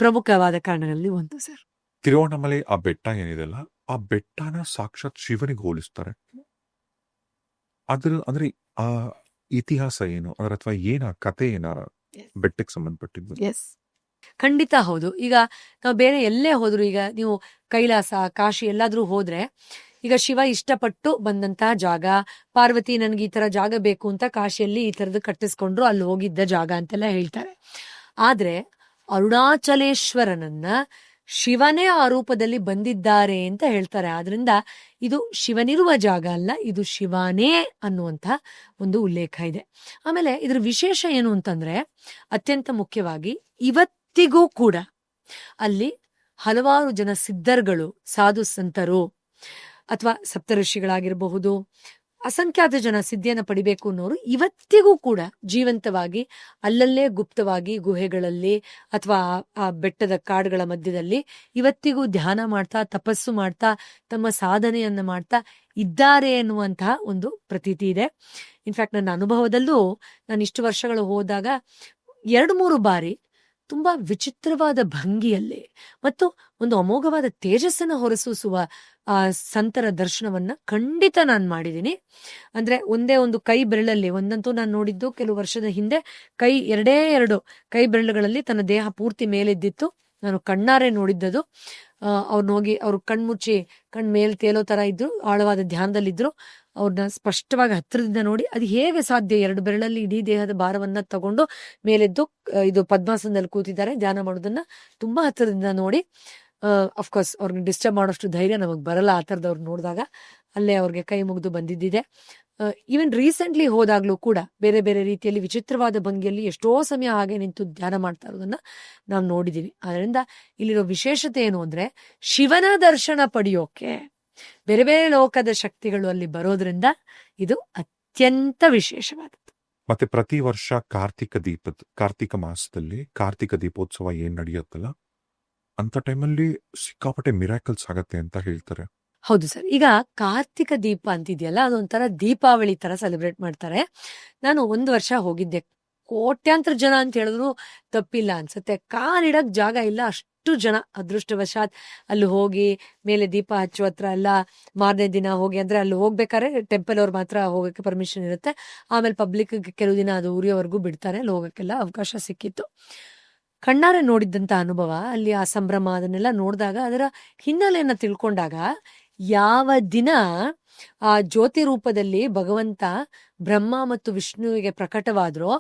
ಪ್ರಮುಖವಾದ ಕಾರಣಗಳಲ್ಲಿ ಒಂದು ಸರ್. ತಿರುವಣ್ಣಾಮಲೆ ಆ ಬೆಟ್ಟ ಏನಿದೆಲ್ಲ, ಆ ಬೆಟ್ಟನ ಸಾಕ್ಷಾತ್ ಶಿವನಿಗೆ ಹೋಲಿಸ್ತಾರೆ. ಅದ್ರ ಅಂದ್ರೆ ಆ ಇತಿಹಾಸ ಏನು ಅದರ ಅಥವಾ ಏನ ಕತೆ ಏನ ಬೆಟ್ಟಕ್ಕೆ ಸಂಬಂಧಪಟ್ಟಿದ್ದು? ಎಸ್, ಖಂಡಿತ ಹೌದು. ಈಗ ನಾವು ಬೇರೆ ಎಲ್ಲೇ ಹೋದ್ರು, ಈಗ ನೀವು ಕೈಲಾಸ, ಕಾಶಿ ಎಲ್ಲಾದ್ರೂ ಹೋದ್ರೆ, ಈಗ ಶಿವ ಇಷ್ಟಪಟ್ಟು ಬಂದಂತಹ ಜಾಗ, ಪಾರ್ವತಿ ನನ್ಗೆ ಈ ತರ ಜಾಗ ಬೇಕು ಅಂತ ಕಾಶಿಯಲ್ಲಿ ಈ ತರದ್ದು ಕಟ್ಟಿಸ್ಕೊಂಡ್ರು, ಅಲ್ಲಿ ಹೋಗಿದ್ದ ಜಾಗ ಅಂತೆಲ್ಲ ಹೇಳ್ತಾರೆ. ಆದ್ರೆ ಅರುಣಾಚಲೇಶ್ವರನನ್ನ ಶಿವನೇ ಆ ರೂಪದಲ್ಲಿ ಬಂದಿದ್ದಾರೆ ಅಂತ ಹೇಳ್ತಾರೆ. ಆದ್ರಿಂದ ಇದು ಶಿವನಿರುವ ಜಾಗ ಅಲ್ಲ, ಇದು ಶಿವನೇ ಅನ್ನುವಂಥ ಒಂದು ಉಲ್ಲೇಖ ಇದೆ. ಆಮೇಲೆ ಇದ್ರ ವಿಶೇಷ ಏನು ಅಂತಂದ್ರೆ, ಅತ್ಯಂತ ಮುಖ್ಯವಾಗಿ ಇವತ್ತಿಗೂ ಕೂಡ ಅಲ್ಲಿ ಹಲವಾರು ಜನ ಸಿದ್ಧರುಗಳು, ಸಾಧು ಸಂತರು ಅಥವಾ ಸಪ್ತಋಷಿಗಳಾಗಿರಬಹುದು, ಅಸಂಖ್ಯಾತ ಜನ ಸಿದ್ಧಿಯನ್ನ ಪಡಿಬೇಕು ಅನ್ನೋರು ಇವತ್ತಿಗೂ ಕೂಡ ಜೀವಂತವಾಗಿ ಅಲ್ಲಲ್ಲೇ ಗುಪ್ತವಾಗಿ ಗುಹೆಗಳಲ್ಲಿ ಅಥವಾ ಆ ಬೆಟ್ಟದ ಕಾಡುಗಳ ಮಧ್ಯದಲ್ಲಿ ಇವತ್ತಿಗೂ ಧ್ಯಾನ ಮಾಡ್ತಾ, ತಪಸ್ಸು ಮಾಡ್ತಾ, ತಮ್ಮ ಸಾಧನೆಯನ್ನ ಮಾಡ್ತಾ ಇದ್ದಾರೆ ಎನ್ನುವಂತಹ ಒಂದು ಪ್ರತೀತಿ ಇದೆ. ಇನ್ಫ್ಯಾಕ್ಟ್ ನನ್ನ ಅನುಭವದಲ್ಲೂ ನಾನು ಇಷ್ಟು ವರ್ಷಗಳು ಹೋದಾಗ 2-3 ಬಾರಿ ತುಂಬಾ ವಿಚಿತ್ರವಾದ ಭಂಗಿಯಲ್ಲಿ ಮತ್ತು ಒಂದು ಅಮೋಘವಾದ ತೇಜಸ್ಸನ್ನ ಹೊರಸೂಸುವ ಆ ಸಂತರ ದರ್ಶನವನ್ನ ಖಂಡಿತ ನಾನು ಮಾಡಿದ್ದೀನಿ. ಅಂದ್ರೆ ಒಂದೇ ಒಂದು ಕೈ ಬೆರಳಲ್ಲಿ, ಒಂದಂತೂ ನಾನು ನೋಡಿದ್ದು ಕೆಲವು ವರ್ಷದ ಹಿಂದೆ, 2 ಕೈ ಬೆರಳುಗಳಲ್ಲಿ ತನ್ನ ದೇಹ ಪೂರ್ತಿ ಮೇಲೆದ್ದಿತ್ತು, ನಾನು ಕಣ್ಣಾರೆ ನೋಡಿದ್ದದು. ಅವ್ರನ್ನ ಹೋಗಿ ಅವ್ರು ಕಣ್ಮುಚ್ಚಿ ಮೇಲ್ ತೇಲೋ ತರ ಇದ್ರು, ಆಳವಾದ ಧ್ಯಾನದಲ್ಲಿದ್ರು. ಅವ್ರನ್ನ ಸ್ಪಷ್ಟವಾಗಿ ಹತ್ತಿರದಿಂದ ನೋಡಿ ಅದು ಹೇಗೆ ಸಾಧ್ಯ, 2 ಬೆರಳಲ್ಲಿ ಇಡೀ ದೇಹದ ಭಾರವನ್ನ ತಗೊಂಡು ಮೇಲೆದ್ದು ಇದು ಪದ್ಮಾಸನದಲ್ಲಿ ಕೂತಿದ್ದಾರೆ ಧ್ಯಾನ ಮಾಡೋದನ್ನ ತುಂಬಾ ಹತ್ತಿರದಿಂದ ನೋಡಿ, ಅಫ್ಕೋರ್ಸ್ ಅವ್ರಿಗೆ ಡಿಸ್ಟರ್ಬ್ ಮಾಡೋಷ್ಟು ಧೈರ್ಯ ನಮಗ್ ಬರಲ್ಲ ಆ ಥರದವ್ರು ನೋಡಿದಾಗ. ಅಲ್ಲೇ ಅವ್ರಿಗೆ ಕೈ ಮುಗಿದು ಬಂದಿದ್ದಿದೆ. ಈವನ್ ರೀಸೆಂಟ್ಲಿ ಹೋದಾಗ್ಲೂ ಕೂಡ ಬೇರೆ ಬೇರೆ ರೀತಿಯಲ್ಲಿ ವಿಚಿತ್ರವಾದ ಭಂಗಿಯಲ್ಲಿ ಎಷ್ಟೋ ಸಮಯ ಹಾಗೆ ನಿಂತು ಧ್ಯಾನ ಮಾಡ್ತಾ ಇರೋದನ್ನ ನಾವು ನೋಡಿದೀವಿ. ಅದರಿಂದ ಇಲ್ಲಿರೋ ವಿಶೇಷತೆ ಏನು ಅಂದ್ರೆ, ಶಿವನ ದರ್ಶನ ಪಡೆಯೋಕೆ ಬೇರೆ ಬೇರೆ ಲೋಕದ ಶಕ್ತಿಗಳು ಅಲ್ಲಿ ಬರೋದ್ರಿಂದ ಇದು ಅತ್ಯಂತ ವಿಶೇಷವಾದದ್ದು. ಮತ್ತೆ ಪ್ರತಿ ವರ್ಷ ಕಾರ್ತಿಕ ಮಾಸದಲ್ಲಿ ಕಾರ್ತಿಕ ದೀಪೋತ್ಸವ ಏನ್ ನಡೆಯುತ್ತಲ್ಲ, ಅಂತ ಟೈಮಲ್ಲಿ ಸಿಕ್ಕಾಪಟ್ಟೆ ಮಿರಾಕಲ್ಸ್ ಆಗತ್ತೆ ಅಂತ ಹೇಳ್ತಾರೆ. ಹೌದು ಸರ್. ಈಗ ಕಾರ್ತಿಕ ದೀಪ ಅಂತಿದೆಯಲ್ಲ, ಅದೊಂಥರ ದೀಪಾವಳಿ ತರ ಸೆಲೆಬ್ರೇಟ್ ಮಾಡ್ತಾರೆ. ನಾನು 1 ವರ್ಷ ಹೋಗಿದ್ದೆ. ಕೋಟ್ಯಾಂತರ ಜನ ಅಂತ ಹೇಳಿದ್ರು ತಪ್ಪಿಲ್ಲ ಅನ್ಸುತ್ತೆ. ಕಾಲಿಡಕ್ ಜಾಗ ಇಲ್ಲ, ಅಷ್ಟು ಜನ. ಅದೃಷ್ಟವಶಾತ್ ಅಲ್ಲಿ ಹೋಗಿ ಮೇಲೆ ದೀಪ ಹಚ್ಚುವ ಹತ್ರ ಎಲ್ಲ ಮಾರನೇ ದಿನ ಹೋಗಿ, ಅಂದ್ರೆ ಅಲ್ಲಿ ಹೋಗ್ಬೇಕಾದ್ರೆ ಟೆಂಪಲ್ ಅವ್ರು ಮಾತ್ರ ಹೋಗಕ್ಕೆ ಪರ್ಮಿಷನ್ ಇರುತ್ತೆ. ಆಮೇಲೆ ಪಬ್ಲಿಕ್ ಕೆಲವು ದಿನ ಅದು ಉರಿಯೋವರೆಗೂ ಬಿಡ್ತಾರೆ. ಅಲ್ಲಿ ಹೋಗಕ್ಕೆಲ್ಲ ಅವಕಾಶ ಸಿಕ್ಕಿತ್ತು. ಕಣ್ಣಾರೆ ನೋಡಿದ್ದಂತ ಅನುಭವ, ಅಲ್ಲಿ ಆ ಸಂಭ್ರಮ ಅದನ್ನೆಲ್ಲ ನೋಡಿದಾಗ, ಅದರ ಹಿನ್ನೆಲೆಯನ್ನ ತಿಳ್ಕೊಂಡಾಗ, ಯಾವ ದಿನ ಆ ಜ್ಯೋತಿ ರೂಪದಲ್ಲಿ ಭಗವಂತ ಬ್ರಹ್ಮ ಮತ್ತು ವಿಷ್ಣುವಿಗೆ ಪ್ರಕಟವಾದ್ರೋ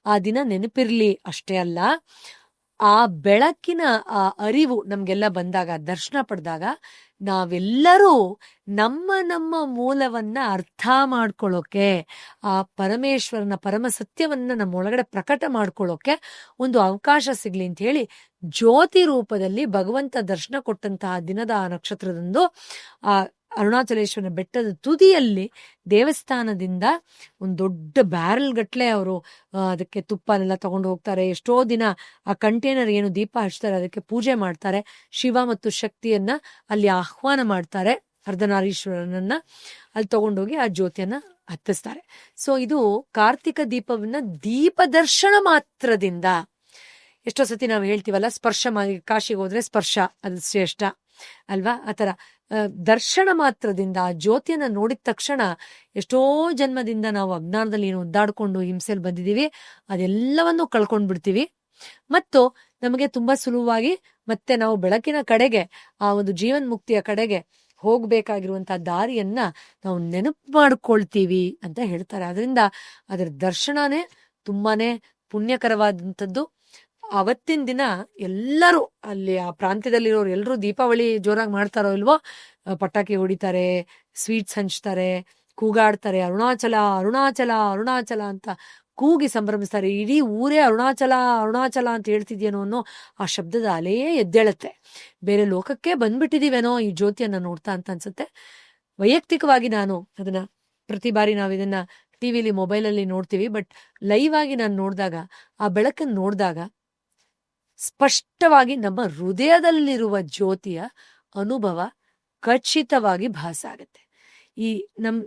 ಆ ದಿನ ನೆನಪಿರ್ಲಿ ಅಷ್ಟೇ ಅಲ್ಲ, ಆ ಬೆಳಕಿನ ಆ ಅರಿವು ನಮ್ಗೆಲ್ಲ ಬಂದಾಗ, ದರ್ಶನ ಪಡೆದಾಗ, ನಾವೆಲ್ಲರೂ ನಮ್ಮ ನಮ್ಮ ಮೂಲವನ್ನ ಅರ್ಥ ಮಾಡ್ಕೊಳ್ಳೋಕೆ, ಆ ಪರಮೇಶ್ವರನ ಪರಮ ಸತ್ಯವನ್ನ ನಮ್ಮ ಒಳಗಡೆ ಪ್ರಕಟ ಮಾಡ್ಕೊಳ್ಳೋಕೆ ಒಂದು ಅವಕಾಶ ಸಿಗ್ಲಿ ಅಂತ ಹೇಳಿ ಜ್ಯೋತಿ ರೂಪದಲ್ಲಿ ಭಗವಂತ ದರ್ಶನ ಕೊಟ್ಟಂತಹ ದಿನದ ಆ ನಕ್ಷತ್ರದಂದು ಆ ಅರುಣಾಚಲೇಶ್ವರನ ಬೆಟ್ಟದ ತುದಿಯಲ್ಲಿ ದೇವಸ್ಥಾನದಿಂದ ಒಂದು ದೊಡ್ಡ ಬ್ಯಾರಲ್ ಗಟ್ಲೆ ಅವರು ಅದಕ್ಕೆ ತುಪ್ಪನೆಲ್ಲ ತಗೊಂಡು ಹೋಗ್ತಾರೆ. ಎಷ್ಟೋ ದಿನ ಆ ಕಂಟೈನರ್ ಏನು ದೀಪ ಹಚ್ತಾರೆ ಅದಕ್ಕೆ ಪೂಜೆ ಮಾಡ್ತಾರೆ. ಶಿವ ಮತ್ತು ಶಕ್ತಿಯನ್ನ ಅಲ್ಲಿ ಆಹ್ವಾನ ಮಾಡ್ತಾರೆ. ಅರ್ಧನಾರೀಶ್ವರನನ್ನ ಅಲ್ಲಿ ತಗೊಂಡೋಗಿ ಆ ಜ್ಯೋತಿಯನ್ನ ಹತ್ತಿಸ್ತಾರೆ. ಸೊ ಇದು ಕಾರ್ತಿಕ ದೀಪವನ್ನ ದೀಪ ದರ್ಶನ ಮಾತ್ರದಿಂದ, ಎಷ್ಟೋ ಸತಿ ನಾವು ಹೇಳ್ತೀವಲ್ಲ, ಸ್ಪರ್ಶ ಕಾಶಿಗೆ ಹೋದ್ರೆ ಸ್ಪರ್ಶ ಅದು ಶ್ರೇಷ್ಠ ಅಲ್ವಾ, ಆತರ ದರ್ಶನ ಮಾತ್ರದಿಂದ ಆ ಜ್ಯೋತಿಯನ್ನ ನೋಡಿದ ತಕ್ಷಣ ಎಷ್ಟೋ ಜನ್ಮದಿಂದ ನಾವು ಅಜ್ಞಾನದಲ್ಲಿ ಏನು ಒದ್ದಾಡ್ಕೊಂಡು ಹಿಂಸೆಯಲ್ಲಿ ಬಂದಿದೀವಿ, ಅದೆಲ್ಲವನ್ನು ಕಳ್ಕೊಂಡ್ಬಿಡ್ತೀವಿ. ಮತ್ತು ನಮಗೆ ತುಂಬಾ ಸುಲಭವಾಗಿ ಮತ್ತೆ ನಾವು ಬೆಳಕಿನ ಕಡೆಗೆ, ಆ ಒಂದು ಜೀವನ್ ಮುಕ್ತಿಯ ಕಡೆಗೆ ಹೋಗ್ಬೇಕಾಗಿರುವಂತಹ ದಾರಿಯನ್ನ ನಾವು ನೆನಪು ಮಾಡ್ಕೊಳ್ತೀವಿ ಅಂತ ಹೇಳ್ತಾರೆ. ಅದರಿಂದ ಅದರ ದರ್ಶನನೇ ತುಂಬಾನೇ ಪುಣ್ಯಕರವಾದಂಥದ್ದು. ಅವತ್ತಿನ ದಿನ ಎಲ್ಲರೂ ಅಲ್ಲಿ ಆ ಪ್ರಾಂತ್ಯದಲ್ಲಿರೋರು ಎಲ್ಲರೂ ದೀಪಾವಳಿ ಜೋರಾಗಿ ಮಾಡ್ತಾರೋ ಇಲ್ವೋ, ಪಟಾಕಿ ಹೊಡಿತಾರೆ, ಸ್ವೀಟ್ಸ್ ಹಂಚ್ತಾರೆ, ಕೂಗಾಡ್ತಾರೆ, ಅರುಣಾಚಲ ಅರುಣಾಚಲ ಅರುಣಾಚಲ ಅಂತ ಕೂಗಿ ಸಂಭ್ರಮಿಸ್ತಾರೆ. ಇಡೀ ಊರೇ ಅರುಣಾಚಲ ಅರುಣಾಚಲ ಅಂತ ಹೇಳ್ತಿದ್ಯೇನೋ ಅನ್ನೋ ಆ ಶಬ್ದದ ಅಲೆಯೇ ಎದ್ದೇಳುತ್ತೆ. ಬೇರೆ ಲೋಕಕ್ಕೆ ಬಂದ್ಬಿಟ್ಟಿದೀವೇನೋ ಈ ಜ್ಯೋತಿಯನ್ನ ನೋಡ್ತಾ ಅಂತ ಅನ್ಸುತ್ತೆ. ವೈಯಕ್ತಿಕವಾಗಿ ನಾನು ಅದನ್ನ ಪ್ರತಿ ಬಾರಿ ನಾವು ಇದನ್ನ ಟಿವಿಲಿ ಮೊಬೈಲಲ್ಲಿ ನೋಡ್ತೀವಿ, ಬಟ್ ಲೈವ್ ಆಗಿ ನಾನು ನೋಡಿದಾಗ, ಆ ಬೆಳಕನ್ನು ನೋಡಿದಾಗ ಸ್ಪಷ್ಟವಾಗಿ ನಮ್ಮ ಹೃದಯದಲ್ಲಿರುವ ಜ್ಯೋತಿಯ ಅನುಭವ ಖಚಿತವಾಗಿ ಭಾಸ ಆಗುತ್ತೆ. ಈ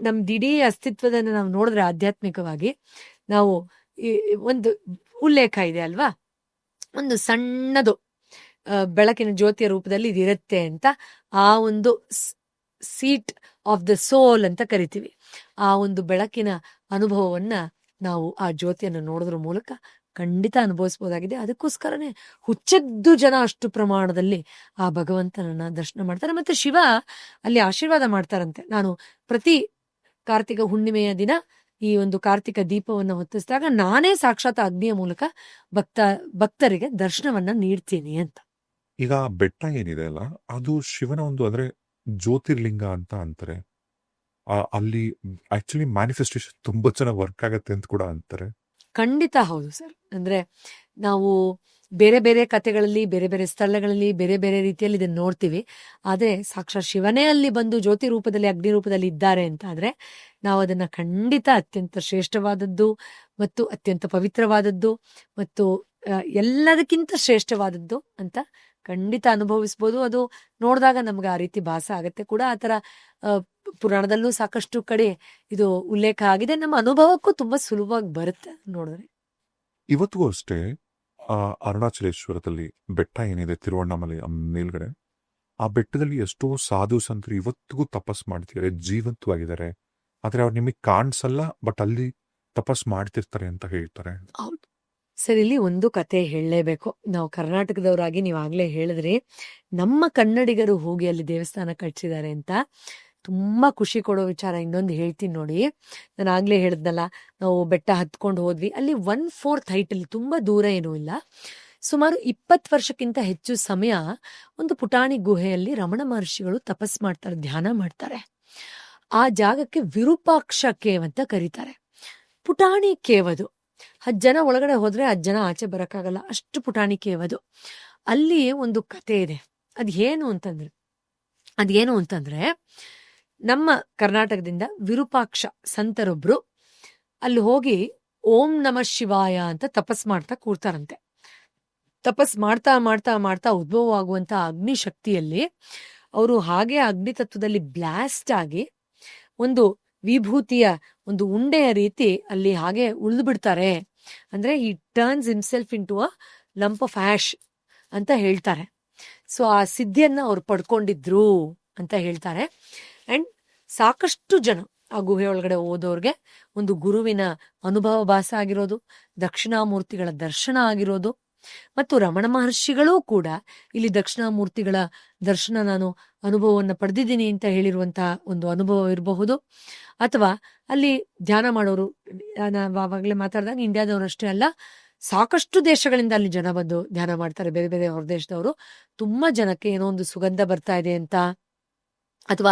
ನಮ್ದಿಡೀ ಅಸ್ತಿತ್ವದನ್ನ ನಾವು ನೋಡಿದ್ರೆ ಆಧ್ಯಾತ್ಮಿಕವಾಗಿ ನಾವು ಒಂದು ಉಲ್ಲೇಖ ಇದೆ ಅಲ್ವಾ, ಒಂದು ಸಣ್ಣದು ಬೆಳಕಿನ ಜ್ಯೋತಿಯ ರೂಪದಲ್ಲಿ ಇದಿರುತ್ತೆ ಅಂತ. ಆ ಒಂದು ಸೀಟ್ ಆಫ್ ದ ಸೋಲ್ ಅಂತ ಕರಿತೀವಿ. ಆ ಒಂದು ಬೆಳಕಿನ ಅನುಭವವನ್ನ ನಾವು ಆ ಜ್ಯೋತಿಯನ್ನು ನೋಡೋದ್ರ ಮೂಲಕ ಖಂಡಿತ ಅನುಭವಿಸಬಹುದಾಗಿದೆ. ಅದಕ್ಕೋಸ್ಕರನೇ ಹುಚ್ಚೆದ್ದು ಜನ ಅಷ್ಟು ಪ್ರಮಾಣದಲ್ಲಿ ಆ ಭಗವಂತನನ್ನ ದರ್ಶನ ಮಾಡ್ತಾರೆ. ಮತ್ತೆ ಶಿವ ಅಲ್ಲಿ ಆಶೀರ್ವಾದ ಮಾಡ್ತಾರಂತೆ. ನಾನು ಪ್ರತಿ ಕಾರ್ತಿಕ ಹುಣ್ಣಿಮೆಯ ದಿನ ಈ ಒಂದು ಕಾರ್ತಿಕ ದೀಪವನ್ನು ಹೊತ್ತಿಸಿದಾಗ ನಾನೇ ಸಾಕ್ಷಾತ್ ಅಗ್ನಿಯ ಮೂಲಕ ಭಕ್ತರಿಗೆ ದರ್ಶನವನ್ನ ನೀಡ್ತೀನಿ ಅಂತ. ಈಗ ಬೆಟ್ಟ ಏನಿದೆ ಅಲ್ಲ, ಅದು ಶಿವನ ಒಂದು ಅಂದ್ರೆ ಜ್ಯೋತಿರ್ಲಿಂಗ ಅಂತ ಅಂತಾರೆ. ಅಲ್ಲಿ ಆಕ್ಚುಲಿ ಮ್ಯಾನಿಫೆಸ್ಟೇಷನ್ ತುಂಬಾ ಚೆನ್ನಾಗಿ ವರ್ಕ್ ಆಗತ್ತೆ ಅಂತ ಕೂಡ ಅಂತಾರೆ. ಖಂಡಿತ ಹೌದು ಸರ್. ಅಂದ್ರೆ ನಾವು ಬೇರೆ ಬೇರೆ ಕಥೆಗಳಲ್ಲಿ, ಬೇರೆ ಬೇರೆ ಸ್ಥಳಗಳಲ್ಲಿ, ಬೇರೆ ಬೇರೆ ರೀತಿಯಲ್ಲಿ ಇದನ್ನ ನೋಡ್ತೀವಿ. ಆದ್ರೆ ಸಾಕ್ಷಾತ್ ಶಿವನೇ ಅಲ್ಲಿ ಬಂದು ಜ್ಯೋತಿ ರೂಪದಲ್ಲಿ, ಅಗ್ನಿ ರೂಪದಲ್ಲಿ ಇದ್ದಾರೆ ಅಂತ ಆದ್ರೆ ನಾವು ಅದನ್ನ ಖಂಡಿತ ಅತ್ಯಂತ ಶ್ರೇಷ್ಠವಾದದ್ದು ಮತ್ತು ಅತ್ಯಂತ ಪವಿತ್ರವಾದದ್ದು ಮತ್ತು ಎಲ್ಲದಕ್ಕಿಂತ ಶ್ರೇಷ್ಠವಾದದ್ದು ಅಂತ ಖಂಡಿತ ಅನುಭವಿಸ್ಬೋದು. ಅದು ನೋಡಿದಾಗ ನಮ್ಗೆ ಆ ರೀತಿ ಭಾಸ ಆಗತ್ತೆ ಕೂಡ. ಆತರ ಪುರಾಣದಲ್ಲೂ ಸಾಕಷ್ಟು ಕಡೆ ಇದು ಉಲ್ಲೇಖ ಆಗಿದೆ. ನಮ್ಮ ಅನುಭವಕ್ಕೂ ತುಂಬಾ ಸುಲಭವಾಗಿ ಬರುತ್ತೆ ನೋಡಿದ್ರೆ. ಇವತ್ತಿಗೂ ಅಷ್ಟೇ ಅರುಣಾಚಲೇಶ್ವರದಲ್ಲಿ ಬೆಟ್ಟ ಏನಿದೆ, ತಿರುವಣ್ಣಾಮಲೈ ಮೇಲ್ಗಡೆ, ಆ ಬೆಟ್ಟದಲ್ಲಿ ಎಷ್ಟೋ ಸಾಧು ಸಂತರು ಇವತ್ತಿಗೂ ತಪಸ್ ಮಾಡ್ತಿದ್ದಾರೆ, ಜೀವಂತವಾಗಿದ್ದಾರೆ. ಆದ್ರೆ ಅವ್ರು ನಿಮಗೆ ಕಾಣಿಸಲ್ಲ, ಬಟ್ ಅಲ್ಲಿ ತಪಸ್ ಮಾಡ್ತಿರ್ತಾರೆ ಅಂತ ಹೇಳ್ತಾರೆ. ಹೌದು ಸರ್, ಇಲ್ಲಿ ಒಂದು ಕತೆ ಹೇಳಲೇಬೇಕು. ನಾವು ಕರ್ನಾಟಕದವರಾಗಿ ನೀವಾಗಲೇ ಹೇಳಿದ್ರಿ, ನಮ್ಮ ಕನ್ನಡಿಗರು ಹೋಗಿ ಅಲ್ಲಿ ದೇವಸ್ಥಾನ ಕಟ್ಸಿದ್ದಾರೆ ಅಂತ. ತುಂಬ ಖುಷಿ ಕೊಡೋ ವಿಚಾರ ಇನ್ನೊಂದು ಹೇಳ್ತೀನಿ ನೋಡಿ. ನಾನು ಆಗಲೇ ಹೇಳಿದ್ನಲ್ಲ, ನಾವು ಬೆಟ್ಟ ಹತ್ಕೊಂಡು ಹೋದ್ವಿ. ಅಲ್ಲಿ 1/4 ಹೈಟಲ್ಲಿ, ತುಂಬ ದೂರ ಏನೂ ಇಲ್ಲ, ಸುಮಾರು 20 ವರ್ಷಕ್ಕಿಂತ ಹೆಚ್ಚು ಸಮಯ ಒಂದು ಪುಟಾಣಿ ಗುಹೆಯಲ್ಲಿ ರಮಣ ಮಹರ್ಷಿಗಳು ತಪಸ್ ಮಾಡ್ತಾರೆ, ಧ್ಯಾನ ಮಾಡ್ತಾರೆ. ಆ ಜಾಗಕ್ಕೆ ವಿರೂಪಾಕ್ಷ ಕೇವ್ ಅಂತ ಕರೀತಾರೆ. ಪುಟಾಣಿ ಕೇವ್ ಅದು. 10 ಜನ ಒಳಗಡೆ ಹೋದ್ರೆ 10 ಜನ ಆಚೆ ಬರಕ್ಕಾಗಲ್ಲ, ಅಷ್ಟು ಪುಟಾಣಿ ಕೇವ್ ಅದು. ಅಲ್ಲಿ ಒಂದು ಕತೆ ಇದೆ. ಅದೇನು ಅಂತಂದ್ರೆ ನಮ್ಮ ಕರ್ನಾಟಕದಿಂದ ವಿರೂಪಾಕ್ಷ ಸಂತರೊಬ್ರು ಅಲ್ಲಿ ಹೋಗಿ ಓಂ ನಮಃ ಶಿವಾಯ ಅಂತ ತಪಸ್ ಮಾಡ್ತಾ ಕೂರ್ತಾರಂತೆ. ತಪಸ್ ಮಾಡ್ತಾ ಮಾಡ್ತಾ ಮಾಡ್ತಾ ಉದ್ಭವವಾಗುವಂತ ಅಗ್ನಿ ಶಕ್ತಿಯಲ್ಲಿ ಅವರು ಹಾಗೆ ಅಗ್ನಿ ತತ್ವದಲ್ಲಿ ಬ್ಲಾಸ್ಟ್ ಆಗಿ ಒಂದು ವಿಭೂತಿಯ ಒಂದು ಉಂಡೆಯ ರೀತಿ ಅಲ್ಲಿ ಹಾಗೆ ಉಳಿದು ಬಿಡ್ತಾರೆ. ಅಂದ್ರೆ he turns himself into a lump of ash ಅಂತ ಹೇಳ್ತಾರೆ. ಸೊ ಆ ಸಿದ್ಧಿಯನ್ನ ಅವ್ರು ಪಡ್ಕೊಂಡಿದ್ರು ಅಂತ ಹೇಳ್ತಾರೆ. ಅಂಡ್ ಸಾಕಷ್ಟು ಜನ ಆ ಗುಹೆ ಒಳಗಡೆ ಹೋದವ್ರಿಗೆ ಒಂದು ಗುರುವಿನ ಅನುಭವ ಭಾಸ ಆಗಿರೋದು, ದಕ್ಷಿಣಾಮೂರ್ತಿಗಳ ದರ್ಶನ ಆಗಿರೋದು, ಮತ್ತು ರಮಣ ಮಹರ್ಷಿಗಳೂ ಕೂಡ ಇಲ್ಲಿ ದಕ್ಷಿಣಾಮೂರ್ತಿಗಳ ದರ್ಶನ ನಾನು ಅನುಭವವನ್ನು ಪಡೆದಿದ್ದೀನಿ ಅಂತ ಹೇಳಿರುವಂತಹ ಒಂದು ಅನುಭವ ಇರಬಹುದು. ಅಥವಾ ಅಲ್ಲಿ ಧ್ಯಾನ ಮಾಡೋರು, ನಾನು ಆವಾಗಲೇ ಮಾತಾಡಿದಾಗ ಇಂಡಿಯಾದವ್ರಷ್ಟೇ ಅಲ್ಲ, ಸಾಕಷ್ಟು ದೇಶಗಳಿಂದ ಅಲ್ಲಿ ಜನ ಬಂದು ಧ್ಯಾನ ಮಾಡ್ತಾರೆ, ಬೇರೆ ಬೇರೆ ಹೊರದೇಶದವರು. ತುಂಬಾ ಜನಕ್ಕೆ ಏನೋ ಒಂದು ಸುಗಂಧ ಬರ್ತಾ ಇದೆ ಅಂತ, ಅಥವಾ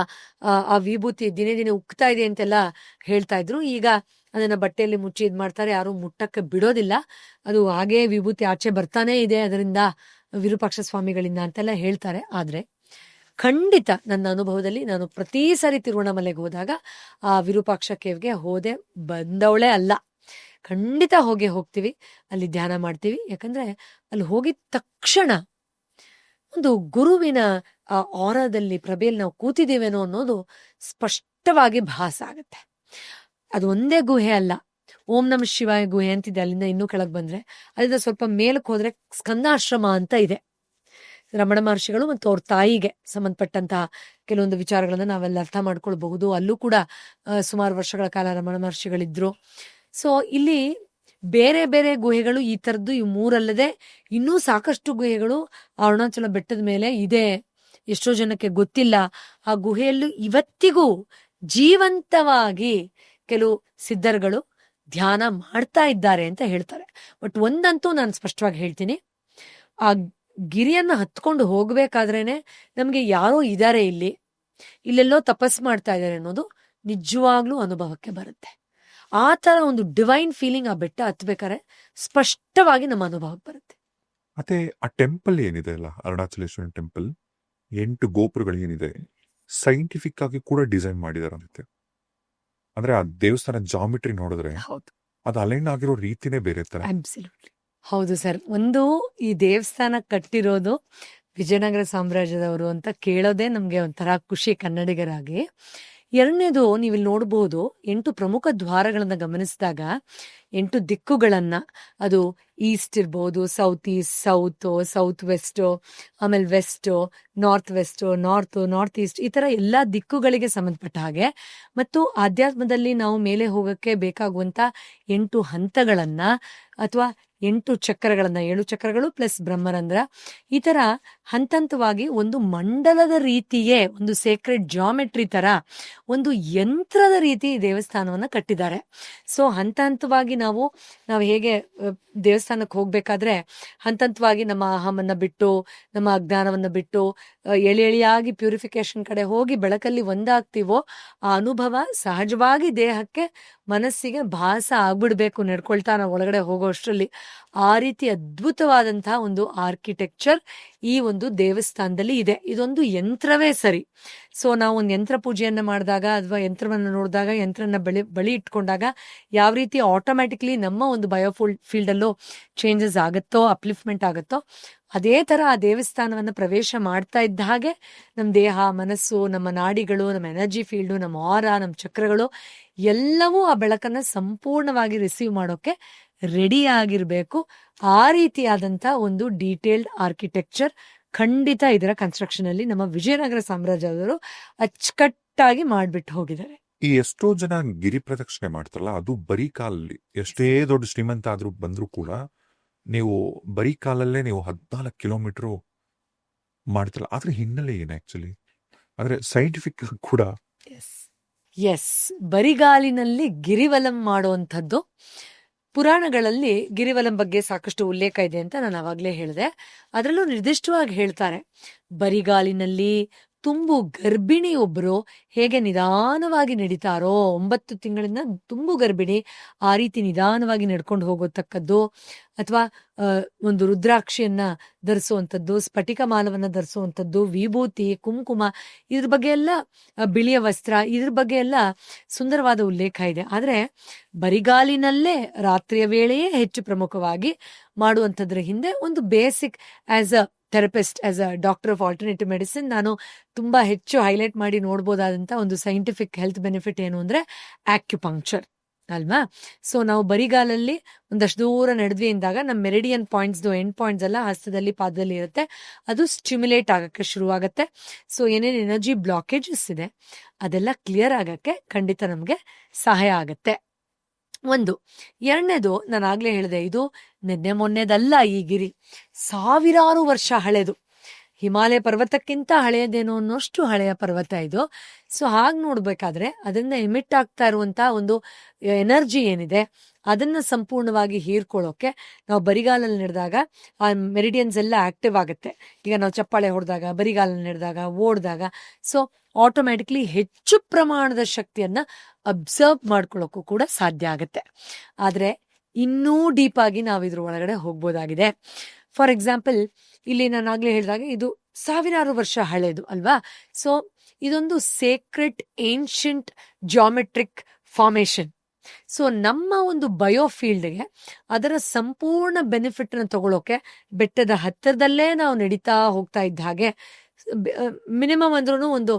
ಆ ವಿಭೂತಿ ದಿನೇ ದಿನೇ ಉಕ್ತಾ ಇದೆ ಅಂತೆಲ್ಲ ಹೇಳ್ತಾ ಇದ್ರು. ಈಗ ಅದನ್ನ ಬಟ್ಟೆಯಲ್ಲಿ ಮುಚ್ಚಿ ಇದ್ ಮಾಡ್ತಾರೆ, ಯಾರು ಮುಟ್ಟಕ್ಕೆ ಬಿಡೋದಿಲ್ಲ. ಅದು ಹಾಗೇ ವಿಭೂತಿ ಆಚೆ ಬರ್ತಾನೆ ಇದೆ ಅದರಿಂದ, ವಿರೂಪಾಕ್ಷ ಸ್ವಾಮಿಗಳಿಂದ ಅಂತೆಲ್ಲ ಹೇಳ್ತಾರೆ. ಆದ್ರೆ ಖಂಡಿತ ನನ್ನ ಅನುಭವದಲ್ಲಿ ನಾನು ಪ್ರತಿ ಸಾರಿ ತಿರುವಣ್ಣಾಮಲೆಗೆ ಹೋದಾಗ ಆ ವಿರೂಪಾಕ್ಷ ಕೇವ್ಗೆ ಹೋದೆ ಬಂದವಳೆ ಅಲ್ಲ. ಖಂಡಿತ ಹೋಗ್ತೀವಿ, ಅಲ್ಲಿ ಧ್ಯಾನ ಮಾಡ್ತೀವಿ. ಯಾಕಂದ್ರೆ ಅಲ್ಲಿ ಹೋಗಿದ ತಕ್ಷಣ ಒಂದು ಗುರುವಿನ ಆ ಆರಾದಲ್ಲಿ, ಪ್ರಭೆಯಲ್ಲಿ ನಾವು ಕೂತಿದ್ದೇವೇನೋ ಅನ್ನೋದು ಸ್ಪಷ್ಟವಾಗಿ ಭಾಸ ಆಗುತ್ತೆ. ಅದು ಒಂದೇ ಗುಹೆ ಅಲ್ಲ, ಓಂ ನಮಃ ಶಿವಾಯ ಗುಹೆ ಅಂತಿದೆ. ಅಲ್ಲಿಂದ ಇನ್ನೂ ಕೆಳಗೆ ಬಂದ್ರೆ, ಅಲ್ಲಿಂದ ಸ್ವಲ್ಪ ಮೇಲಕ್ಕೆ ಹೋದ್ರೆ ಸ್ಕಂದಾಶ್ರಮ ಅಂತ ಇದೆ. ರಮಣ ಮಹರ್ಷಿಗಳು ಮತ್ತು ಅವ್ರ ತಾಯಿಗೆ ಸಂಬಂಧಪಟ್ಟಂತಹ ಕೆಲವೊಂದು ವಿಚಾರಗಳನ್ನ ನಾವೆಲ್ಲ ಅರ್ಥ ಮಾಡ್ಕೊಳ್ಬಹುದು. ಅಲ್ಲೂ ಕೂಡ ಸುಮಾರು ವರ್ಷಗಳ ಕಾಲ ರಮಣ ಮಹರ್ಷಿಗಳಿದ್ರು. ಸೊ ಇಲ್ಲಿ ಬೇರೆ ಬೇರೆ ಗುಹೆಗಳು ಈ ತರದ್ದು, ಈ ಮೂರಲ್ಲದೆ ಇನ್ನೂ ಸಾಕಷ್ಟು ಗುಹೆಗಳು ಅರುಣಾಚಲ ಬೆಟ್ಟದ ಮೇಲೆ ಇದೆ. ಎಷ್ಟೋ ಜನಕ್ಕೆ ಗೊತ್ತಿಲ್ಲ. ಆ ಗುಹೆಯಲ್ಲೂ ಇವತ್ತಿಗೂ ಜೀವಂತವಾಗಿ ಕೆಲವು ಸಿದ್ಧರುಗಳು ಧ್ಯಾನ ಮಾಡ್ತಾ ಇದ್ದಾರೆ ಅಂತ ಹೇಳ್ತಾರೆ. ಬಟ್ ಒಂದಂತೂ ನಾನು ಸ್ಪಷ್ಟವಾಗಿ ಹೇಳ್ತೀನಿ, ಆ ಗಿರಿಯನ್ನ ಹತ್ಕೊಂಡು ಹೋಗ್ಬೇಕಾದ್ರೇನೆ ನಮ್ಗೆ ಯಾರೋ ಇದ್ದಾರೆ ಇಲ್ಲೆಲ್ಲೋ ತಪಸ್ ಮಾಡ್ತಾ ಇದ್ದಾರೆ ಅನ್ನೋದು ನಿಜವಾಗ್ಲೂ ಅನುಭವಕ್ಕೆ ಬರುತ್ತೆ. ಆ ತರ ಒಂದು ಡಿವೈನ್ ಫೀಲಿಂಗ್ ಆ ಬೆಟ್ಟ ಹತ್ಬೇಕಾದ್ರೆ ಸ್ಪಷ್ಟವಾಗಿ ನಮ್ಮ ಅನುಭವಕ್ಕೆ ಬರುತ್ತೆ. ಮತ್ತೆ ಆ ಟೆಂಪಲ್ ಏನಿದೆ ಅಲ್ಲ, ಅರುಣಾಚಲೇಶ್ವರನ್ ಟೆಂಪಲ್, 8 ಗೋಪುರಗಳು ಏನಿದೆ, ಸೈಂಟಿಫಿಕ್ ಆಗಿ ಕೂಡ ಡಿಸೈನ್ ಮಾಡಿದಾರಂತೆ. ಅಂದ್ರೆ ಆ ದೇವಸ್ಥಾನ ಜಾಮಿಟ್ರಿ ನೋಡಿದ್ರೆ ಹೌದು, ಅದು ಅಲೈನ್ ಆಗಿರೋ ರೀತಿನೇ ಬೇರೆ ತರ. ಅಬ್ಸಲ್ಯೂಟ್ಲಿ ಹೌದು ಸರ್. ಒಂದು, ಈ ದೇವಸ್ಥಾನ ಕಟ್ಟಿರೋದು ವಿಜಯನಗರ ಸಾಮ್ರಾಜ್ಯದವರು ಅಂತ ಕೇಳೋದೇ ನಮ್ಗೆ ಒಂಥರ ಖುಷಿ ಕನ್ನಡಿಗರಾಗಿ. ಎರಡನೇದು, ನೀವಿಲ್ಲಿ ನೋಡ್ಬೋದು 8 ಪ್ರಮುಖ ದ್ವಾರಗಳನ್ನ ಗಮನಿಸಿದಾಗ 8 ದಿಕ್ಕುಗಳನ್ನ, ಅದು ಈಸ್ಟ್ ಇರ್ಬೋದು, ಸೌತ್ ಈಸ್ಟ್, ಸೌತ್ ವೆಸ್ಟ್, ಆಮೇಲೆ west, north west, north east, ಈ ತರ ಎಲ್ಲಾ ದಿಕ್ಕುಗಳಿಗೆ ಸಂಬಂಧಪಟ್ಟ ಹಾಗೆ, ಮತ್ತು ಆಧ್ಯಾತ್ಮದಲ್ಲಿ ನಾವು ಮೇಲೆ ಹೋಗಕ್ಕೆ ಬೇಕಾಗುವಂತ 8 ಹಂತಗಳನ್ನ ಅಥವಾ 8 ಚಕ್ರಗಳನ್ನ, 7 ಚಕ್ರಗಳು ಪ್ಲಸ್ ಬ್ರಹ್ಮರಂಧ್ರ, ಈ ತರ ಹಂತವಾಗಿ ಒಂದು ಮಂಡಲದ ರೀತಿಯೇ ಒಂದು ಸೇಕ್ರೆಡ್ ಜಾಮೆಟ್ರಿ ತರ ಒಂದು ಯಂತ್ರದ ರೀತಿ ದೇವಸ್ಥಾನವನ್ನ ಕಟ್ಟಿದ್ದಾರೆ. ಸೊ ಹಂತವಾಗಿ ನಾವು ಹೇಗೆ ದೇವಸ್ಥಾನಕ್ಕೆ ಹೋಗ್ಬೇಕಾದ್ರೆ ಹಂತವಾಗಿ ನಮ್ಮ ಅಹಮನ್ನ ಬಿಟ್ಟು, ನಮ್ಮ ಅಜ್ಞಾನವನ್ನ ಬಿಟ್ಟು ಎಳೆಯಾಗಿ ಪ್ಯೂರಿಫಿಕೇಶನ್ ಕಡೆ ಹೋಗಿ ಬೆಳಕಲ್ಲಿ ಒಂದಾಗ್ತೀವೋ, ಆ ಅನುಭವ ಸಹಜವಾಗಿ ದೇಹಕ್ಕೆ, ಮನಸ್ಸಿಗೆ ಭಾಸ ಆಗ್ಬಿಡ್ಬೇಕು ನಡ್ಕೊಳ್ತಾ ನಾವು ಒಳಗಡೆ ಹೋಗೋ ಅಷ್ಟರಲ್ಲಿ. ಆ ರೀತಿ ಅದ್ಭುತವಾದಂತಹ ಒಂದು ಆರ್ಕಿಟೆಕ್ಚರ್ ಈ ಒಂದು ದೇವಸ್ಥಾನದಲ್ಲಿ ಇದೆ. ಇದೊಂದು ಯಂತ್ರವೇ ಸರಿ. ಸೊ ನಾವು ಒಂದು ಯಂತ್ರ ಪೂಜೆಯನ್ನ ಮಾಡಿದಾಗ ಅಥವಾ ಯಂತ್ರವನ್ನ ನೋಡಿದಾಗ, ಯಂತ್ರನ ಬಳಿ ಇಟ್ಕೊಂಡಾಗ ಯಾವ ರೀತಿ ಆಟೋಮ್ಯಾಟಿಕ್ಲಿ ನಮ್ಮ ಒಂದು ಫೀಲ್ಡ್ ಅಲ್ಲೂ ಚೇಂಜಸ್ ಆಗುತ್ತೋ, ಅಪ್ಲಿಫ್ಟ್ಮೆಂಟ್ ಆಗುತ್ತೋ, ಅದೇ ತರ ಆ ದೇವಸ್ಥಾನವನ್ನ ಪ್ರವೇಶ ಮಾಡ್ತಾ ಇದ್ದ ಹಾಗೆ ನಮ್ಮ ದೇಹ, ಮನಸ್ಸು, ನಮ್ಮ ನಾಡಿಗಳು, ನಮ್ಮ ಎನರ್ಜಿ ಫೀಲ್ಡು, ನಮ್ಮ ಆರ, ನಮ್ಮ ಚಕ್ರಗಳು ಎಲ್ಲವೂ ಆ ಬೆಳಕನ್ನ ಸಂಪೂರ್ಣವಾಗಿ ರಿಸೀವ್ ಮಾಡೋಕೆ ರೆಡಿ ಆಗಿರ್ಬೇಕು. ಆ ರೀತಿಯಾದಂತ ಒಂದು ಡೀಟೇಲ್ಡ್ ಆರ್ಕಿಟೆಕ್ಚರ್ ಖಂಡಿತ ಇದರ ಕನ್ಸ್ಟ್ರಕ್ಷನ್ ಅಲ್ಲಿ ನಮ್ಮ ವಿಜಯನಗರ ಸಾಮ್ರಾಜ್ಯದವರು ಅಚ್ಚುಕಟ್ಟಾಗಿ ಮಾಡ್ಬಿಟ್ಟು ಹೋಗಿದ್ದಾರೆ. ಈ ಎಷ್ಟೋ ಜನ ಗಿರಿ ಪ್ರದಕ್ಷಿಣೆ ಮಾಡ್ತಾರಲ್ಲ, ಅದು ಬರೀ ಕಾಲಲ್ಲಿ ಎಷ್ಟೇ ದೊಡ್ಡ ಶ್ರೀಮಂತ ಆದ್ರೂ ಬಂದ್ರು ಕೂಡ ನೀವು ಬರೀ ಕಾಲಲ್ಲೇ ನೀವು 14 ಕಿಲೋಮೀಟರ್ ಮಾಡ್ತಿಲ್ಲ. ಅದ್ರ ಹಿನ್ನೆಲೆ ಏನು ಆಕ್ಚುಲಿ? ಅಂದ್ರೆ ಸೈಂಟಿಫಿಕ್ ಕೂಡ ಎಸ್, ಬರಿಗಾಲಿನಲ್ಲಿ ಗಿರಿವಲಂ ಮಾಡುವಂಥದ್ದು. ಪುರಾಣಗಳಲ್ಲಿ ಗಿರಿವಲಂ ಬಗ್ಗೆ ಸಾಕಷ್ಟು ಉಲ್ಲೇಖ ಇದೆ ಅಂತ ನಾನು ಅವಾಗಲೇ ಹೇಳಿದೆ. ಅದರಲ್ಲೂ ನಿರ್ದಿಷ್ಟವಾಗಿ ಹೇಳ್ತಾರೆ, ಬರಿಗಾಲಿನಲ್ಲಿ ತುಂಬು ಗರ್ಭಿಣಿಯೊಬ್ಬರು ಹೇಗೆ ನಿಧಾನವಾಗಿ ನಡೀತಾರೋ, 9 ತಿಂಗಳಿಂದ ತುಂಬು ಗರ್ಭಿಣಿ ಆ ರೀತಿ ನಿಧಾನವಾಗಿ ನಡ್ಕೊಂಡು ಹೋಗೋತಕ್ಕದ್ದು, ಅಥವಾ ಒಂದು ರುದ್ರಾಕ್ಷಿಯನ್ನ ಧರಿಸುವಂಥದ್ದು, ಸ್ಫಟಿಕ ಮಾಲವನ್ನ ಧರಿಸುವಂಥದ್ದು, ವಿಭೂತಿ, ಕುಂಕುಮ, ಇದ್ರ ಬಗ್ಗೆ ಎಲ್ಲ ಬಿಳಿಯ ವಸ್ತ್ರ, ಇದ್ರ ಬಗ್ಗೆ ಎಲ್ಲ ಸುಂದರವಾದ ಉಲ್ಲೇಖ ಇದೆ. ಆದ್ರೆ ಬರಿಗಾಲಿನಲ್ಲೇ ರಾತ್ರಿಯ ವೇಳೆಯೇ ಹೆಚ್ಚು ಪ್ರಮುಖವಾಗಿ ಮಾಡುವಂಥದ್ರ ಹಿಂದೆ ಒಂದು basic as a therapist, as a doctor of alternative medicine, ನಾನು ತುಂಬಾ ಹೆಚ್ಚು ಹೈಲೈಟ್ ಮಾಡಿ ನೋಡ್ಬೋದಾದಂಥ ಒಂದು ಸೈಂಟಿಫಿಕ್ ಹೆಲ್ತ್ ಬೆನಿಫಿಟ್ ಏನು ಅಂದ್ರೆ ಆಕ್ಯುಪಂಕ್ಚರ್ ಅಲ್ವಾ. ಸೊ ನಾವು ಬರಿಗಾಲಲ್ಲಿ ಒಂದಷ್ಟು ದೂರ ನಡೆದ್ವಿ ಅಂದಾಗ ನಮ್ಮ ಮೆರಿಡಿಯನ್ ಪಾಯಿಂಟ್ಸ್ ಎಂಡ್ ಪಾಯಿಂಟ್ಸ್ ಎಲ್ಲ ಹಸ್ತದಲ್ಲಿ, ಪಾದದಲ್ಲಿ ಇರುತ್ತೆ. ಅದು ಸ್ಟಿಮ್ಯುಲೇಟ್ ಆಗಕ್ಕೆ ಶುರುವಾಗತ್ತೆ. ಸೊ ಏನೇನು ಎನರ್ಜಿ ಬ್ಲಾಕೇಜಸ್ ಇದೆ ಅದೆಲ್ಲ ಕ್ಲಿಯರ್ ಆಗಕ್ಕೆ ಖಂಡಿತ ನಮಗೆ ಸಹಾಯ ಆಗತ್ತೆ. ಒಂದು. ಎರಡನೇದು, ನಾನು ಆಗ್ಲೇ ಹೇಳಿದೆ, ಇದು ನಿನ್ನೆ ಮೊನ್ನೆದಲ್ಲ. ಈ ಗಿರಿ ಸಾವಿರಾರು ವರ್ಷ ಹಳೆದು, ಹಿಮಾಲಯ ಪರ್ವತಕ್ಕಿಂತ ಹಳೆಯದೇನೋ ಅನ್ನೋಷ್ಟು ಹಳೆಯ ಪರ್ವತ ಇದು. ಸೊ ಹಾಗೆ ನೋಡ್ಬೇಕಾದ್ರೆ ಅದರಿಂದ ಎಮಿಟ್ ಆಗ್ತಾ ಇರುವಂತ ಒಂದು ಎನರ್ಜಿ ಏನಿದೆ ಅದನ್ನ ಸಂಪೂರ್ಣವಾಗಿ ಹೀರ್ಕೊಳ್ಳೋಕೆ ನಾವು ಬರಿಗಾಲಲ್ಲಿ ನಡೆದಾಗ ಆ ಮೆರಿಡಿಯನ್ಸ್ ಎಲ್ಲ ಆಕ್ಟಿವ್ ಆಗುತ್ತೆ. ಈಗ ನಾವು ಚಪ್ಪಾಳೆ ಹೊಡೆದಾಗ, ಬರಿಗಾಲಲ್ಲಿ ನಡೆದಾಗ, ಓಡಿದಾಗ, ಸೊ ಆಟೋಮ್ಯಾಟಿಕ್ಲಿ ಹೆಚ್ಚು ಪ್ರಮಾಣದ ಶಕ್ತಿಯನ್ನ ಅಬ್ಸರ್ವ್ ಮಾಡ್ಕೊಳ್ಳೋಕ್ಕೂ ಕೂಡ ಸಾಧ್ಯ ಆಗುತ್ತೆ. ಆದ್ರೆ ಇನ್ನೂ ಡೀಪ್ ಆಗಿ ನಾವು ಇದ್ರ ಒಳಗಡೆ ಹೋಗ್ಬೋದಾಗಿದೆ. ಫಾರ್ ಎಕ್ಸಾಂಪಲ್, ಇಲ್ಲಿ ನಾನು ಆಗ್ಲೇ ಹೇಳಿದಾಗ ಇದು ಸಾವಿರಾರು ವರ್ಷ ಹಳೆಯದು ಅಲ್ವಾ. ಸೊ ಇದೊಂದು Sacred ancient geometric formation. So ನಮ್ಮ ಒಂದು ಬಯೋಫೀಲ್ಡ್ಗೆ ಅದರ ಸಂಪೂರ್ಣ ಬೆನಿಫಿಟ್ ನ ತಗೊಳ್ಳೋಕೆ ಬೆಟ್ಟದ ಹತ್ತಿರದಲ್ಲೇ ನಾವು ನಡೀತಾ ಹೋಗ್ತಾ ಇದ್ದ ಹಾಗೆ ಮಿನಿಮಮ್ ಅಂದ್ರೂ ಒಂದು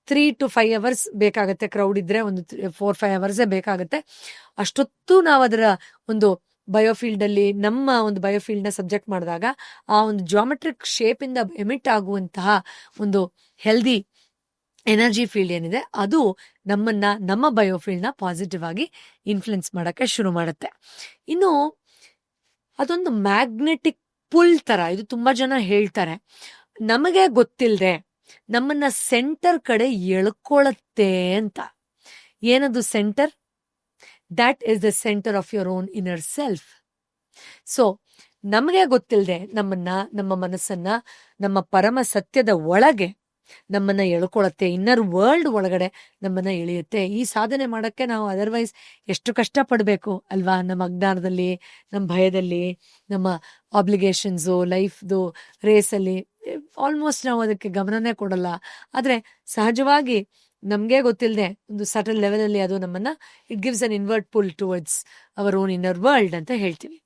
3 to 5 hours ಬೇಕಾಗತ್ತೆ. ಕ್ರೌಡ್ ಇದ್ರೆ ಒಂದು 4-5 hours ಬೇಕಾಗತ್ತೆ. ಅಷ್ಟೊತ್ತು ನಾವು ಅದರ ಒಂದು ಬಯೋಫೀಲ್ಡ್ ಅಲ್ಲಿ ನಮ್ಮ ಒಂದು ಬಯೋಫೀಲ್ಡ್ ನ ಸಬ್ಜೆಕ್ಟ್ ಮಾಡಿದಾಗ ಆ ಒಂದು ಜಾಮೆಟ್ರಿಕ್ ಶೇಪ್ ಇಂದ ಎಮಿಟ್ ಆಗುವಂತಹ ಒಂದು ಹೆಲ್ದಿ ಎನರ್ಜಿ ಫೀಲ್ಡ್ ಏನಿದೆ ಅದು ನಮ್ಮ ಬಯೋಫೀಲ್ಡ್ ನ ಪಾಸಿಟಿವ್ ಆಗಿ ಇನ್ಫ್ಲುಯೆನ್ಸ್ ಮಾಡಕ್ಕೆ ಶುರು ಮಾಡುತ್ತೆ. ಇನ್ನು ಅದೊಂದು ಮ್ಯಾಗ್ನೆಟಿಕ್ ಪುಲ್ ತರ, ಇದು ತುಂಬಾ ಜನ ಹೇಳ್ತಾರೆ, ನಮಗೆ ಗೊತ್ತಿಲ್ಲದೆ ನಮ್ಮನ್ನ ಸೆಂಟರ್ ಕಡೆ ಎಳ್ಕೊಳತ್ತೆ ಅಂತ. ಏನದು centre? that is the center of your own inner self. So ನಮಗೆ ಗೊತ್ತಿಲ್ಲದೆ ನಮ್ಮ ಮನಸ್ಸನ್ನ ನಮ್ಮ ಪರಮ ಸತ್ಯದ ಒಳಗೆ ನಮ್ಮನ್ನ ಎಳ್ಕೊಳತ್ತೆ, ಇನ್ನರ್ ವರ್ಲ್ಡ್ ಒಳಗಡೆ ನಮ್ಮನ್ನ ಎಳೆಯುತ್ತೆ. ಈ ಸಾಧನೆ ಮಾಡಕ್ಕೆ ನಾವು ಅದರ್ವೈಸ್ ಎಷ್ಟು ಕಷ್ಟ ಪಡ್ಬೇಕು ಅಲ್ವಾ? ನಮ್ಮ ಅಜ್ಞಾನದಲ್ಲಿ, ನಮ್ಮ ಭಯದಲ್ಲಿ, ನಮ್ಮ ಆಬ್ಲಿಗೇಷನ್ಸು, ಲೈಫ್ದು ರೇಸಲ್ಲಿ ಆಲ್ಮೋಸ್ಟ್ ನಾವು ಅದಕ್ಕೆ ಗಮನನೇ ಕೊಡಲ್ಲ. ಆದ್ರೆ ಸಹಜವಾಗಿ ನಮ್ಗೆ ಗೊತ್ತಿಲ್ಲದೆ ಒಂದು ಸಟಲ್ ಲೆವೆಲ್ ಅಲ್ಲಿ ಅದು ನಮ್ಮನ್ನ it gives an invert pull towards our own inner world ಅಂತ ಹೇಳ್ತೀವಿ.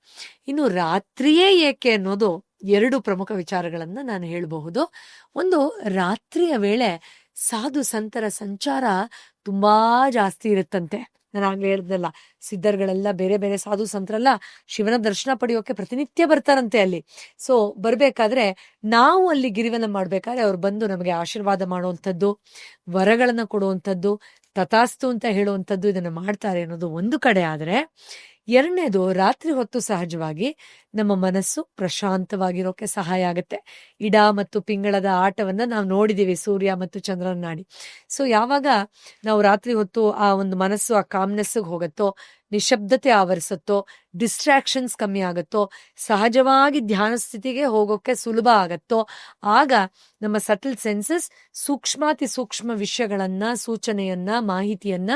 ಇನ್ನು ರಾತ್ರಿಯೇ ಏಕೆ ಅನ್ನೋದು 2 ಪ್ರಮುಖ ವಿಚಾರಗಳನ್ನ ನಾನು ಹೇಳಬಹುದು. ಒಂದು, ರಾತ್ರಿಯ ವೇಳೆ ಸಾಧು ಸಂತರ ಸಂಚಾರ ತುಂಬಾ ಜಾಸ್ತಿ ಇರುತ್ತಂತೆ. ನಾನು ಆಗ್ಲೇ ಹೇಳ್ದಲ್ಲ, ಸಿದ್ಧರುಗಳೆಲ್ಲ ಬೇರೆ ಬೇರೆ ಸಾಧು ಸಂತರೆಲ್ಲ ಶಿವನ ದರ್ಶನ ಪಡೆಯೋಕೆ ಪ್ರತಿನಿತ್ಯ ಬರ್ತಾರಂತೆ ಅಲ್ಲಿ. ಸೊ ಬರ್ಬೇಕಾದ್ರೆ ನಾವು ಅಲ್ಲಿ ಗಿರಿವನ ಮಾಡ್ಬೇಕಾದ್ರೆ ಅವ್ರು ಬಂದು ನಮಗೆ ಆಶೀರ್ವಾದ ಮಾಡುವಂಥದ್ದು, ವರಗಳನ್ನ ಕೊಡುವಂಥದ್ದು, ತಥಾಸ್ತು ಅಂತ ಹೇಳುವಂಥದ್ದು ಇದನ್ನ ಮಾಡ್ತಾರೆ ಅನ್ನೋದು ಒಂದು ಕಡೆ. ಆದ್ರೆ ಎರಡನೇದು, ರಾತ್ರಿ ಹೊತ್ತು ಸಹಜವಾಗಿ ನಮ್ಮ ಮನಸ್ಸು ಪ್ರಶಾಂತವಾಗಿರೋಕೆ ಸಹಾಯ ಆಗುತ್ತೆ. ಇಡ ಮತ್ತು ಪಿಂಗಳದ ಆಟವನ್ನ ನಾವು ನೋಡಿದೀವಿ, ಸೂರ್ಯ ಮತ್ತು ಚಂದ್ರನ ನಾಡಿ. ಸೊ ಯಾವಾಗ ನಾವು ರಾತ್ರಿ ಹೊತ್ತು ಆ ಒಂದು ಮನಸ್ಸು ಆ ಕಾಮ್ನೆಸ್ಗೆ ಹೋಗುತ್ತೋ, ನಿಶಬ್ದತೆ ಆವರಿಸುತ್ತೋ, ಡಿಸ್ಟ್ರಾಕ್ಷನ್ಸ್ ಕಮ್ಮಿ ಆಗುತ್ತೋ, ಸಹಜವಾಗಿ ಧ್ಯಾನ ಸ್ಥಿತಿಗೆ ಹೋಗೋಕೆ ಸುಲಭ ಆಗತ್ತೋ, ಆಗ ನಮ್ಮ ಸಟಲ್ ಸೆನ್ಸಸ್ ಸೂಕ್ಷ್ಮಾತಿ ಸೂಕ್ಷ್ಮ ವಿಷಯಗಳನ್ನ, ಸೂಚನೆಯನ್ನ, ಮಾಹಿತಿಯನ್ನ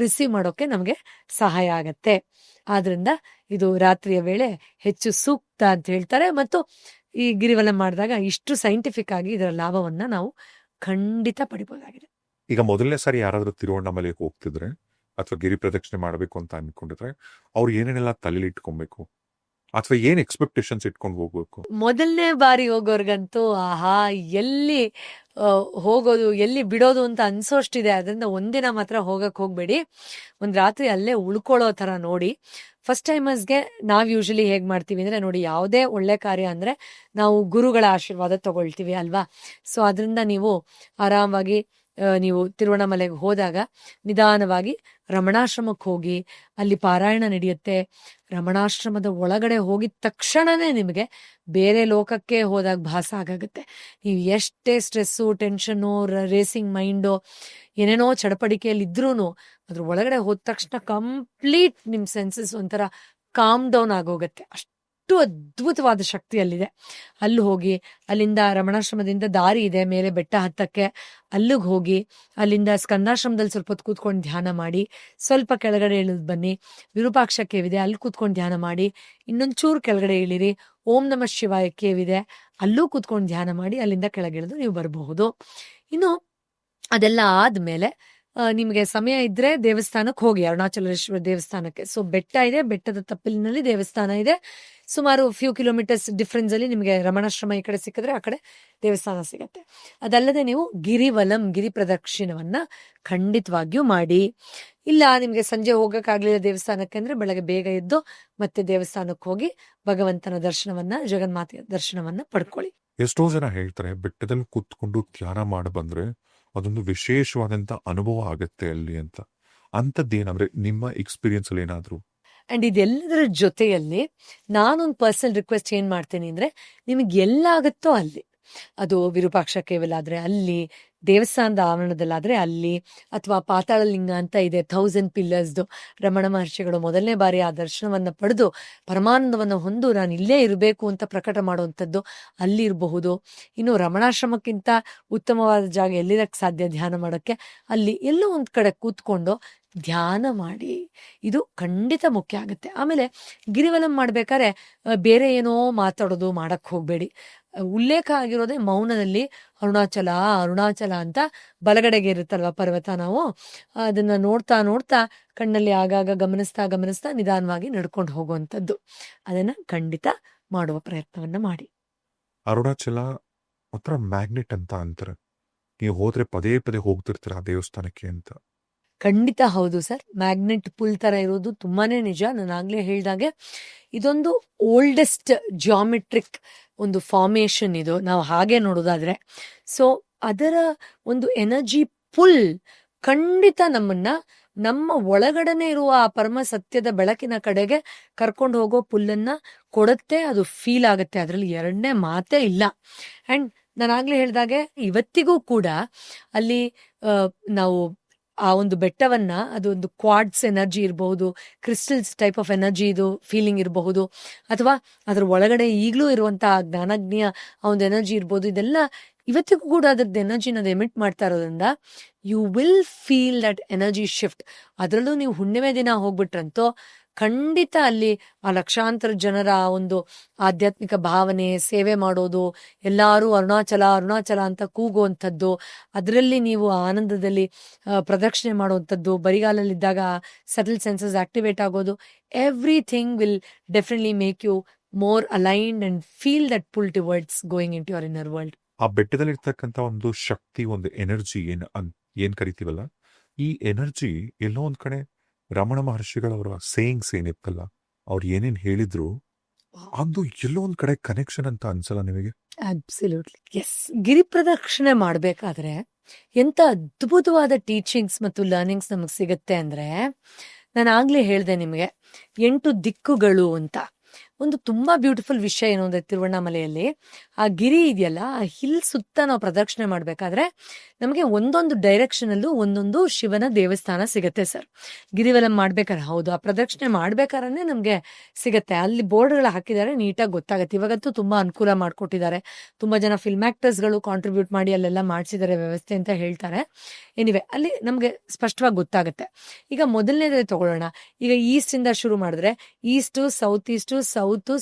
ರಿಸೀವ್ ಮಾಡೋಕೆ ನಮಗೆ ಸಹಾಯ ಆಗತ್ತೆ. ಆದ್ರಿಂದ ಇದು ರಾತ್ರಿಯ ವೇಳೆ ಹೆಚ್ಚು ಸೂಕ್ತ ಅಂತ ಹೇಳ್ತಾರೆ. ಮತ್ತು ಈ ಗಿರಿವಲ ಮಾಡಿದಾಗ ಇಷ್ಟು ಸೈಂಟಿಫಿಕ್ ಆಗಿ ಇದರ ಲಾಭವನ್ನ ನಾವು ಖಂಡಿತ ಪಡಿಬಹುದಾಗಿದೆ. ಈಗ ಮೊದಲನೇ ಸಾರಿ ಯಾರಾದ್ರೂ ತಿರುವಣ್ಣಾಮಲೆಗೆ ಹೋಗ್ತಿದ್ರೆ ಅಥವಾ ಗಿರಿ ಪ್ರದಕ್ಷಿಣೆ ಮಾಡಬೇಕು ಅಂತ ಅನ್ಕೊಂಡಿದ್ರೆ ಅವ್ರು ಏನೇನೆಲ್ಲ ತಲೆಲಿ ಇಟ್ಕೊಬೇಕು ಅಥವಾ ಏನ್ ಎಕ್ಸ್ಪೆಕ್ಟೇಷನ್ಸ್ ಇಟ್ಕೊಂಡು ಹೋಗ್ಬೇಕು? ಮೊದಲನೇ ಬಾರಿ ಹೋಗೋರ್ಗಂತೂ ಆಹಾ, ಎಲ್ಲಿ ಹೋಗೋದು ಎಲ್ಲಿ ಬಿಡೋದು ಅಂತ ಅನ್ಸೋಷ್ಟಿದೆ. ಅದರಿಂದ ಒಂದಿನ ಮಾತ್ರ ಹೋಗಕ್ ಹೋಗ್ಬೇಡಿ, ಒಂದ್ ರಾತ್ರಿ ಅಲ್ಲೇ ಉಳ್ಕೊಳ್ಳೋ ತರ ನೋಡಿ. ಫಸ್ಟ್ ಟೈಮರ್ಸ್ಗೆ ನಾವ್ ಯೂಶಲಿ ಹೇಗ್ ಮಾಡ್ತೀವಿ ಅಂದ್ರೆ, ನೋಡಿ, ಯಾವುದೇ ಒಳ್ಳೆ ಕಾರ್ಯ ಅಂದ್ರೆ ನಾವು ಗುರುಗಳ ಆಶೀರ್ವಾದ ತಗೊಳ್ತೀವಿ ಅಲ್ವಾ. ಸೊ ಅದರಿಂದ ನೀವು ಆರಾಮಾಗಿ ನೀವು ತಿರುವಣ್ಣಾಮಲೆಗೆ ಹೋದಾಗ ನಿಧಾನವಾಗಿ ರಮಣಾಶ್ರಮಕ್ಕೆ ಹೋಗಿ ಅಲ್ಲಿ ಪಾರಾಯಣ ನಡೆಯುತ್ತೆ. ರಮಣಾಶ್ರಮದ ಒಳಗಡೆ ಹೋಗಿದ ತಕ್ಷಣನೇ ನಿಮಗೆ ಬೇರೆ ಲೋಕಕ್ಕೆ ಹೋದಾಗ ಭಾಸ ಆಗುತ್ತೆ. ನೀವು ಎಷ್ಟೇ ಸ್ಟ್ರೆಸ್ಸು, ಟೆನ್ಷನ್ನು, ರೇಸಿಂಗ್ ಮೈಂಡು, ಏನೇನೋ ಚಡಪಡಿಕೆಯಲ್ಲಿ ಇದ್ರೂ ಅದ್ರ ಒಳಗಡೆ ಹೋದ ತಕ್ಷಣ ಕಂಪ್ಲೀಟ್ ನಿಮ್ಮ ಸೆನ್ಸಸ್ ಒಂಥರ ಕಾಮ್ ಡೌನ್ ಆಗೋಗತ್ತೆ. ಅಷ್ಟು ಅದ್ಭುತವಾದ ಶಕ್ತಿ ಅಲ್ಲಿದೆ. ಅಲ್ಲಿ ಹೋಗಿ, ಅಲ್ಲಿಂದ ರಮಣಾಶ್ರಮದಿಂದ ದಾರಿ ಇದೆ ಮೇಲೆ ಬೆಟ್ಟ ಹತ್ತಕ್ಕೆ, ಅಲ್ಲಿಗೆ ಹೋಗಿ ಅಲ್ಲಿಂದ ಸ್ಕಂದಾಶ್ರಮದಲ್ಲಿ ಸ್ವಲ್ಪ ಹೊತ್ತು ಕೂತ್ಕೊಂಡು ಧ್ಯಾನ ಮಾಡಿ, ಸ್ವಲ್ಪ ಕೆಳಗಡೆ ಇಳಿದು ಬನ್ನಿ, ವಿರೂಪಾಕ್ಷ ಕೇವಿದೆ ಅಲ್ಲಿ ಕೂತ್ಕೊಂಡು ಧ್ಯಾನ ಮಾಡಿ, ಇನ್ನೊಂಚೂರು ಕೆಳಗಡೆ ಇಳಿರಿ, ಓಂ ನಮಃ ಶಿವಾಯ ಕೇವಿದೆ ಅಲ್ಲೂ ಕೂತ್ಕೊಂಡು ಧ್ಯಾನ ಮಾಡಿ, ಅಲ್ಲಿಂದ ಕೆಳಗಿಳಿದು ನೀವು ಬರಬಹುದು. ಇನ್ನು ಅದೆಲ್ಲ ಆದ್ಮೇಲೆ ನಿಮಗೆ ಸಮಯ ಇದ್ರೆ ದೇವಸ್ಥಾನಕ್ಕೆ ಹೋಗಿ, ಅರುಣಾಚಲೇಶ್ವರ ದೇವಸ್ಥಾನಕ್ಕೆ. ಸೊ ಬೆಟ್ಟ ಇದೆ, ಬೆಟ್ಟದ ತಪ್ಪಲಿನಲ್ಲಿ ದೇವಸ್ಥಾನ ಇದೆ. ಸುಮಾರು ಫ್ಯೂ ಕಿಲೋಮೀಟರ್ಸ್ ಡಿಫ್ರೆನ್ಸ್ ಅಲ್ಲಿ ನಿಮಗೆ ರಮಣಾಶ್ರಮ ಈ ಕಡೆ ಸಿಕ್ಕಿದ್ರೆ ಆ ಕಡೆ ದೇವಸ್ಥಾನ ಸಿಗತ್ತೆ. ಅದಲ್ಲದೆ ನೀವು ಗಿರಿವಲಂ, ಗಿರಿ ಪ್ರದಕ್ಷಿಣವನ್ನ ಖಂಡಿತವಾಗಿಯೂ ಮಾಡಿ. ಇಲ್ಲ ನಿಮಗೆ ಸಂಜೆ ಹೋಗಕ್ಕಾಗ್ಲಿಲ್ಲ ದೇವಸ್ಥಾನಕ್ಕೆ ಅಂದ್ರೆ ಬೆಳಗ್ಗೆ ಬೇಗ ಎದ್ದು ಮತ್ತೆ ದೇವಸ್ಥಾನಕ್ಕೆ ಹೋಗಿ ಭಗವಂತನ ದರ್ಶನವನ್ನ, ಜಗನ್ಮಾತೆಯ ದರ್ಶನವನ್ನ ಪಡ್ಕೊಳ್ಳಿ. ಎಷ್ಟೋ ಜನ ಹೇಳ್ತಾರೆ ಬೆಟ್ಟದಲ್ಲಿ ಕೂತ್ಕೊಂಡು ಧ್ಯಾನ ಮಾಡಿ ಬಂದ್ರೆ ಅದೊಂದು ವಿಶೇಷವಾದಂತ ಅನುಭವ ಆಗತ್ತೆ ಅಲ್ಲಿ ಅಂತ. ಅಂತದ್ದೇನಂದ್ರೆ ನಿಮ್ಮ ಎಕ್ಸ್ಪೀರಿಯನ್ಸ್ ಅಲ್ಲಿ ಏನಾದ್ರು? ಅಂಡ್ ಇದೆಲ್ಲದರ ಜೊತೆಯಲ್ಲಿ ನಾನೊಂದು ಪರ್ಸನಲ್ ರಿಕ್ವೆಸ್ಟ್ ಏನ್ ಮಾಡ್ತೀನಿ ಅಂದ್ರೆ, ನಿಮಗೆ ಎಲ್ಲಾಗತ್ತೋ ಅಲ್ಲಿ, ಅದು ವಿರೂಪಾಕ್ಷ ಕೇವಲಾದ್ರೆ ಅಲ್ಲಿ, ದೇವಸ್ಥಾನದ ಆವರಣದಲ್ಲಾದ್ರೆ ಅಲ್ಲಿ, ಅಥವಾ ಪಾತಾಳ ಲಿಂಗ ಅಂತ ಇದೆ 1000 ಪಿಲ್ಲರ್ಸ್ದು, ರಮಣ ಮಹರ್ಷಿಗಳು ಮೊದಲನೇ ಬಾರಿ ಆ ದರ್ಶನವನ್ನ ಪಡೆದು ಪರಮಾನಂದವನ್ನು ಹೊಂದು ನಾನು ಇಲ್ಲೇ ಇರಬೇಕು ಅಂತ ಪ್ರಕಟ ಮಾಡುವಂಥದ್ದು ಅಲ್ಲಿ ಇರಬಹುದು. ಇನ್ನು ರಮಣಾಶ್ರಮಕ್ಕಿಂತ ಉತ್ತಮವಾದ ಜಾಗ ಎಲ್ಲಿರಕ್ಕೆ ಸಾಧ್ಯ ಧ್ಯಾನ ಮಾಡೋಕ್ಕೆ? ಅಲ್ಲಿ ಎಲ್ಲೋ ಒಂದ್ ಕಡೆ ಕೂತ್ಕೊಂಡು ಧ್ಯಾನ ಮಾಡಿ, ಇದು ಖಂಡಿತ ಮುಖ್ಯ ಆಗುತ್ತೆ. ಆಮೇಲೆ ಗಿರಿವಲಂ ಮಾಡ್ಬೇಕಾದ್ರೆ ಬೇರೆ ಏನೋ ಮಾತಾಡೋದು ಮಾಡಕ್ ಹೋಗ್ಬೇಡಿ. ಉಲ್ಲೇಖ ಆಗಿರೋದೇ ಮೌನದಲ್ಲಿ ಅರುಣಾಚಲ ಅರುಣಾಚಲ ಅಂತ ಬಲಗಡೆಗೆ ಇರುತ್ತಲ್ವ ಪರ್ವತ, ನಾವು ಅದನ್ನ ನೋಡ್ತಾ ನೋಡ್ತಾ ಕಣ್ಣಲ್ಲಿ ಆಗಾಗ ಗಮನಿಸ್ತಾ ಗಮನಿಸ್ತಾ ನಿಧಾನವಾಗಿ ನಡ್ಕೊಂಡು ಹೋಗುವಂಥದ್ದು. ಅದನ್ನ ಖಂಡಿತ ಮಾಡುವ ಪ್ರಯತ್ನವನ್ನ ಮಾಡಿ. ಅರುಣಾಚಲ ಒಂಥರ ಮ್ಯಾಗ್ನೆಟ್ ಅಂತ ಅಂತಾರೆ, ನೀವು ಹೋದ್ರೆ ಪದೇ ಪದೇ ಹೋಗ್ತಿರ್ತೀರ ಆ ದೇವಸ್ಥಾನಕ್ಕೆ ಅಂತ. ಖಂಡಿತ ಹೌದು ಸರ್, ಮ್ಯಾಗ್ನೆಟ್ ಪುಲ್ ತರ ಇರೋದು ತುಂಬಾನೇ ನಿಜ. ನಾನು ಆಗ್ಲೇ ಹೇಳ್ದಾಗೆ ಇದೊಂದು ಓಲ್ಡೆಸ್ಟ್ ಜಿಯೋಮೆಟ್ರಿಕ್ ಒಂದು ಫಾರ್ಮೇಶನ್ ಇದು, ನಾವು ಹಾಗೆ ನೋಡೋದಾದ್ರೆ. ಸೊ ಅದರ ಒಂದು ಎನರ್ಜಿ ಪುಲ್ ಖಂಡಿತ ನಮ್ಮನ್ನ ನಮ್ಮ ಒಳಗಡೆನೆ ಇರುವ ಆ ಪರಮ ಸತ್ಯದ ಬೆಳಕಿನ ಕಡೆಗೆ ಕರ್ಕೊಂಡು ಹೋಗೋ ಪುಲ್ಲನ್ನ ಕೊಡುತ್ತೆ. ಅದು ಫೀಲ್ ಆಗುತ್ತೆ, ಅದರಲ್ಲಿ ಎರಡನೇ ಮಾತೇ ಇಲ್ಲ. ಅಂಡ್ ನಾನಾಗ್ಲೇ ಹೇಳ್ದಾಗೆ ಇವತ್ತಿಗೂ ಕೂಡ ಅಲ್ಲಿ ನಾವು ಆ ಒಂದು ಬೆಟ್ಟವನ್ನ, ಅದೊಂದು ಕ್ವಾಡ್ಸ್ ಎನರ್ಜಿ ಇರಬಹುದು, ಕ್ರಿಸ್ಟಲ್ಸ್ ಟೈಪ್ ಆಫ್ ಎನರ್ಜಿ ಇದು ಫೀಲಿಂಗ್ ಇರಬಹುದು, ಅಥವಾ ಅದ್ರ ಒಳಗಡೆ ಈಗಲೂ ಇರುವಂತಹ ಜ್ಞಾನಜ್ಞೆಯ ಆ ಒಂದು ಎನರ್ಜಿ ಇರ್ಬೋದು. ಇದೆಲ್ಲ ಇವತ್ತಿಗೂ ಕೂಡ ಅದ್ರದ್ದು ಎನರ್ಜಿನ ಎಮಿಟ್ ಮಾಡ್ತಾ ಇರೋದ್ರಿಂದ you will feel that energy shift. ಅದರಲ್ಲೂ ನೀವು ಹುಣ್ಣಿಮೆ ದಿನ ಹೋಗ್ಬಿಟ್ರಂತೋ ಖಂಡಿತ ಅಲ್ಲಿ ಆ ಲಕ್ಷಾಂತರ ಜನರ ಒಂದು ಆಧ್ಯಾತ್ಮಿಕ ಭಾವನೆ, ಸೇವೆ ಮಾಡೋದು, ಎಲ್ಲರೂ ಅರುಣಾಚಲ ಅರುಣಾಚಲ ಅಂತ ಕೂಗುವಂಥದ್ದು, ಅದರಲ್ಲಿ ನೀವು ಆನಂದದಲ್ಲಿ ಪ್ರದಕ್ಷಿಣೆ ಮಾಡುವಂಥದ್ದು, ಬರಿಗಾಲಲ್ಲಿದ್ದಾಗ ಸಟಲ್ ಸೆನ್ಸಸ್ ಆಕ್ಟಿವೇಟ್ ಆಗೋದು, everything will definitely make you more aligned and feel that pull towards going into your inner world. ಆ ಬೆಟ್ಟದಲ್ಲಿ ಇರ್ತಕ್ಕಂಥ ಒಂದು ಶಕ್ತಿ, ಒಂದು ಎನರ್ಜಿ ಏನ್ ಕರಿತೀವಲ್ಲ, ಈ ಎನರ್ಜಿ ಎಲ್ಲೋ ಒಂದ್ ಕಡೆ ರಮಣ ಮಹರ್ಷಿಗಳವರ ಸೇಯಿಂಗ್ಸ್ ಏನಿತ್ತಲ್ಲ, ಅವ್ರು ಏನೇನ್ ಹೇಳಿದ್ರು ಅದು ಎಲ್ಲೋ ಒಂದ್ ಕಡೆ ಕನೆಕ್ಷನ್ ಅಂತ ಅನ್ಸಲ್ಲ ನಿಮಗೆ? Absolutely S. ಗಿರಿ ಪ್ರದಕ್ಷಿಣೆ ಮಾಡ್ಬೇಕಾದ್ರೆ ಎಂತ ಅದ್ಭುತವಾದ ಟೀಚಿಂಗ್ಸ್ ಮತ್ತು ಲರ್ನಿಂಗ್ಸ್ ನಮಗ್ ಸಿಗತ್ತೆ ಅಂದ್ರೆ, ನಾನು ಆಗ್ಲೇ ಹೇಳ್ದೆ ನಿಮಗೆ 8 ದಿಕ್ಕುಗಳು ಅಂತ. ಒಂದು ತುಂಬಾ ಬ್ಯೂಟಿಫುಲ್ ವಿಷಯ ಏನು ಅಂದ್ರೆ, ತಿರುವಣ್ಣಾಮಲೆಯಲ್ಲಿ ಆ ಗಿರಿ ಇದೆಯಲ್ಲ, ಆ ಹಿಲ್ ಸುತ್ತ ನಾವು ಪ್ರದಕ್ಷಿಣೆ ಮಾಡ್ಬೇಕಾದ್ರೆ ನಮಗೆ ಒಂದೊಂದು ಡೈರೆಕ್ಷನ್ ಅಲ್ಲೂ ಒಂದೊಂದು ಶಿವನ ದೇವಸ್ಥಾನ ಸಿಗತ್ತೆ ಸರ್. ಗಿರಿವಲಂ ಮಾಡ್ಬೇಕಾದ್ರೆ, ಹೌದು, ಆ ಪ್ರದಕ್ಷಿಣೆ ಮಾಡ್ಬೇಕಾದ್ರೆ ನಮ್ಗೆ ಸಿಗತ್ತೆ. ಅಲ್ಲಿ ಬೋರ್ಡ್ಗಳು ಹಾಕಿದ್ದಾರೆ, ನೀಟಾಗಿ ಗೊತ್ತಾಗತ್ತೆ. ಇವಾಗಂತೂ ತುಂಬಾ ಅನುಕೂಲ ಮಾಡ್ಕೊಟ್ಟಿದ್ದಾರೆ. ತುಂಬಾ ಜನ ಫಿಲ್ಮ್ ಆಕ್ಟರ್ಸ್ಗಳು ಕಾಂಟ್ರಿಬ್ಯೂಟ್ ಮಾಡಿ ಅಲ್ಲೆಲ್ಲ ಮಾಡಿಸಿದ್ದಾರೆ ವ್ಯವಸ್ಥೆ ಅಂತ ಹೇಳ್ತಾರೆ. ಎನಿವೆ ಅಲ್ಲಿ ನಮ್ಗೆ ಸ್ಪಷ್ಟವಾಗಿ ಗೊತ್ತಾಗತ್ತೆ. ಈಗ ಮೊದಲನೇದೇ ತಗೊಳ್ಳೋಣ. ಈಗ ಈಸ್ಟ್ ಇಂದ ಶುರು ಮಾಡಿದ್ರೆ east, south east,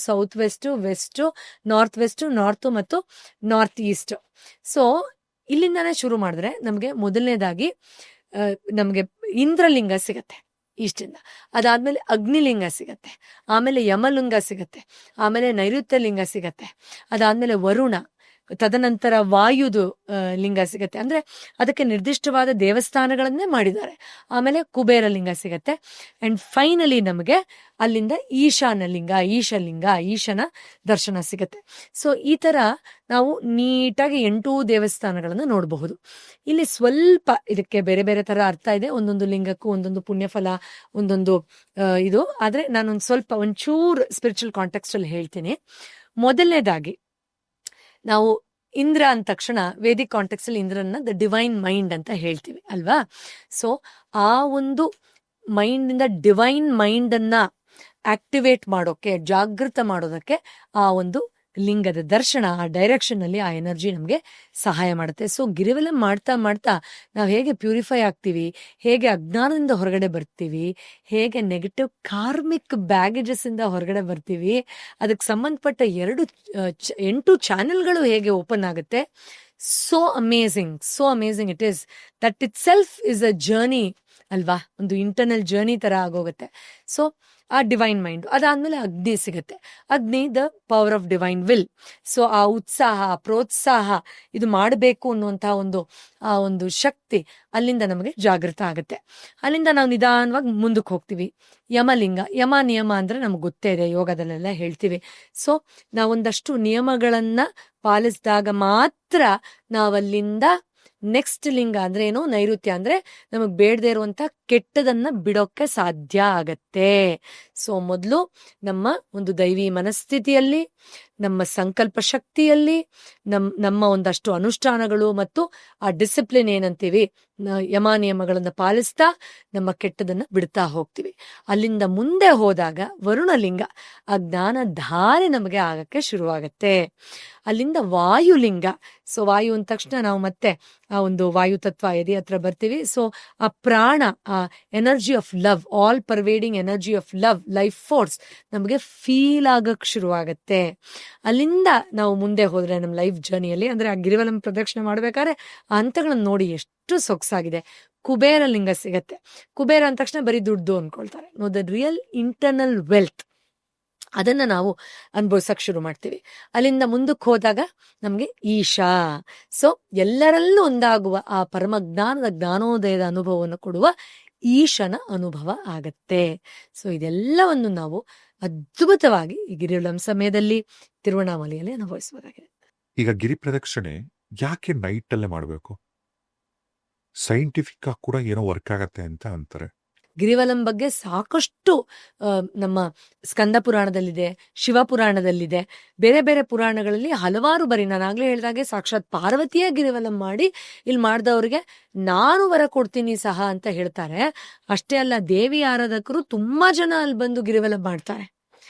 south west, west, north west, north ಮತ್ತು ನಾರ್ತ್ ಈಸ್ಟ್. ಸೊ ಇಲ್ಲಿಂದಾನೇ ಶುರು ಮಾಡಿದ್ರೆ ನಮ್ಗೆ ಮೊದಲನೇದಾಗಿ ನಮ್ಗೆ ಇಂದ್ರಲಿಂಗ ಸಿಗತ್ತೆ ಈಸ್ಟಿಂದ. ಅದಾದ್ಮೇಲೆ ಅಗ್ನಿಲಿಂಗ ಸಿಗತ್ತೆ, ಆಮೇಲೆ ಯಮಲಿಂಗ ಸಿಗತ್ತೆ, ಆಮೇಲೆ ನೈಋತ್ಯ ಲಿಂಗ ಸಿಗತ್ತೆ, ಅದಾದ್ಮೇಲೆ ವರುಣ, ತದನಂತರ ವಾಯುದು ಲಿಂಗ ಸಿಗತ್ತೆ. ಅಂದ್ರೆ ಅದಕ್ಕೆ ನಿರ್ದಿಷ್ಟವಾದ ದೇವಸ್ಥಾನಗಳನ್ನೇ ಮಾಡಿದ್ದಾರೆ. ಆಮೇಲೆ ಕುಬೇರ ಲಿಂಗ ಸಿಗತ್ತೆ. ಅಂಡ್ ಫೈನಲಿ ನಮಗೆ ಅಲ್ಲಿಂದ ಈಶಾನ ಲಿಂಗ, ಈಶನ ದರ್ಶನ ಸಿಗತ್ತೆ. ಸೊ ಈ ತರ ನಾವು ನೀಟಾಗಿ 8 ದೇವಸ್ಥಾನಗಳನ್ನು ನೋಡಬಹುದು. ಇಲ್ಲಿ ಸ್ವಲ್ಪ ಇದಕ್ಕೆ ಬೇರೆ ಬೇರೆ ತರ ಅರ್ಥ ಇದೆ. ಒಂದೊಂದು ಲಿಂಗಕ್ಕೂ ಒಂದೊಂದು ಪುಣ್ಯಫಲ, ಒಂದೊಂದು ಇದು. ಆದ್ರೆ ನಾನೊಂದು ಸ್ವಲ್ಪ ಒಂಚೂರು ಸ್ಪಿರಿಚುವಲ್ ಕಾಂಟೆಕ್ಸ್ಟ್ ಅಲ್ಲಿ ಹೇಳ್ತೀನಿ. ಮೊದಲನೇದಾಗಿ ನಾವು ಇಂದ್ರ ಅಂದ ತಕ್ಷಣ ವೇದಿಕ್ ಕಾಂಟೆಕ್ಸ್ಟ್ ಅಲ್ಲಿ ಇಂದ್ರನ ದ ಡಿವೈನ್ ಮೈಂಡ್ ಅಂತ ಹೇಳ್ತೀವಿ ಅಲ್ವಾ. ಸೊ ಆ ಒಂದು ಮೈಂಡ್ ಇಂದ ಡಿವೈನ್ ಮೈಂಡ್ ಅನ್ನ ಆಕ್ಟಿವೇಟ್ ಮಾಡೋಕೆ, ಜಾಗೃತ ಮಾಡೋದಕ್ಕೆ ಆ ಒಂದು ಲಿಂಗದ ದರ್ಶನ, ಆ ಡೈರೆಕ್ಷನ್ ಅಲ್ಲಿ ಆ ಎನರ್ಜಿ ನಮಗೆ ಸಹಾಯ ಮಾಡುತ್ತೆ. ಸೊ ಗಿರಿವಲ ಮಾಡ್ತಾ ಮಾಡ್ತಾ ನಾವು ಹೇಗೆ ಪ್ಯೂರಿಫೈ ಆಗ್ತೀವಿ, ಹೇಗೆ ಅಜ್ಞಾನದಿಂದ ಹೊರಗಡೆ ಬರ್ತೀವಿ, ಹೇಗೆ ನೆಗೆಟಿವ್ ಕಾರ್ಮಿಕ್ ಬ್ಯಾಗೇಜಸ್ ಇಂದ ಹೊರಗಡೆ ಬರ್ತೀವಿ, ಅದಕ್ಕೆ ಸಂಬಂಧಪಟ್ಟ 8 ಚಾನೆಲ್ಗಳು ಹೇಗೆ ಓಪನ್ ಆಗುತ್ತೆ. So amazing it is. That it self is a journey ಅಲ್ವಾ, ಒಂದು ಇಂಟರ್ನಲ್ ಜರ್ನಿ ತರ ಆಗೋಗುತ್ತೆ. ಸೊ ಆ ಡಿವೈನ್ ಮೈಂಡ್ ಅದಾದ್ಮೇಲೆ ಅಗ್ನಿ ಸಿಗತ್ತೆ. ಅಗ್ನಿ the power of divine will. So ಆ ಉತ್ಸಾಹ, ಪ್ರೋತ್ಸಾಹ, ಇದು ಮಾಡಬೇಕು ಅನ್ನುವಂತಹ ಒಂದು ಶಕ್ತಿ ಅಲ್ಲಿಂದ ನಮಗೆ ಜಾಗೃತ ಆಗುತ್ತೆ. ಅಲ್ಲಿಂದ ನಾವು ನಿಧಾನವಾಗಿ ಮುಂದಕ್ಕೆ ಹೋಗ್ತೀವಿ. ಯಮಲಿಂಗ, ನಿಯಮ ಅಂದ್ರೆ ನಮ್ಗೆ ಗೊತ್ತೇ ಇದೆ, ಯೋಗದಲ್ಲೆಲ್ಲ ಹೇಳ್ತೀವಿ. ಸೊ ನಾವೊಂದಷ್ಟು ನಿಯಮಗಳನ್ನ ಪಾಲಿಸಿದಾಗ ಮಾತ್ರ ನಾವಲ್ಲಿಂದ ನೆಕ್ಸ್ಟ್ ಲಿಂಗ ಅಂದ್ರೆ ಏನು, ನೈಋತ್ಯ ಅಂದ್ರೆ ನಮಗ್ ಬೇಡದೇ ಇರುವಂತ ಕೆಟ್ಟದನ್ನ ಬಿಡೋಕೆ ಸಾಧ್ಯ ಆಗತ್ತೆ. ಸೊ ಮೊದಲು ನಮ್ಮ ಒಂದು ದೈವಿ ಮನಸ್ಥಿತಿಯಲ್ಲಿ, ನಮ್ಮ ಸಂಕಲ್ಪ ಶಕ್ತಿಯಲ್ಲಿ, ನಮ್ಮ ಒಂದಷ್ಟು ಅನುಷ್ಠಾನಗಳು ಮತ್ತು ಆ ಡಿಸಿಪ್ಲಿನ್ ಏನಂತೀವಿ, ನಿಯಮಗಳನ್ನ ಪಾಲಿಸ್ತಾ ನಮ್ಮ ಕೆಟ್ಟದನ್ನ ಬಿಡ್ತಾ ಹೋಗ್ತೀವಿ. ಅಲ್ಲಿಂದ ಮುಂದೆ ಹೋದಾಗ ವರುಣಲಿಂಗ, ಆ ಜ್ಞಾನ ಧಾರೆ ನಮಗೆ ಆಗಕ್ಕೆ ಶುರುವಾಗತ್ತೆ. ಅಲ್ಲಿಂದ ವಾಯುಲಿಂಗ. ಸೊ ವಾಯು ಅಂದ ತಕ್ಷಣ ನಾವು ಮತ್ತೆ ಆ ಒಂದು ವಾಯು ತತ್ವ ಎದೆ ಹತ್ರ ಬರ್ತೀವಿ. ಸೊ ಆ ಪ್ರಾಣ, ಆ energy of love, all pervading energy of love, life force ನಮಗೆ ಫೀಲ್ ಆಗಕ್ ಶುರುವಾಗತ್ತೆ. ಅಲ್ಲಿಂದ ನಾವು ಮುಂದೆ ಹೋದ್ರೆ ನಮ್ಮ ಲೈಫ್ ಜರ್ನಿಯಲ್ಲಿ, ಅಂದ್ರೆ ಆ ಗಿರಿವಲಂ ಪ್ರದಕ್ಷಿಣೆ ಮಾಡ್ಬೇಕಾದ್ರೆ ಆ ಹಂತಗಳನ್ನ ನೋಡಿ ಎಷ್ಟು ಸೊಗಸಾಗಿದೆ. ಕುಬೇರ ಲಿಂಗ ಸಿಗತ್ತೆ. ಕುಬೇರ ಅಂದ ತಕ್ಷಣ ಬರೀ ದುಡ್ಡು ಅನ್ಕೊಳ್ತಾರೆ. No, the real internal wealth, ಅದನ್ನ ನಾವು ಅನುಭವಿಸಕ್ ಶುರು ಮಾಡ್ತೀವಿ. ಅಲ್ಲಿಂದ ಮುಂದಕ್ಕೆ ಹೋದಾಗ ನಮ್ಗೆ ಈಶಾ. ಸೊ ಎಲ್ಲರಲ್ಲೂ ಒಂದಾಗುವ ಆ ಪರಮ ಜ್ಞಾನೋದಯದ ಅನುಭವವನ್ನು ಕೊಡುವ ಈಶನ ಅನುಭವ ಆಗತ್ತೆ. ಸೊ ಇದೆಲ್ಲವನ್ನು ನಾವು ಅದ್ಭುತವಾಗಿ ಈ ಗಿರಿವಲಂ ಸಮಯದಲ್ಲಿ ತಿರುವಣ್ಣಾಮಲೆಯಲ್ಲಿ ಅನುಭವಿಸಬಹುದಾಗಿದೆ. ಈಗ ಗಿರಿ ಪ್ರದಕ್ಷಿಣೆ ಯಾಕೆ ನೈಟ್ ಅಲ್ಲೇ ಮಾಡಬೇಕು? ಸೈಂಟಿಫಿಕ್ ಆಗಿ ಕೂಡ ಏನೋ ವರ್ಕ್ ಆಗತ್ತೆ ಅಂತ ಅಂತಾರೆ. ಗಿರಿವಲಂ ಬಗ್ಗೆ ಸಾಕಷ್ಟು ನಮ್ಮ ಸ್ಕಂದ ಪುರಾಣದಲ್ಲಿದೆ, ಶಿವ ಪುರಾಣದಲ್ಲಿದೆ, ಬೇರೆ ಬೇರೆ ಪುರಾಣಗಳಲ್ಲಿ ಹಲವಾರು ಬರೀ ನಾನಾಗ್ಲೇ ಹೇಳಿದಾಗೆ ಸಾಕ್ಷಾತ್ ಪಾರ್ವತಿಯೇ ಗಿರಿವಲಂ ಮಾಡಿ ಇಲ್ಲಿ ಮಾಡಿದವ್ರಿಗೆ ನಾನು ವರ ಕೊಡ್ತೀನಿ ಸಹ ಅಂತ ಹೇಳ್ತಾರೆ. ಅಷ್ಟೇ ಅಲ್ಲ, ದೇವಿ ಆರಾಧಕರು ತುಂಬಾ ಜನ ಅಲ್ಲಿ ಬಂದು ಗಿರಿವಲಂ ಮಾಡ್ತಾರೆ.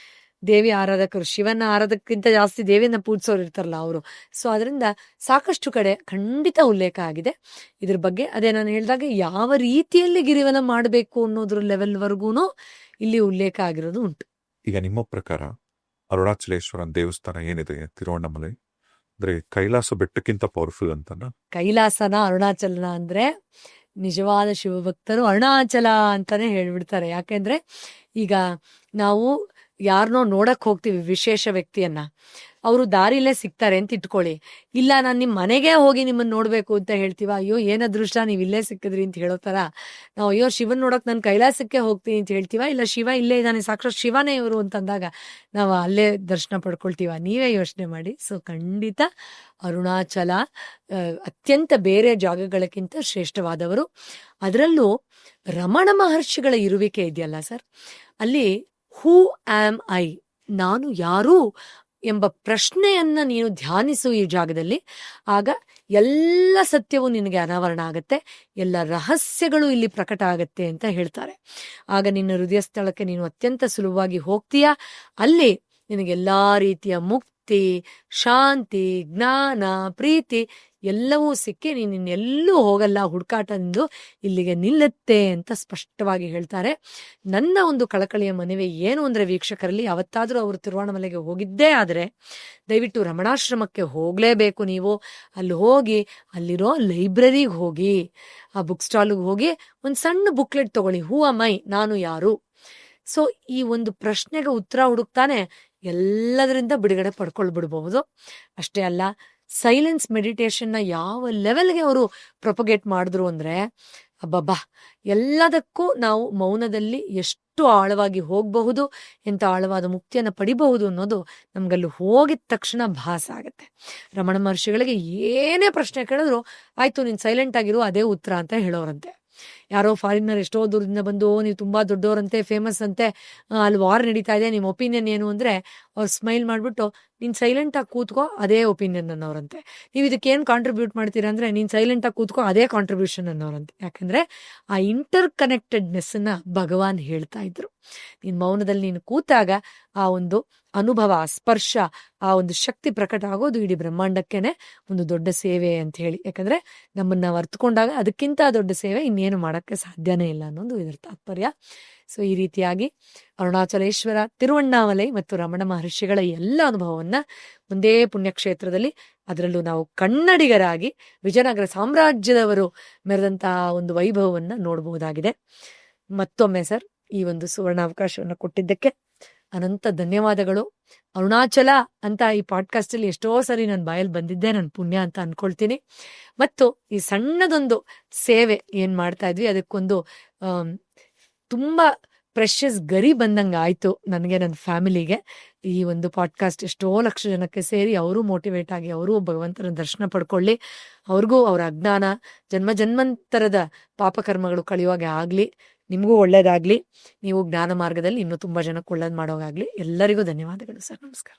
ದೇವಿ ಆರಾಧಕರು, ಶಿವನ ಆರಾಧಕ್ಕಿಂತ ಜಾಸ್ತಿ ದೇವಿಯನ್ನ ಪೂಜಿಸೋರು ಇರ್ತಾರಲ್ಲ ಅವರು. ಸೊ ಅದರಿಂದ ಸಾಕಷ್ಟು ಕಡೆ ಖಂಡಿತ ಉಲ್ಲೇಖ ಆಗಿದೆ ಇದ್ರ ಬಗ್ಗೆ. ಅದೇ ನಾನು ಹೇಳಿದಾಗ ಯಾವ ರೀತಿಯಲ್ಲಿ ಗಿರಿವಲಂ ಮಾಡಬೇಕು ಅನ್ನೋದ್ರ ಲೆವೆಲ್ವರೆಗೂ ಇಲ್ಲಿ ಉಲ್ಲೇಖ ಆಗಿರೋದು ಉಂಟು. ಈಗ ನಿಮ್ಮ ಪ್ರಕಾರ ಅರುಣಾಚಲೇಶ್ವರನ ದೇವಸ್ಥಾನ ಏನಿದೆ ತಿರುವಣ್ಣಾಮಲೈ, ಅಂದ್ರೆ ಕೈಲಾಸ ಬೆಟ್ಟಕ್ಕಿಂತ ಪವರ್ಫುಲ್ ಅಂತನಾ? ಕೈಲಾಸನ ಅರುಣಾಚಲನ ಅಂದ್ರೆ ನಿಜವಾದ ಶಿವಭಕ್ತರು ಅರುಣಾಚಲ ಅಂತಾನೆ ಹೇಳ್ಬಿಡ್ತಾರೆ. ಯಾಕೆಂದ್ರೆ ಈಗ ನಾವು ಯಾರನ್ನೋ ನೋಡಕ್ ಹೋಗ್ತೀವಿ, ವಿಶೇಷ ವ್ಯಕ್ತಿಯನ್ನ, ಅವರು ದಾರಿಲೇ ಸಿಗ್ತಾರೆ ಅಂತ ಇಟ್ಕೊಳ್ಳಿ. ಇಲ್ಲ, ನಾನು ನಿಮ್ ಮನೆಗೆ ಹೋಗಿ ನಿಮ್ಮನ್ನ ನೋಡ್ಬೇಕು ಅಂತ ಹೇಳ್ತೀವ, ಅಯ್ಯೋ ಏನ್ ಅದೃಷ್ಟ ನೀವ್ ಇಲ್ಲೇ ಸಿಕ್ಕಿದ್ರಿ ಅಂತ ಹೇಳೋ ತರ ನಾವು ಅಯ್ಯೋ ಶಿವನ್ ನೋಡಕ್ ನಾನು ಕೈಲಾಸಕ್ಕೆ ಹೋಗ್ತೀನಿ ಅಂತ ಹೇಳ್ತೀವ. ಇಲ್ಲ, ಶಿವ ಇಲ್ಲೇ ಇದ್ದಾನೆ, ಸಾಕ್ಷಾತ್ ಶಿವನೇ ಇವರು ಅಂತಂದಾಗ ನಾವು ಅಲ್ಲೇ ದರ್ಶನ ಪಡ್ಕೊಳ್ತೀವ. ನೀವೇ ಯೋಚನೆ ಮಾಡಿ. ಸೊ ಖಂಡಿತ ಅರುಣಾಚಲ ಅತ್ಯಂತ ಬೇರೆ ಜಾಗಗಳಕ್ಕಿಂತ ಶ್ರೇಷ್ಠವಾದವರು. ಅದರಲ್ಲೂ ರಮಣ ಮಹರ್ಷಿಗಳ ಇರುವಿಕೆ ಇದೆಯಲ್ಲ ಸರ್, ಅಲ್ಲಿ ಹೂ ಆಮ್ ಐ, ನಾನು ಯಾರು ಎಂಬ ಪ್ರಶ್ನೆಯನ್ನ ನೀನು ಧ್ಯಾನಿಸು ಈ ಜಾಗದಲ್ಲಿ. ಆಗ ಎಲ್ಲ ಸತ್ಯವು ನಿನಗೆ ಅನಾವರಣ ಆಗತ್ತೆ, ಎಲ್ಲ ರಹಸ್ಯಗಳು ಇಲ್ಲಿ ಪ್ರಕಟ ಆಗತ್ತೆ ಅಂತ ಹೇಳ್ತಾರೆ. ಆಗ ನಿನ್ನ ಹೃದಯ ಸ್ಥಳಕ್ಕೆ ನೀನು ಅತ್ಯಂತ ಸುಲಭವಾಗಿ ಹೋಗ್ತೀಯಾ. ಅಲ್ಲಿ ನಿನಗೆಲ್ಲಾ ರೀತಿಯ ಮುಕ್ತಿ, ಶಾಂತಿ, ಜ್ಞಾನ, ಪ್ರೀತಿ ಎಲ್ಲವೂ ಸಿಕ್ಕಿ ನೀನು ಇನ್ನೆಲ್ಲೂ ಹೋಗಲ್ಲ, ಹುಡುಕಾಟದಿಂದ ಇಲ್ಲಿಗೆ ನಿಲ್ಲುತ್ತೆ ಅಂತ ಸ್ಪಷ್ಟವಾಗಿ ಹೇಳ್ತಾರೆ. ನನ್ನ ಒಂದು ಕಳಕಳಿಯ ಮನವಿ ಏನು ಅಂದ್ರೆ, ವೀಕ್ಷಕರಲ್ಲಿ ಯಾವತ್ತಾದ್ರೂ ಅವರು ತಿರುವಣ್ಣಾಮಲೆಗೆ ಹೋಗಿದ್ದೇ ಆದ್ರೆ ದಯವಿಟ್ಟು ರಮಣಾಶ್ರಮಕ್ಕೆ ಹೋಗ್ಲೇಬೇಕು ನೀವು. ಅಲ್ಲಿ ಹೋಗಿ ಅಲ್ಲಿರೋ ಲೈಬ್ರರಿಗೆ ಹೋಗಿ, ಆ ಬುಕ್ ಸ್ಟಾಲ್ಗೆ ಹೋಗಿ ಒಂದು ಸಣ್ಣ ಬುಕ್ಲೆಟ್ ತಗೊಳ್ಳಿ, ಹೂ ಆಮ್ ಐ, ನಾನು ಯಾರು. ಸೊ ಈ ಒಂದು ಪ್ರಶ್ನೆಗೆ ಉತ್ತರ ಹುಡುಕ್ತಾನೆ ಎಲ್ಲದರಿಂದ ಬಿಡುಗಡೆ ಪಡ್ಕೊಳ್ಬಿಡ್ಬಹುದು. ಅಷ್ಟೇ ಅಲ್ಲ, ಸೈಲೆನ್ಸ್ ಮೆಡಿಟೇಷನ್ನ ಯಾವ ಲೆವೆಲ್ಗೆ ಅವರು ಪ್ರೊಪಗೇಟ್ ಮಾಡಿದ್ರು ಅಂದರೆ, ಅಬ್ಬಬ್ಬಾ, ಎಲ್ಲದಕ್ಕೂ ನಾವು ಮೌನದಲ್ಲಿ ಎಷ್ಟು ಆಳವಾಗಿ ಹೋಗಬಹುದು, ಎಂಥ ಆಳವಾದ ಮುಕ್ತಿಯನ್ನು ಪಡಿಬಹುದು ಅನ್ನೋದು ನಮಗಲ್ಲಿ ಹೋಗಿದ ತಕ್ಷಣ ಭಾಸ ಆಗುತ್ತೆ. ರಮಣ ಮಹರ್ಷಿಗಳಿಗೆ ಏನೇ ಪ್ರಶ್ನೆ ಕೇಳಿದ್ರು, ಆಯಿತು ನೀನು ಸೈಲೆಂಟ್ ಆಗಿರು, ಅದೇ ಉತ್ತರ ಅಂತ ಹೇಳೋರಂತೆ. ಯಾರೋ ಫಾರಿನರ್ ಎಷ್ಟೋ ದೂರದಿಂದ ಬಂದು, ನೀವು ತುಂಬ ದೊಡ್ಡವರಂತೆ, ಫೇಮಸ್ ಅಂತೆ, ಅಲ್ಲಿ ವಾರ್ ನಡೀತಾ ಇದೆ, ನಿಮ್ಮ ಒಪಿನಿಯನ್ ಏನು ಅಂದರೆ ಅವ್ರು ಸ್ಮೈಲ್ ಮಾಡಿಬಿಟ್ಟು, ನೀನು ಸೈಲೆಂಟಾಗಿ ಕೂತ್ಕೋ, ಅದೇ ಒಪಿನಿಯನ್ ಅನ್ನೋರಂತೆ. ನೀವು ಇದಕ್ಕೇನು ಕಾಂಟ್ರಿಬ್ಯೂಟ್ ಮಾಡ್ತೀರಾ ಅಂದರೆ, ನೀನು ಸೈಲೆಂಟಾಗಿ ಕೂತ್ಕೋ, ಅದೇ ಕಾಂಟ್ರಿಬ್ಯೂಷನ್ ಅನ್ನೋರಂತೆ. ಯಾಕಂದರೆ ಆ ಇಂಟರ್ ಕನೆಕ್ಟೆಡ್ನೆಸ್ಸನ್ನು ಭಗವಾನ್ ಹೇಳ್ತಾ ಇದ್ರು. ನೀನು ಮೌನದಲ್ಲಿ ನೀನು ಕೂತಾಗ ಆ ಒಂದು ಅನುಭವ, ಆ ಸ್ಪರ್ಶ, ಆ ಒಂದು ಶಕ್ತಿ ಪ್ರಕಟ ಆಗೋದು ಇಡೀ ಬ್ರಹ್ಮಾಂಡಕ್ಕೇನೆ ಒಂದು ದೊಡ್ಡ ಸೇವೆ ಅಂತ ಹೇಳಿ. ಯಾಕಂದರೆ ನಮ್ಮನ್ನು ನಾವು ಅರ್ಥಕೊಂಡಾಗ ಅದಕ್ಕಿಂತ ದೊಡ್ಡ ಸೇವೆ ಇನ್ನೇನು ಮಾಡೋಕ್ಕೆ ಸಾಧ್ಯನೇ ಇಲ್ಲ ಅನ್ನೋದು ಇದರ ತಾತ್ಪರ್ಯ. ಸೊ ಈ ರೀತಿಯಾಗಿ ಅರುಣಾಚಲೇಶ್ವರ, ತಿರುವಣ್ಣಾಮಲೈ ಮತ್ತು ರಮಣ ಮಹರ್ಷಿಗಳ ಎಲ್ಲ ಅನುಭವವನ್ನು ಒಂದೇ ಪುಣ್ಯಕ್ಷೇತ್ರದಲ್ಲಿ, ಅದರಲ್ಲೂ ನಾವು ಕನ್ನಡಿಗರಾಗಿ ವಿಜಯನಗರ ಸಾಮ್ರಾಜ್ಯದವರು ಮೆರೆದಂತಹ ಒಂದು ವೈಭವವನ್ನು ನೋಡಬಹುದಾಗಿದೆ. ಮತ್ತೊಮ್ಮೆ ಸರ್, ಈ ಒಂದು ಸುವರ್ಣಾವಕಾಶವನ್ನು ಕೊಟ್ಟಿದ್ದಕ್ಕೆ ಅನಂತ ಧನ್ಯವಾದಗಳು. ಅರುಣಾಚಲ ಅಂತ ಈ ಪಾಡ್ಕಾಸ್ಟಲ್ಲಿ ಎಷ್ಟೋ ಸರಿ ನನ್ನ ಬಾಯಲ್ಲಿ ಬಂದಿದ್ದೆ, ನನ್ನ ಪುಣ್ಯ ಅಂತ ಅನ್ಕೊಳ್ತೀನಿ. ಮತ್ತು ಈ ಸಣ್ಣದೊಂದು ಸೇವೆ ಏನು ಮಾಡ್ತಾ ಇದ್ವಿ, ಅದಕ್ಕೊಂದು ತುಂಬ ಪ್ರೆಷಸ್ ಗರಿ ಬಂದಂಗೆ ಆಯಿತು ನನಗೆ, ನನ್ನ ಫ್ಯಾಮಿಲಿಗೆ. ಈ ಒಂದು ಪಾಡ್ಕಾಸ್ಟ್ ಎಷ್ಟೋ ಲಕ್ಷ ಜನಕ್ಕೆ ಸೇರಿ ಅವರು ಮೋಟಿವೇಟ್ ಆಗಿ ಅವರು ಭಗವಂತನ ದರ್ಶನ ಪಡ್ಕೊಳ್ಳಿ, ಅವ್ರಿಗೂ ಅವರ ಅಜ್ಞಾನ ಜನ್ಮಜನ್ಮಾಂತರದ ಪಾಪಕರ್ಮಗಳು ಕಳೆಯುವಾಗೆ ಆಗಲಿ, ನಿಮಗೂ ಒಳ್ಳೇದಾಗಲಿ, ನೀವು ಜ್ಞಾನ ಮಾರ್ಗದಲ್ಲಿ ಇನ್ನೂ ತುಂಬ ಜನಕ್ಕೆ ಒಳ್ಳೇದು ಮಾಡೋಗಾಗಲಿ. ಎಲ್ಲರಿಗೂ ಧನ್ಯವಾದಗಳು ಸರ್. ನಮಸ್ಕಾರ.